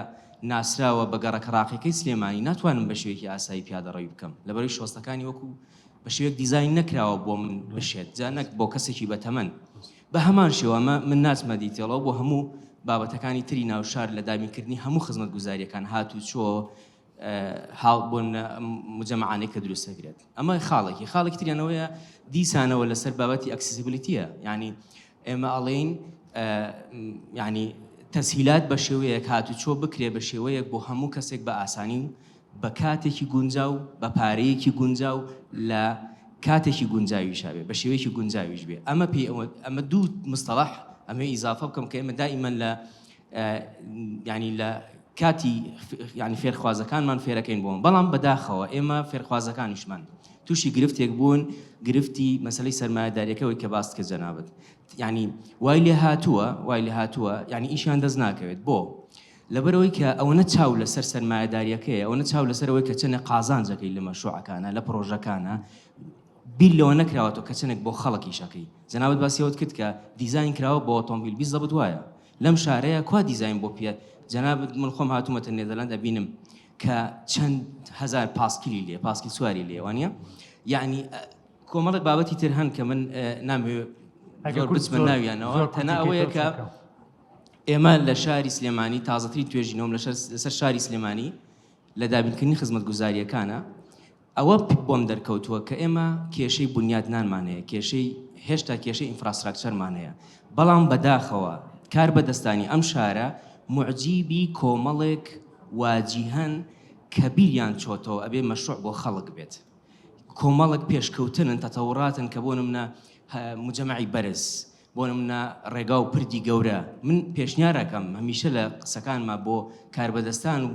ناسراوە بە گەڕەکە ڕاقیەکەی سلێمانی ناتوانم بە شێوەیەکی ئاسایی پیادەڕەوی بکەم لەبەرەوەی شۆستەکانی وەکو بە شێوەیەک دیزاین نەکراوە بۆ من بشێت جا نەک بۆ کەسێکی بەتەمەن. بە هەمان شێوەمە من ناچمە دیتێڵەوە بۆ هەموو بابەتەکانی تری ناوشار لە دابینکردنی هەموو خزمەتگوزاریەکان هاتوو چۆ حاڵ بۆن مجەمەعانەی کە دروست دەکرێت. ئەمە خاڵێکی تریانەوەیە دیسانەوە لەسەر بابەتی ئەکسسیبلیتیە. یعنی ئێمە ئەڵێین یعنی تەسهیلات بە شێوەیەک هاتوو چۆ بکرێ بە شێوەیەک بۆ هەموو کەسێک بە ئاسانی بە کاتێکی گونجاو بە پارەیەکی گونجاو لە کاتێکی گونجاویش بێ بە شێوەیەکی گونجاویش بێ. ئەمە پێی ئەمە دوو مستەڵەح ئەمە ئیزافە بکەم کە ئێمە دائیمەن لە ینی لە کاتی ینی فێرخوازەکانمان فێرەکەین بوون، بەڵام بەداخەوە ئێمە فێرخوازەکانیشمان تووشی گرفتێک بوون، گرفتی مەسەلەی سەرمایەداریەکەی کە باست کە جەنابەت. یعنی وای لێ هاتووە یعنی ئیشیان دەست ناکەوێت بۆ لەبەرەوەی کە ئەوەنە چاو لەسەر سەرمایەداریەکەیە، ئەوەنە چاو لەسەرەوەی کە چەنە قازانجەکەی لە مەشروعەکانە لە پرۆژەکانە بیل لەوە نەکراوەتەوە کە چەنێک بۆ خەڵکی شەکەی. جەنابەت باسیەوەت کرد کە دیزاین کراوە بۆ ئۆتۆمبیل بیست دەبت وایە لەم شارەیە کوا دیزاین بۆ پێ. جەنابەت من خۆم هاتوومەتە نێدەرلەند ئەبینم کە چەند هەزار پاسکیلی لێ پاسکی سواری لێ وانە. یعنی کۆمەڵێک بابەتی تر هەن کە من نامەوێت زۆر بچمە ناویانەوە تەنها ئەوەیە کە ئێمە لە شاری سلێمانی تازەتری توێژینەوەم لەسەر شاری سلێمانی لە دابینکردنی خزمەتگوزاریەکانە ئەوە بۆم دەرکەوتووە کە ئێمە کێشەی بنیادنانمانەیە، هێشتا کێشەی ئینفراستراکچەرمانەیە، بەڵام بەداخەوە کار بەدەستانی ئەم شارە معجیبی کۆمەڵێک واجیهەن کە بیریان چۆتەوە ئەبێ مەشروع بۆ خەڵک بێت. کۆمەڵێک پێشکەوتنن تەتەوڕاتن کە بۆ نمونە مجەمەعی بەرز، بۆ نمونە ڕێگا و پردی گەورە. من پێشنیارەکەم هەمیشە لە قسەکانمە بۆ کاربەدەستان و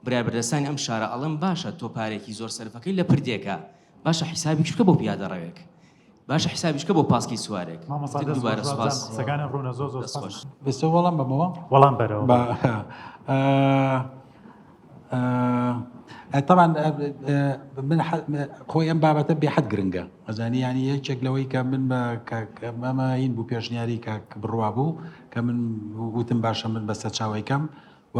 برایبەردەستانی ئەم شارە ئەڵم باشە تۆ پارێکی زۆر سەرفەکەی لە پردێکە، باشە حیسابیش بکە بۆ پیادەڕەوێک، باشە حیسابیش بکە بۆ پاسکی سوارێک. سەگانە ڕوونە زۆر سپاس. بێستە وەڵام بەمەوە وەڵام بەرەوە طبعا من خۆی ئەم بابەتە بێحەد گرنگە ئەزانی ینی یەکێک لەوەی کە من ئەمە هین بوو پێشنیاری کە بڕوا بوو کە من وتم باشە من بەسەر چاوەیکەم و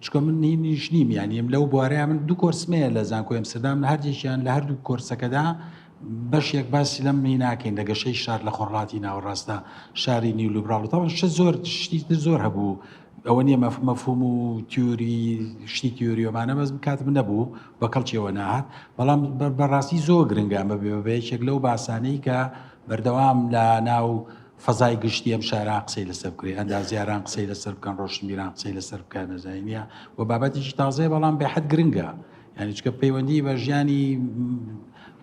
چکە من نیش نیم یانیم لەو بوارەیە من دوو کۆرسمەیە لە زانکۆی ئەمستردام لە هەردێکیان لە هەردوو کۆرسەکەدا بەشێک باسی لەم ناکەین لە گەشەی شار لە خۆڕاتی ناوەڕاستە شاری نیولوبراڵ و تاوان زۆر شتی زۆر هەبوو. ئەوە نییە مەفهوم و تیوری شتی تیوریۆمانە بەس کاتم نەبوو بە کەڵکیەوە ناهات، بەڵام بەڕاستی زۆر گرنگە بەبێچێک لەو باسانەی کە بەردەوام لە ناو فەزای گشتی ئەم شارە قسەی لەسەر بکرێ ئەندازیاران قسەی لەسەر بکەن ڕۆشنبیران قسەی لەسەر بکەن نەزانینە و بابەتێکی تازەیە بەڵام بێحەد گرنگە یعنی چکە پەیوەندی بە ژیانی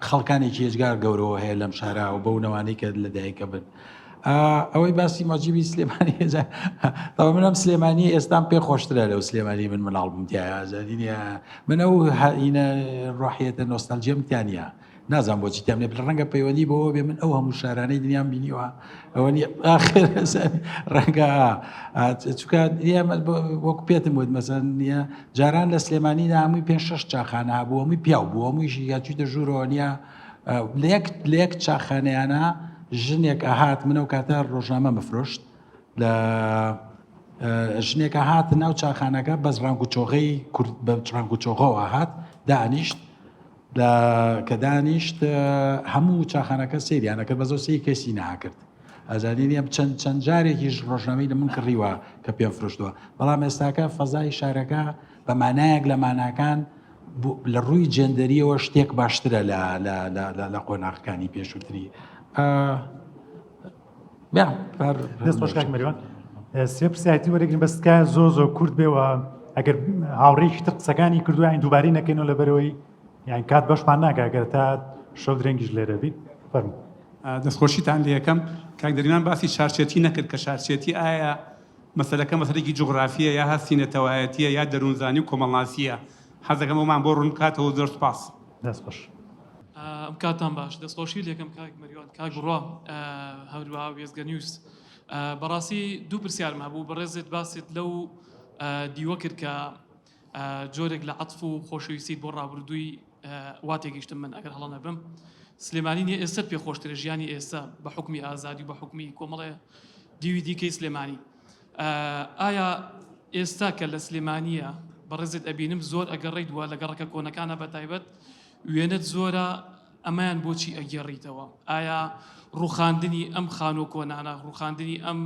خەڵکانێکی هێزگار گەورەوە هەیە لەم شارە و بەو نەوانەی کە لەدایکە بن. ئەوەی باسی ماجیبی سلێمانی تاوە منم سلێمانی ئێستام پێ خۆشترە لەو سلێمانی من مناڵ بمتیایە زانینە من ئەو هینە ڕاحەتە نۆستالجیەم تیانە نازانم بۆچی تام لێ ڕەنگە پەیوەندی بەوە بێ من ئەو هەموو شارانەی دنیام بینیوە ئەوە ئاخر ڕەنگە چکە وەکو پێتم وت مەسەن نیە جاران لە سلێمانیدا هەمووی 5-6 چاخانە هەبوو هەمووی پیاو بوو هەموویشی یاچوویتە ژوورەوە نیە لە یەک چاخانەیانە ژنێک ئاهات منە و کاتە ڕۆژنامە مەفرۆشت لە ژنێک هات ناو چاخانەکە بەس ڕنگ و چۆغەی بە ڕنگ و چۆغەوە هات دانیشت کە دانیشت هەموو چاخانەکە سریانە کرد بە زۆر سی کەسی ناکرد ئەزانین ئەم چەند جارێکیش ڕۆژنامەی لە من کڕیوە کە پێم فرۆشتووە بەڵام ئێستاکە فەزای شارەکە بە مانایەک لە ماناکان لە ڕووی جێندەریەوە شتێک باشترە لە قۆناغەکانی پێشووتری. دەست خۆش کاک مەریوان سێ پرسیایەتی وەرەگرین بەس تکایە زۆر کورت بێەوە ئەگەر هاوڕێیشی تر قسەکانی کردووە این دووبارەی نەکەینەوە لەبەرەوەی یان کات بەشمان ناکە ئەگەر تا شەو درەنگیش لێرە بیت فەرموو. دەستخۆشیتان لێ یەکەم کاک دەریمان باسی شارچێتی نەکرد کە شارچێتی ئایا مەسەلەکە مەسەلێکی جوغرافیە یا هەستینەتەوایەتیە یا دەروونزانی و کۆمەڵناسیە حەزەکەمەوەمان بۆ ڕوون کاتەوە زۆر سپاس. دەست خۆش. ئەم کاتان باش دەستخۆشی لێکم کاک مەریوان کاک بڕوا هەروەها وێزگە نیوز بەڕاستی دوو پرسیارم هەبوو بەڕێزت باست لەو دیوە کرد کە جۆرێک لە عەتف و خۆشەویستیت بۆ ڕابردووی وا تێگەیشتم من ئەگەر هەڵە نەبم سلێمانی نیە ئێستا پێ خۆشترە ژیانی ئێستا بە حکمی ئازادی و بە حکمی کۆمەڵێ دیوی دیکەی سلێمانی ئایا ئێستا کە لە سلێمانیە بەڕێزت ئەبینم زۆر ئەگەڕێیت وە لە گەڕەکە کۆنەکانە بە تایبەت وێنەت زۆرە ئەمایان بۆچی ئەگەڕیتەوە ئایا ڕوخاندنی ئەم خانۆ کۆنانە ڕوخاندنی ئەم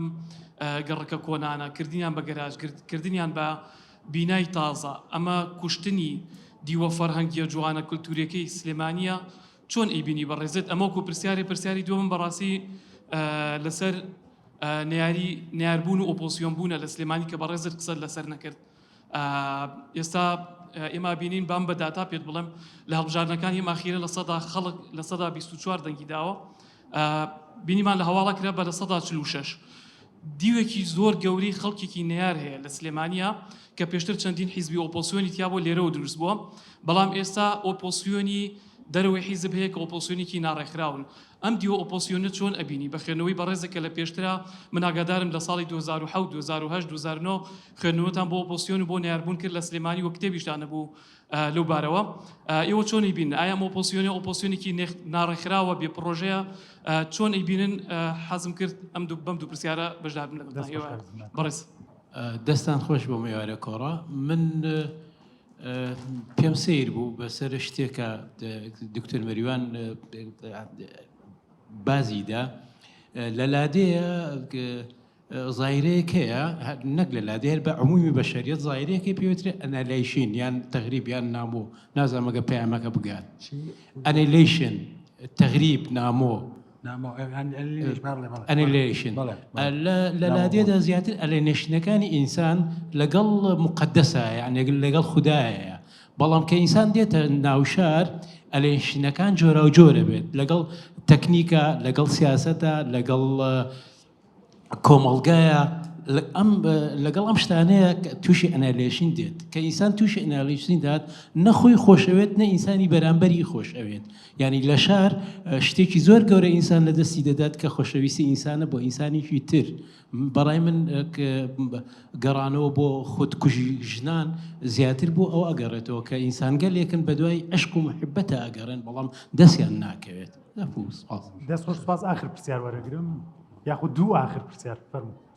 گەڕەکە کۆنانە کردیان بە گەراژ کردنیان بە بینای تازە ئەمە کوشتنی دیوە فەرهەنگیە جوانە کولتورەکەی سلێمانیە چۆن ئەیبینی بەڕێزت ئەمەکو پرسیاری دووەم بەڕاستی لەسەر نیاربوون و ئۆپۆسیۆن بوونە لە سلێمانی کە بەڕێزت قسەت لەسەر نەکرد ئێستا ئێمە بینین بام بە داتا پێت بڵێم لە هەڵبژاردنەکانی ئەخیرە لە سەدا خەڵک لە سەدا 24 دەنگی داوە بینیمان لە هەواڵە کرا بە لە سەدا 46 دیوێکی زۆر گەوری خەڵکێکی نەیار هەیە لە سلێمانیا کە پێشتر چەندین حیزبی ئۆپۆسیۆنی تیا بۆ لێرەوە دروست بووە بەڵام ئێستا ئۆپۆسیۆنی دەرەوەی حیزب هەیە کە ئۆپۆسیۆنێکی ناڕێکراون ئەم دیوە ئۆپۆسیۆنە چۆن ئەبینی بە خوێندنەوەی بەڕێزێکە لە پێشترا من ئاگادارم لە ساڵی 2007 2008 2009 خوێندنەوەتان بۆ ئۆپۆسیۆن و بۆ ناربوون کرد لە سلێمانی وە کتێبیشتانە بوو لەو بارەوە ئێوە چۆن ئەیبین ئایا ئۆپۆسیۆنێکی ناڕێکراوە بێ پرۆژەیە چۆن ئەیبینن حەزم کرد ئەم بەم دوو پرسیارە بەشدار بن لەگەڵتان بەڕێز دەستان خۆش بۆ میوارە کۆڕە من پێم سیر بوو بەسەر شتێکە دکتۆر مەریوان بازیدا لە لادەیە زایرەیەک هەیە نەک لە لادێر بە عمومی بەشەریەت زایرەیەکی پێوترێت ئەنالیشین یان تەغریب یان نامۆ نازانمەگە پەیامەکە بگات ئەنالیشن تەغریب نامۆ ئەنیلیشن لە لادێدا زیاتر ئەلێنێشنەکانی ئینسان لەگەڵ مقدسە یعنی لەگەڵ خوددایە بەڵام کە ئینسان دێتە ناوشار ئەلێنشینەکان جۆرە و جۆرە بێت لەگەڵ تەکنیکە لەگەڵ سیاسەتە لەگەڵ کۆمەڵگایە لەگەڵ ئەم شتانەیە تووشی ئەنالیشین دێت کە ئینسان تووشی ئەنالیشین دات نەخۆی خۆشەوێت نە ئینسانی بەرامبەری خۆشەوێت یعنی لە شار شتێکی زۆر گەورە ئینسان لە دەستی دەدات کە خۆشەویستی ئینسانە بۆ ئینسانێکی تر بەڕای من گەڕانەوە بۆ خودکوژی ژنان زیاتر بۆ ئەو ئەگەڕێتەوە کە ئینسان گەلێکن بە دوای عشق و محبەتە ئەگەڕێن بەڵام دەستیان ناکەوێت دەست خۆش سپاس ئاخر پرسیار وەرەگرم یاخود دوو ئاخر پرسیار فەرموو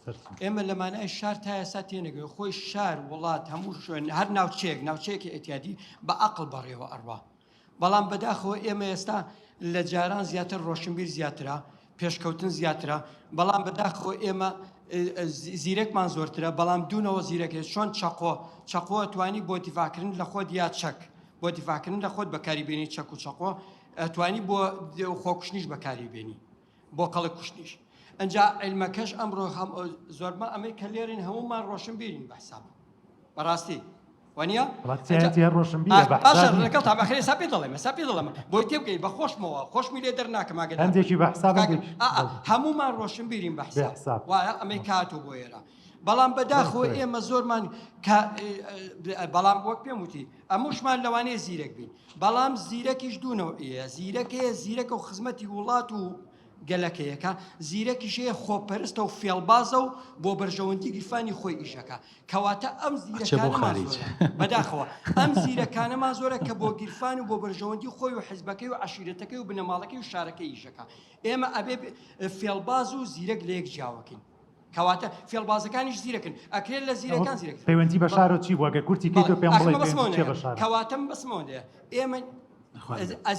ئێمە لەمانای شار تا ئێستا تێنەگەی خۆی شار وڵات هەموو شوێن هەر ناوچەیەکی ئەتیادی بە عەقڵ بەڕێوە ئەڕوا بەڵام بەداخەوە ئێمە ئێستا لە جاران زیاتر ڕۆشنبیر زیاترە پێشکەوتن زیاترە بەڵام بەداخەوە ئێمە زیرەکمان زۆرترە بەڵام دوونەوە زیرەکێت چۆن چەقۆ توانی بۆ دیفاکردن لە خۆت یا چەک بۆ دیفاکردن لە خۆت بەکاریبێنی چەک و چەقۆ توانی بۆ خۆکوشتنیش بەکاریبێنی بۆ قەڵک کوشتنیش ئەنجا علمەکەش ئەمڕۆ زۆربە ئەمەی کە لێرین هەمومان ڕۆشن بینین بەحساب بەڕاستی وانە باشە لەگەڵ تا بەخێ ساپی دەڵێمە ساپی دەڵێمە بۆی تێبگەی بە خۆشمەوە خۆشمی لێ دەرناکەم هەندێکی بەحساب هەمومان ڕۆشن بینین بەحساب وایە ئەمەی کاتۆ بۆ ئێرە بەڵام بەداخەوە ئێمە زۆرمان بەڵام وەک پێم وتی ئەموشمان لەوانەیە زیرەک بین بەڵام زیرەکیش دوونەوە زیرەکەیە زیرەکە و خزمەتی وڵات و گەلەکەیەکە زیرەکیشەیە خۆپەرستە و فێڵبازە و بۆ بەرژەوەندی گیرفانی خۆی ئیشەکە کەواتە ئەم زیرەکانەمان بەداخەوە ئەم زیرەکانەمان زۆرە کە بۆ گیرفان و بۆ بەرژەوەندی خۆی و حیزبەکەی و عەشیرەتەکەی و بنەماڵەکەی و شارەکەی ئیشەکە ئێمە ئەبێ فێڵباز و زیرەک لە یەک جیاوەکەین کەواتە فێڵبازەکانیش زیرەکەن ئەکرێت لە زیرەکان زیرەک پەیوەندی بە شار و چی بووە گە کورتی کەیتۆ پێم بڵێ بە شار کەواتەم بەسمەوە ئێمە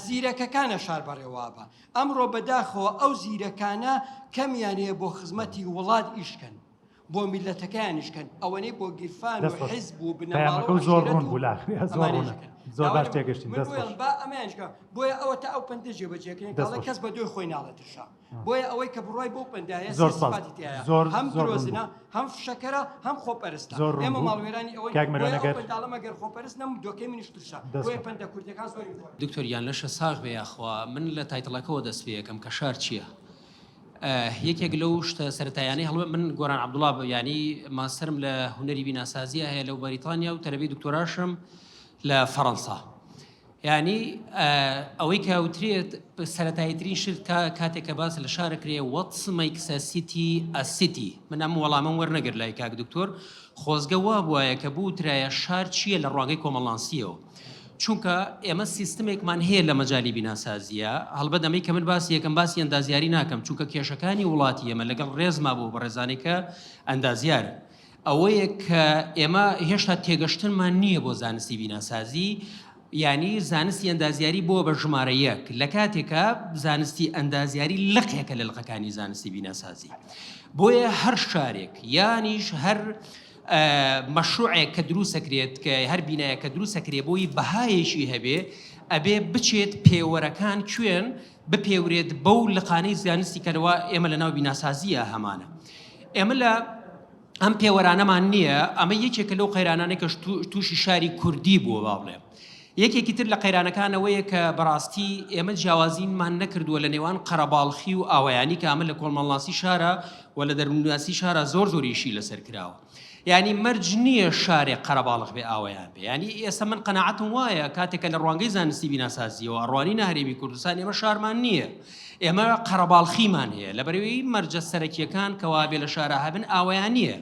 زیرەکەکانە شار بەڕێوا بە ئەمڕۆ بەداخەوە ئەو زیرەکانە کەمیانەیە بۆ خزمەتی وڵات ئیشکەن بۆ میلەتەکانیشکەن ئەوەنەی بۆ گیرفان و حیزب و پەیامەکە و زۆر ڕوون بوو لاخری زۆر ڕوونە زۆر باش تێگەشتین دەست خۆش با ئەمانشکە بۆیە ئەوە تا ئەو پەندە جێبەجێکردن کاڵە کەس بە دوی خۆی ناڵێتشا بۆیە ئەوەی کە بڕای بۆ پەندایە زۆر سپاتی تایە زۆر هەم زۆر درۆزنە هەم فشەکەرە هەم خۆپەرستە زۆر ڕوون ئێمە بوو. ماڵوێرانی ئەوەی کاک مەریوان ئەگەر پەنداڵەمە گەر خۆپەرست نەم دۆکەی منیش ترشا دەست بۆیە خۆش. پەندە کوردەکان زۆری دکتۆریان لەشە ساغ بێ یاخوا من لە تایتڵەکەەوە دەست پێ یەکەم کە شار چییە؟ یەکێک لەو شتە سەرەتایانەی هەڵوێ من گۆران عەبدوڵڵا ینی ماستەرم لە هونەری بیناسازیە هەیە لەو بەریتانیا و تەلەبی دکتۆراشم لە فەڕەنسا. ینی ئەوەی کە وترێت سەرەتاییترین شت کاتێک کە باس لە شارە کرێ واتس مەیکس ا سیتی ا سیتی من ئەم وەڵامەم وەرنەگرت لای کاک دکتۆر خۆزگە وا بووایە کە بوو ترایە شار چییە لە ڕواگەی کۆمەڵانسیەوە چونکە ئێمە سیستمێکمان هەیە لە مەجای بیناسازیە هەڵبەت ئەمەی کە من باسی یەکەم باسی ئەندازیاری ناکەم چونکە کێشەکانی وڵاتی ئێمە لەگەڵ ڕێزما بوو بە ڕێزانێکە ئەندازیارە ئەوەیە کە ئێمە هێشتا تێگەشتنمان نییە بۆ زانستی بیناسازی ینی زانستی ئەندازیاری بۆ بە ژمارە یەک لە کاتێکە زانستی ئەندازیاری لەقێکە لە لەقەکانی زانستی بیناسازی بۆیە هەر شارێک یانیش هەر مەشروعێک کە دروستەکرێت کە هەر بینایە کە دروستەکرێت بۆی بەهایەشی هەبێ ئەبێ بچێت پێوەرەکان کوێن بپێورێت بەو لەقانەی زانستی کەەوە ئێمە لە ناو بیناسازیە هەمانە ئێمە لە ئەم پێوەرانەمان نییە ئەمە یەکێکە لەو قەیرانانەی کە تووشی شاری کوردی بووە با بڵێ یەکێکی تر لە قەیرانەکانەوەیە کە بەڕاستی ئێمە جیاوازینمان نەکردووە لە نێوان قەرەباڵخی و ئاوایانی کە ئەمە لە کۆڵمەڵناسی شارە و لە دەروناسی شارە زۆر زۆریشی لەسەر کراوە ینی مەرج نییە شارێک قەرەباڵغ بێ ئاوایان بێ ینی ئێستا من قەناعەتم وایە کاتێکە لە ڕوانگەی زانستی بیناسازیەوە ئەڕوانی نهرێمی کوردستان ئێمە شارمان نییە ئێمە قەرەباڵخیمان هەیە لەبەرەوەی مەرجە سەرەکیەکان کەوا بێ لە شارە هەبن ئاوایان نییە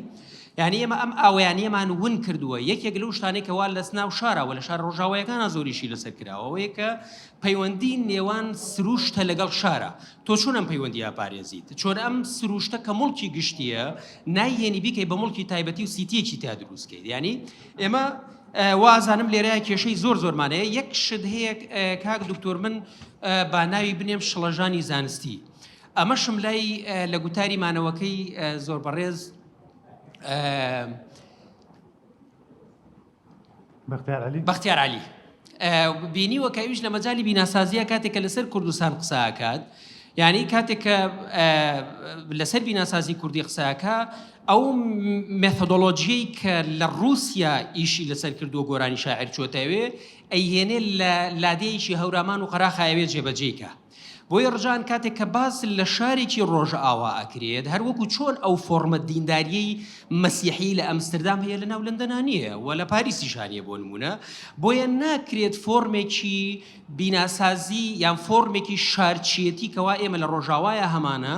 یعنی ئێمە ئەم ئاوایانیەمان ون کردووە یەکێک لەو شتانەی کەوا لە سناو شارەوە لە شار ڕۆژاوایەکانە زۆریشی لەسەر کراوەوەیە کە پەیوەندی نێوان سروشتە لەگەڵ شارە تۆ چۆن ئەم پەیوەندی ئاپارێزیت چۆن ئەم سروشتە کە مڵکی گشتیە نایێنی بیکەی بە مڵکی تایبەتی و سیتیەکی تا دروستکەیت ینی ئێمە وازانم لێرەیە کێشەی زۆر زۆرمانەیە یەک شت هەیە کاک دکتۆر من با ناوی بنێم شڵەژانی زانستی ئەمەشم لای لە گوتاری مانەوەکەی زۆر بەڕێز بەختیار عەلی بینیوە کەویش لە مەجای بیناسازیە کاتێکە لەسەر کوردستان قساکات یعنی کاتێککە لەسەر بیناسازی کوردی قساکە ئەو مێثۆدۆلۆجیەی کە لە رووسیا ئیشی لەسەر کردووە گۆرانی شاعر چۆتەوێ ئەیهێنێ لە لادەیەکی هەورامان و قەراخایەوێت جێبەجێیکە بۆیە ڕژان کاتێک کە باس لە شارێکی ڕۆژ ئاوا ئەکرێت هەروەکو چۆن ئەو فۆرمە دینداریەی مەسیحی لە ئەمستردام هەیە لە ناو لەندەنانیە و لە پاریسی شانیە بۆ نمونە بۆیە ناکرێت فۆرمێکی بیناسازی یان فۆرمێکی شارچیەتی کەوا ئێمە لە ڕۆژاوایە هەمانە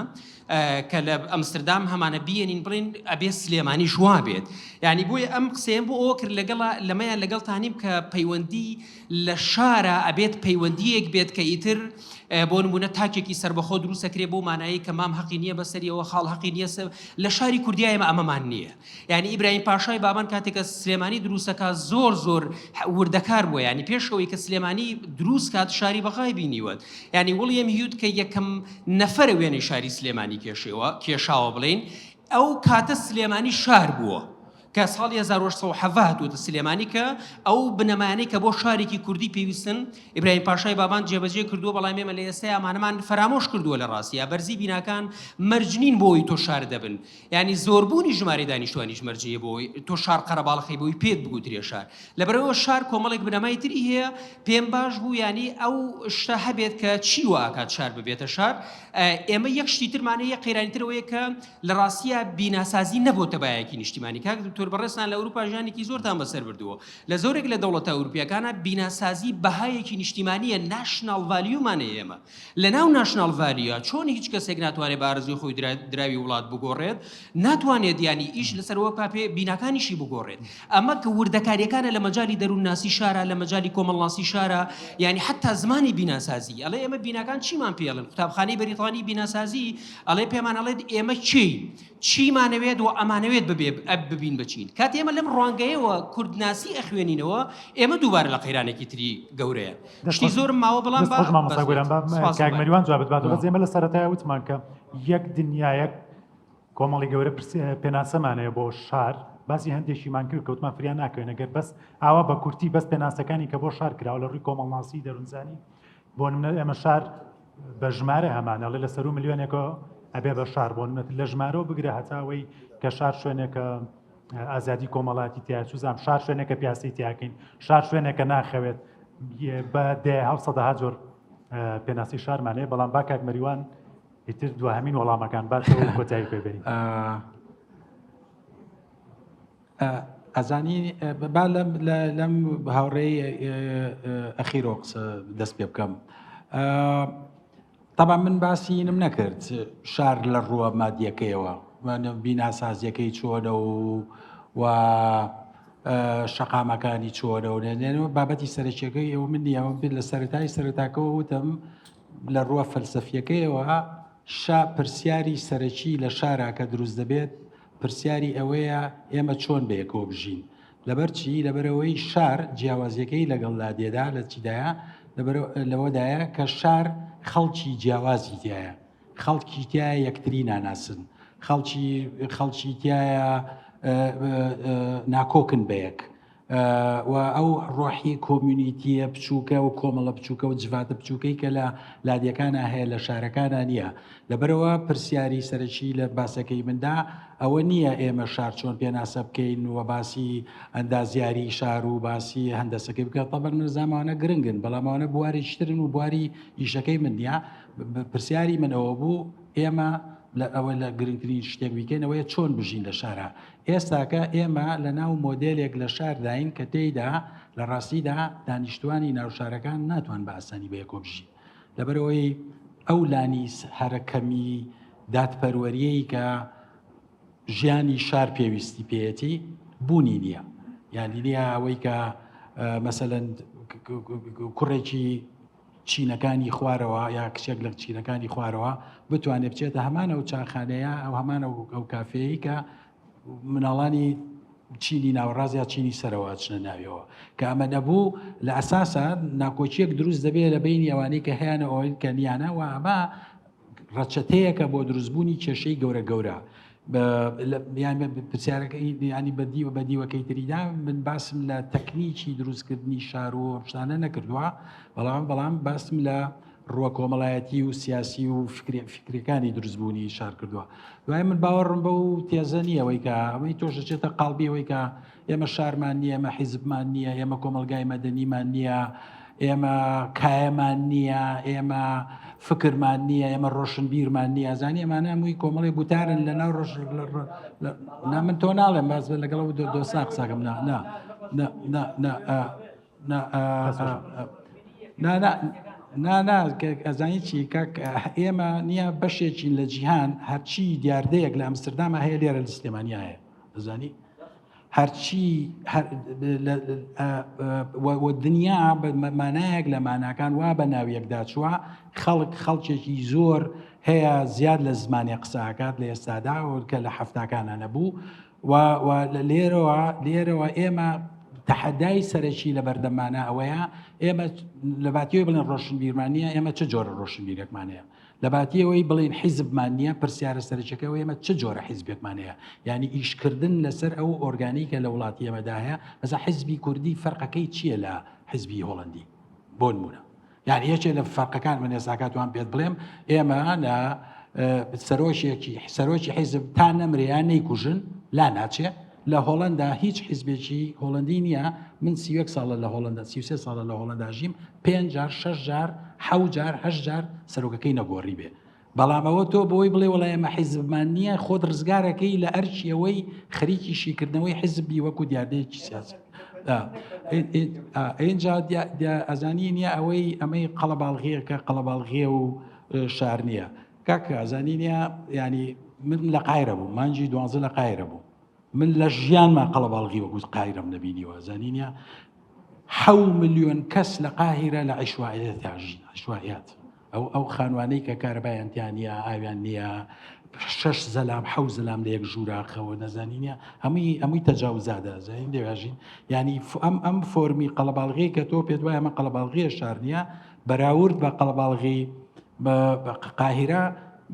کە لە ئەمستردام هەمانە بیێنین بڵین ئەبێ سلێمانی ژوا بێت یعنی بۆیە ئەم قسەیەم بۆ ئەوە کرد لەمەیان لەگەڵ تانیم کە پەیوەندی لە شارە ئەبێت پەیوەندیەک بێت کە ئیتر بۆ نمونە تاکێکی سربەخۆ دروستەکرێ بۆ مانایی کە مام حەقی نییە بەسەریەوە خاڵ حەقی نییە لە شاری کوردیا ئێمە ئەمەمان نییە یعنی ئیبراهیم پاشای بابان کاتێکە سلێمانی دروستەکە زۆر وردەکار بووە ینی پێشەوەی کە سلێمانی دروست کات شاری بەغای بینیوەت ینی وڵیەم هیوت کە یەکەم نەفەرە وێنەی شاری سلێمانی کێشاوە بڵین ئەو کاتە سلێمانی شار بووە کە ساڵی 1970 هاتووەتە سلێمانی کە ئەو بنەمانەی کە بۆ شارێکی کوردی پێویستن ئیبراهیم پاشای بابان جێبەجێ کردووە بەڵام ئێمە لە ئێستا ئەمانەمان فەرامۆش کردووە لە ڕاستیە بەرزی بیناکان مەرجنین بۆی تۆ شار دەبن ینی زۆربوونی ژمارە دانیشتوانیش مەرجەیە بۆی تۆ شار قەرەباڵخی بۆی پێت بگوترێ شار لەبەرەوە شار کۆمەڵێک بنەمای تری هەیە پێم باش بوو ینی ئەو شتە هەبێت کە چی واکات شار ببێتە شار ئێمە یەک شتی ترمانەیە قەیرانیترەوەیە کە لە ڕاستیە بیناسازی نەبووتە بایەکی نیشتیمانی کاک دکتۆر بەڕێستان لە ئەوروپا ژیانێکی زۆرتان بەسەر بردووە لە زۆرێک لە دەوڵەتە ئەوروپیەکانە بیناسازی بەهایەکی نیشتیمانیە ناشناڵ ڤالیومانە ئێمە لە ناو ناشناڵ ڤالیوە چۆن هیچ کەسێک ناتوانێت بە ئارزوی خۆی دراوی وڵات بگۆڕێت ناتوانێت ینی ئیش لەسەرەوە پاپێ بیناکانیشی بگۆڕێت ئەمە کە وردەکاریەکانە لە مەجای دەروونناسی شارە لە مەجای کۆمەڵناسی شارە ینی حتا زمانی بیناسازی ئەڵێ ئێمە بیناکان چیمان پێڵن قوتابخانەی بەریتانی بیناسازی ئەڵێ پێمان ئەڵێت ئێمە چیمانەوێت و ئەمانەوێت ببین بچین کات ئێمە لەم ڕوانگەیەوە کوردناسی ئەخوێنینەوە ئێمە دووبارە لە قەیرانێکی تری گەورەیە شتی زۆرم ماوە بەڵام کاک مەریوان جوابت بات بەس ئێمە لە سەرەتایە وتمان کە یەک دنیایەک کۆمەڵی گەورە پێناسەمانەیە بۆ شار باسی هەندێکیمان کرد کەوتمان فریان ناکەوێن ئەگەر بەس ئاوا بە کورتی بەس پێناسەکانی کە بۆ شار کراوە لە ڕووی کۆمەڵناسی دەروونزانی بۆ نمونە ئێمە شار بە ژمارە هەمانە لە سەر و ملیۆنێکەوە ئەبێ بە شار بۆ نمونەت لە ژمارەوە بگرە هەتاوەی کە شار شوێنێکە ئازادی کۆمەڵاتی تیا سوزام شار شوێنێکە پیاسی تیاکەین شار شوێنێکە ناخەوێت بە 700 جۆر پێناسی شارمانەیە بەڵام با کاک مەریوان ئیتر دوهەمین وەڵامەکان باتەوە کۆتایی پێبەری ئەزانی با لەم هاوڕێی ئەخیرۆ قسە دەست پێ بکەم طبعا من باسیینم نەکرد شار لە ڕووە مادیەکەیەوە بیناسازیەکەی چۆنە و شەقامەکانی چۆنە و نێنەوە بابەتی سەرچیەکەی ئەوە من نیە لە سەرەتای سەرەتاکەەوە وتم لە ڕووە فەلسەفیەکەیەوە پرسیاری سەرەکی لە شارە کە دروست دەبێت پرسیاری ئەوەیە ئێمە چۆن بەیەکەوە بژین لەبەرچی لەبەرەوەی شار جیاوازیەکەی لەگەڵ لادێدا لە چیدایە لەوەدایە کە شار خەڵکی جیاوازی تایە خەڵکی تایە یەکتری ناناسن خەڵکی تایە ناکۆکن بەیەک و ئەو ڕۆحی کۆمیونیتیە بچووکە و کۆمەڵە بچووکە و جواتە بچووکەی کە لە لادیەکانە هەیە لە شارەکانە نییە لەبەرەوە پرسیاری سەرەکی لە باسەکەی مندا ئەوە نییە ئێمە شار چۆن پێناسە بکەین و باسی ئەندازیاری شار و باسی هەندەسەکەی بکە تەبەر نزانامانە گرنگن بەڵامانە بواریشترن و بواری ئیشەکەی من نییە پرسیاری منەوە بوو ئێمە ئەوە لە گرنگترین شتێک بیکەینەوەیە چۆن بژین لە شارە ئێستاکە ئێمە لە ناو مۆدلێک لە شارداین کە تێیدا لە ڕاستیدا دانیشتوانی ناوشارەکان ناتوان بە ئاسانی بەیەکۆ بژین لەبەرەوەی ئەو لانی هەرەکەمی دادپەروەریەی کە ژیانی شار پێویستی پێەتی بوونی نییە یانی نییە ئەوەی کە مەسەلەن کوڕێکی چینەکانی خوارەوە یا کچێک لە چینەکانی خوارەوە بتوانێت بچێتە هەمانە و چاخانەیە ئەو هەمانە ئەو کافەیە کە مناڵانی چینی ناوەڕاز یا چینی سەرەوە چنە ناویەوە کە ئەمە نەبوو لە ئەساسە ناکۆچیەک دروست دەبێت لە بینی ئەوانەی کە هەیەە ئەوەی کە نیانە و ئەمە ڕەچەتەیەکە بۆ دروستبوونی کێشەی گەورە پرسیارەکەی ینی بەدیوەکەی تریدا من باسم لە تەکنیکی دروستکردنی شار و شتانە نەکردووە بەڵام باسم لە ڕووە کۆمەڵایەتی و سیاسی و فکرەکانی دروستبوونی شار کردووە دوای من باوەڕم بە و تێزە نییەوەی کە ئەمەی تۆشەچێتە قاڵبیەوەی کە ئێمە شارمان نییە ئێمە حیزبمان نییە ئێمە کۆمەلگای مەدەنیمان نییە ئێمە کایەمان نییە ئێمە فکرمان نییە ئێمە ڕۆشنبیرمان نییە زانی ئەمانە هەمووی کۆمەڵی بوتارن لە ناو ڕۆژ من تۆ ناڵێم باز لەگەڵەوە دۆسا قساکەم ئەزانی چی ئێمە نییە بەشێکی لە جیهان هەرچی دیاردەیەک لە ئەمستردامە هەیە لێرە لە سلێمانیا هەیە دەزانی هەرچی دنیا مانایەک لە ماناکان وا بە ناویەکدا چووە خەڵکێکی زۆر هەیە زیاد لە زمانی قساکات لە ئێستادا و کە لە هەفتاکانە نەبوو و لێرەوە ئێمە تەحەدای سەرەکی لە بەردەمانە ئەوەیە ئێمە لە باتیەوەی بڵێن ڕۆشنبیرمانە ئێمە چه جۆرە ڕۆشنبیرێکمانەیە لە باتیەوەی بڵێن حیزبمانە پرسیارە سەرچەکەەوە ئێمە چه جۆرە حیزبێکمانەیە ینی ئیشکردن لەسەر ئەو ئۆرگانیکە لە وڵاتی ئێمەدا هەیە مەسا حیزبی کوردی فەرقەکەی چییە لە حیزبی هۆڵندی بۆ نمونە یعنی یەکێ لە فەرقەکان من ێساکاتوان پێت بڵێم ئێمە لە سەرۆکی حیزب تا نەمرەیان نەیکوژن لا ناچێ لە هۆڵندا هیچ حیزبێکی هۆڵندی نییە من 31 ساڵە لە هۆڵندا 33 ساڵە لە هۆڵندا ژیم 5 جار 6 جار 7 جار 8 جار سەرۆکەکەی نەگۆڕی بێ بەڵام ئەوە تۆ بەوەی بڵێ وڵای ئێمە حیزبمان نییە خۆت ڕزگارەکەی لە ئەرچیەوەی خەریکی شیکردنەوەی حیزبی وەکو دیاردەیەکی سیاسی اینجا ئەزانی نییە ئەوەی ئەمەی قەڵەباڵغیە کە قەڵەباڵغیە و شار نییە کاکە ئەزانی نییە ینی من لە قایرە بوو مانجی 12 لە قایرە بوو من لە ژیانمان قەڵەباڵغی وەکو قایرم نەبینیوە زانی نییە 7 ملیۆن کەس لە قاهیرە لە عیشوائیات ئەو خانوانەی کە کارەبایانتیان نییە ئاویان نییە 6 زەلام 7 زەلام لە یەک ژووراخەوە نەزانی نییە هەمووی تەجاوزادە زانین دەواژین ینی ئەم فۆرمی قەڵەباڵغی کە تۆ پێت وایە ئەمە قەڵەباڵغیە شار نییە بەراورد بە قەڵەباڵغی بە قاهیرە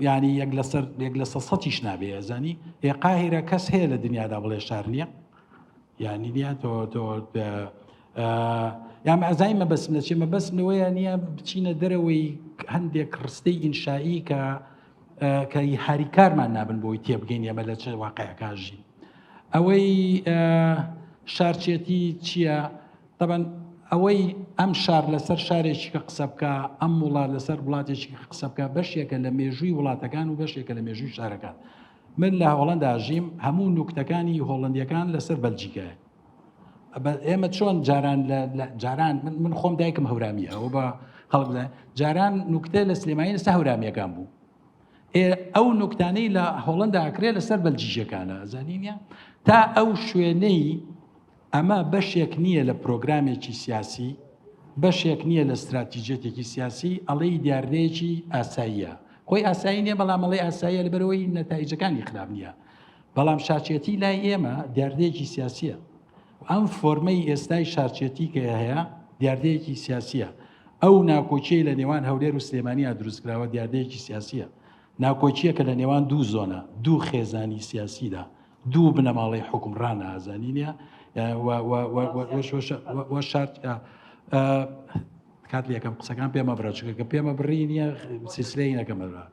ینی یەک لە سەدیش نابێ زانی ێ قاهرە کەس هەیە لە دنیادا بڵێ شار نییە یانی نیە تۆ یا ئەزای مەبەسم لە چێ مەبەسمەوەیە نییە بچینە دەرەوەی هەندێک ڕستەی ئینشایی کە هاریکارمان نابن بۆی تێبگەین ئێمە لە چه واقعەکانژین ئەوەی شارچێتی چییە؟ طبعاً ئەوەی ئەم شار لەسەر شارێکی کە قسە بکە ئەم وڵات لەسەر وڵاتێکی قسە بکە بەشێکە لە مێژووی وڵاتەکان و بەشێکە لە مێژووی شارەکان. من لە هۆڵەندا ژیم هەموو نوکتەکانی هۆڵندیەکان لەسەر بەلجیکایە. ئێمە چۆن جاران من خۆم دایکم هەورامیە ئەوە بە خەڵک جاران نوکتە لە سلێمانی لەسەر هەورامیەکان بوو. ئەو نوکتانەی لە هۆڵندا ئەکرێ لەسەر بەلجیکەکانە زانینە تا ئەو شوێنەی ئەمە بەشێک نییە لە پرۆگرامێکی سیاسی بەشێک نییە لە استراتیژێتێکی سیاسی ئەڵەی دیاردەیەکی ئاساییە خۆی ئاسایی نیە بەڵام ئەڵەی ئاساییە لەبەرەوەی نەتایجەکانی خراپ نییە بەڵام شارچێتی لای ئێمە دیاردەیەکی سیاسیە ئەم فۆرمەی ئێستای شارچێتی کە هەیە دیاردەیەکی سیاسیە ئەو ناکۆچیی لە نێوان هەولێر و سلێمانیا دروستکراوە دیاردەیەکی سیاسیە ناکۆچیە کە لە نێوان دوو زۆنە دوو خێزانی سیاسیدا دوو بنەماڵی حکومڕانە ئازانی نیە کات لە یەکەم قسەکان پێمە بڕە چکە پێمە بڕی نییە سیسلەی نەکەمەرە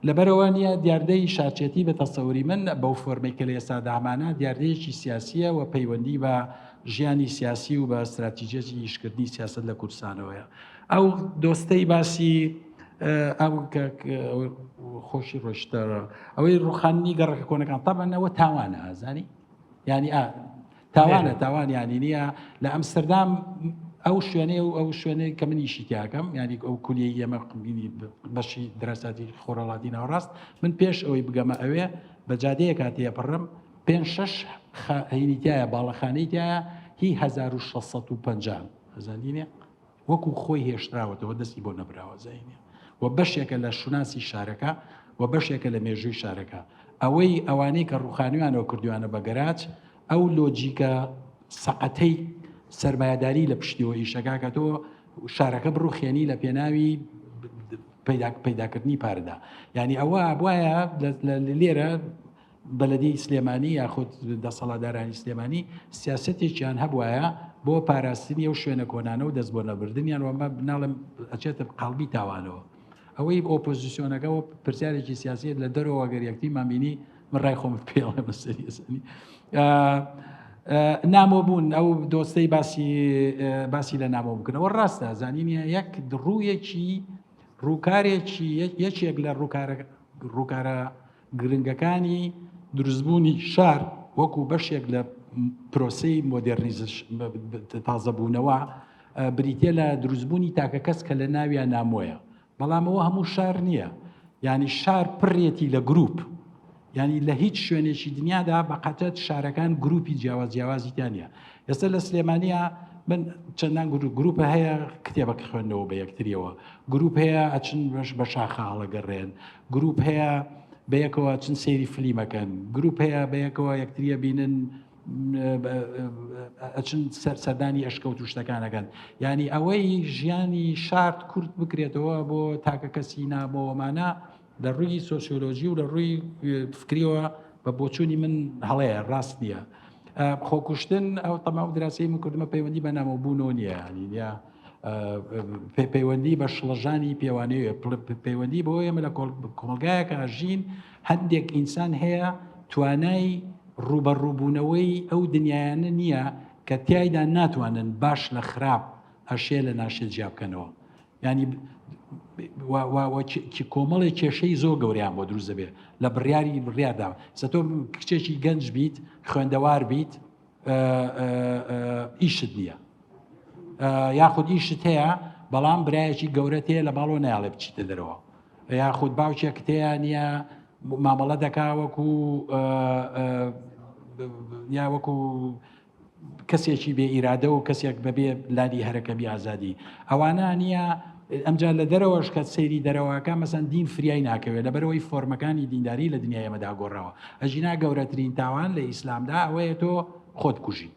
لەبەرەوە نییە دیاردەی شارچێتی بە تەسەوری من بەو فۆرمەی کە لە ئێستا دامانە دیاردەیەکی سیاسیە و پەیوەندی بە ژیانی سیاسی و بە استراتیژێتی ئیشکردنی سیاست لە کوردستانەوەیە ئەو دۆستەی باسی ئەو خۆشی ڕۆشتەرە ئەوەی ڕوخانی گەڕەکە کۆنەکان تەبەنەوە تاوانە ئازانی ینی تاوانە تاوان ینی نییە لە ئەمستەردام ئەو شوێنەیە و ئەو شوێنەی کە منیشی تیاکەم ینی ئەو کولیە ئێمە بەشی دراستاتی خۆڕەڵاتی ناوەڕاست من پێش ئەوەی بگەمە ئەوێ بە جادەیە کاتەیە پڕم 5-6 هینیتایە باڵەخانەی تایە هی 1650 ئەزانینێ وەکو خۆی هێشتراوەتەوە دەستی بۆ نەبراوە زینێ و بەشێکە لە شوناسی شارەکە و بەشێکە لە مێژووی شارەکە ئەوەی ئەوانەی کە ڕوخانیوانەوە کردوانە بە گەراج ئەو لۆجیکە سەقەتەی سەرمایه‌داری لە پشتیەوە ئیشەکە تۆ شارەکە بڕوخێنی لە پێناوی پەیداکردنی پارەدا یعنی ئەوە وایە لێرە بەلەدی سلێمانی یاخود دەسەڵاتدارانی سلێمانی سیاسەتێکیان هەبوایە بۆ پاراستنی ئەو شوێنە کۆنانە و دەست بۆ نەبردنیان وەمە بناڵم ئەچێتە قەڵبی تاوانەوە ئەوەی ئۆپۆزیسیۆنەکەەوە پرسیارێکی سیاسیت لە دەرەوە گەریەکتی مامبینی من ڕای خۆم پێڵێ مەسەریەسەنی نامۆبوون ئەو دۆستەی باسی لە نامۆ بکەنەوە ڕاستە زانینە یەک ڕوویەکی ڕووکارێکی یەکێک لە ڕووکارە گرنگەکانی دروستبوونی شار وەکو بەشێک لە پرۆسەی مۆدێرنیزش تازەبوونەوە بریتە لە دروستبوونی تاکە کەس کە لە ناویان نامۆیە بەڵام ئەوە هەموو شار نییە ینی شار پڕێتی لە گروپ ینی لە هیچ شوێنێکی دنیادا بەقەتەت شارەکان گروپی جیاوازیاوازیتانە ئێستا لە سلێمانیا من چەندان گروپە هەیە کتێبەکە خوێندنەوە بە یەکتریەوە گروپ هەیە ئەچن بە شاخە هەڵەگەڕێن گروپ هەیە بەیەکەوە چند سێری فلیمەکەن گروپ هەیە بەیەکەوە یەکتریە بینن ئەچن سەردانی ئەشکە و توشتەکانەکەن ینی ئەوەی ژیانی شارد کورت بکرێتەوە بۆ تاکە کەسی نامەوەمانە لە ڕووی سۆسیۆلۆژی و لە ڕووی فکریەوە بە بۆچوونی من هەڵەیە ڕاست نییە خۆکوشتن ئەو تەماو دراسی من کردمە پەیوەندی بە نامەبوونەوە نییە ینی پەیوەندی بە شڵەژانی پێوانەیە پەیوەندی بۆ ئێمە لە کۆمەلگایەکە ژین هەندێک ئینسان هەیە توانای ڕوبەڕووبوونەوەی ئەو دنیایانە نییە کە تایدا ناتوانن باش لە خراپ ئەشێ لە ناشێت جیا بکەنەوە ینی کۆمەڵی کێشەی زۆر گەوریان بۆ دروست دەبێت لە بڕیاردا سە تۆ کچێکی گەنج بیت خوێندەوار بیت ئیشت نییە یاخود ئیشت هەیە بەڵام برایەکی گەورەت هەیە لە باڵۆ نایڵێ بچیتە دەرەوە یاخود باوچێک تەیە نییە مامەڵە دەکا وەکو یا وەکو کەسێکی بێ ئیرادە و کەسێک بەبێ لانی هەرەکەمی ئازادی ئەوانە نییە ئەمجا لە دەرەوەش کە سەیری دەرەوەکە مەسەن دین فریای ناکەوێت لەبەرەوەی فۆرمەکانی دینداری لە دنیای ئێمەدا گۆڕاوە ئەژینا گەورەترین تاوان لە ئیسلامدا ئەوەیە تۆ خۆت کوژی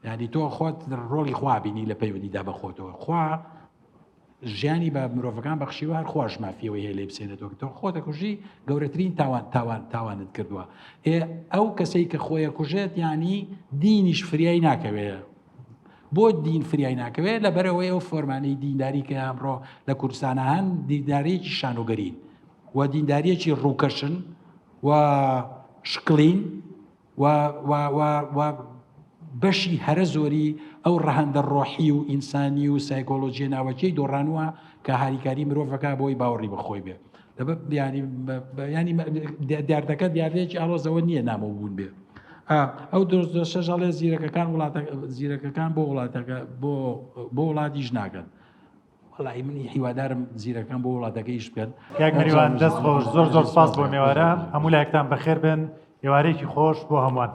یعنی تۆ خۆت ڕۆڵی خوا بینی لە پەیوەندیدا بە خۆتەوە خوا ژیانی بە مرۆڤەکان بەخشیوە هەر خۆش مافیەوەی هەیە لێ بسێنێتەوە تۆ خۆتە کوژی گەورەترین تاوانت کردووە ئەو کەسەی کە خۆیە کوژێت یعنی دینیش فریای ناکەوێت بۆ دین فریای ناکەوێت لەبەرەوەی ئەو فۆرمانەی دینداری کە ئەمڕۆ لە کوردستانە هەن دینداریەکی شانۆگەرین و دینداریەکی ڕووکەشن و شکلین و بەشی هەرە زۆری ئەو ڕەهەندە ڕۆحی و ئینسانی و سایکۆلۆژیە ناوەکەی دۆڕانووە کە هاریکاری مرۆڤەکە بۆی باوەڕی بخۆی بێ ینی دیاردەکە دیارێکی ئاڵۆزەوە نییە نامەبوون بێ ئەو شەژەڵێ زیرەکەکان بۆ وڵاتەکە بۆ وڵاتیش ناکەن وڵی منی هیوادارم زیرەکان بۆ وڵاتەکەیش بکەن کاک مەریوان دەست خۆش زۆر سپاس بۆ میێوارە هەموو لایەکتان بەخێر بن ئێوارەیەکی خۆش بۆ هەمووان.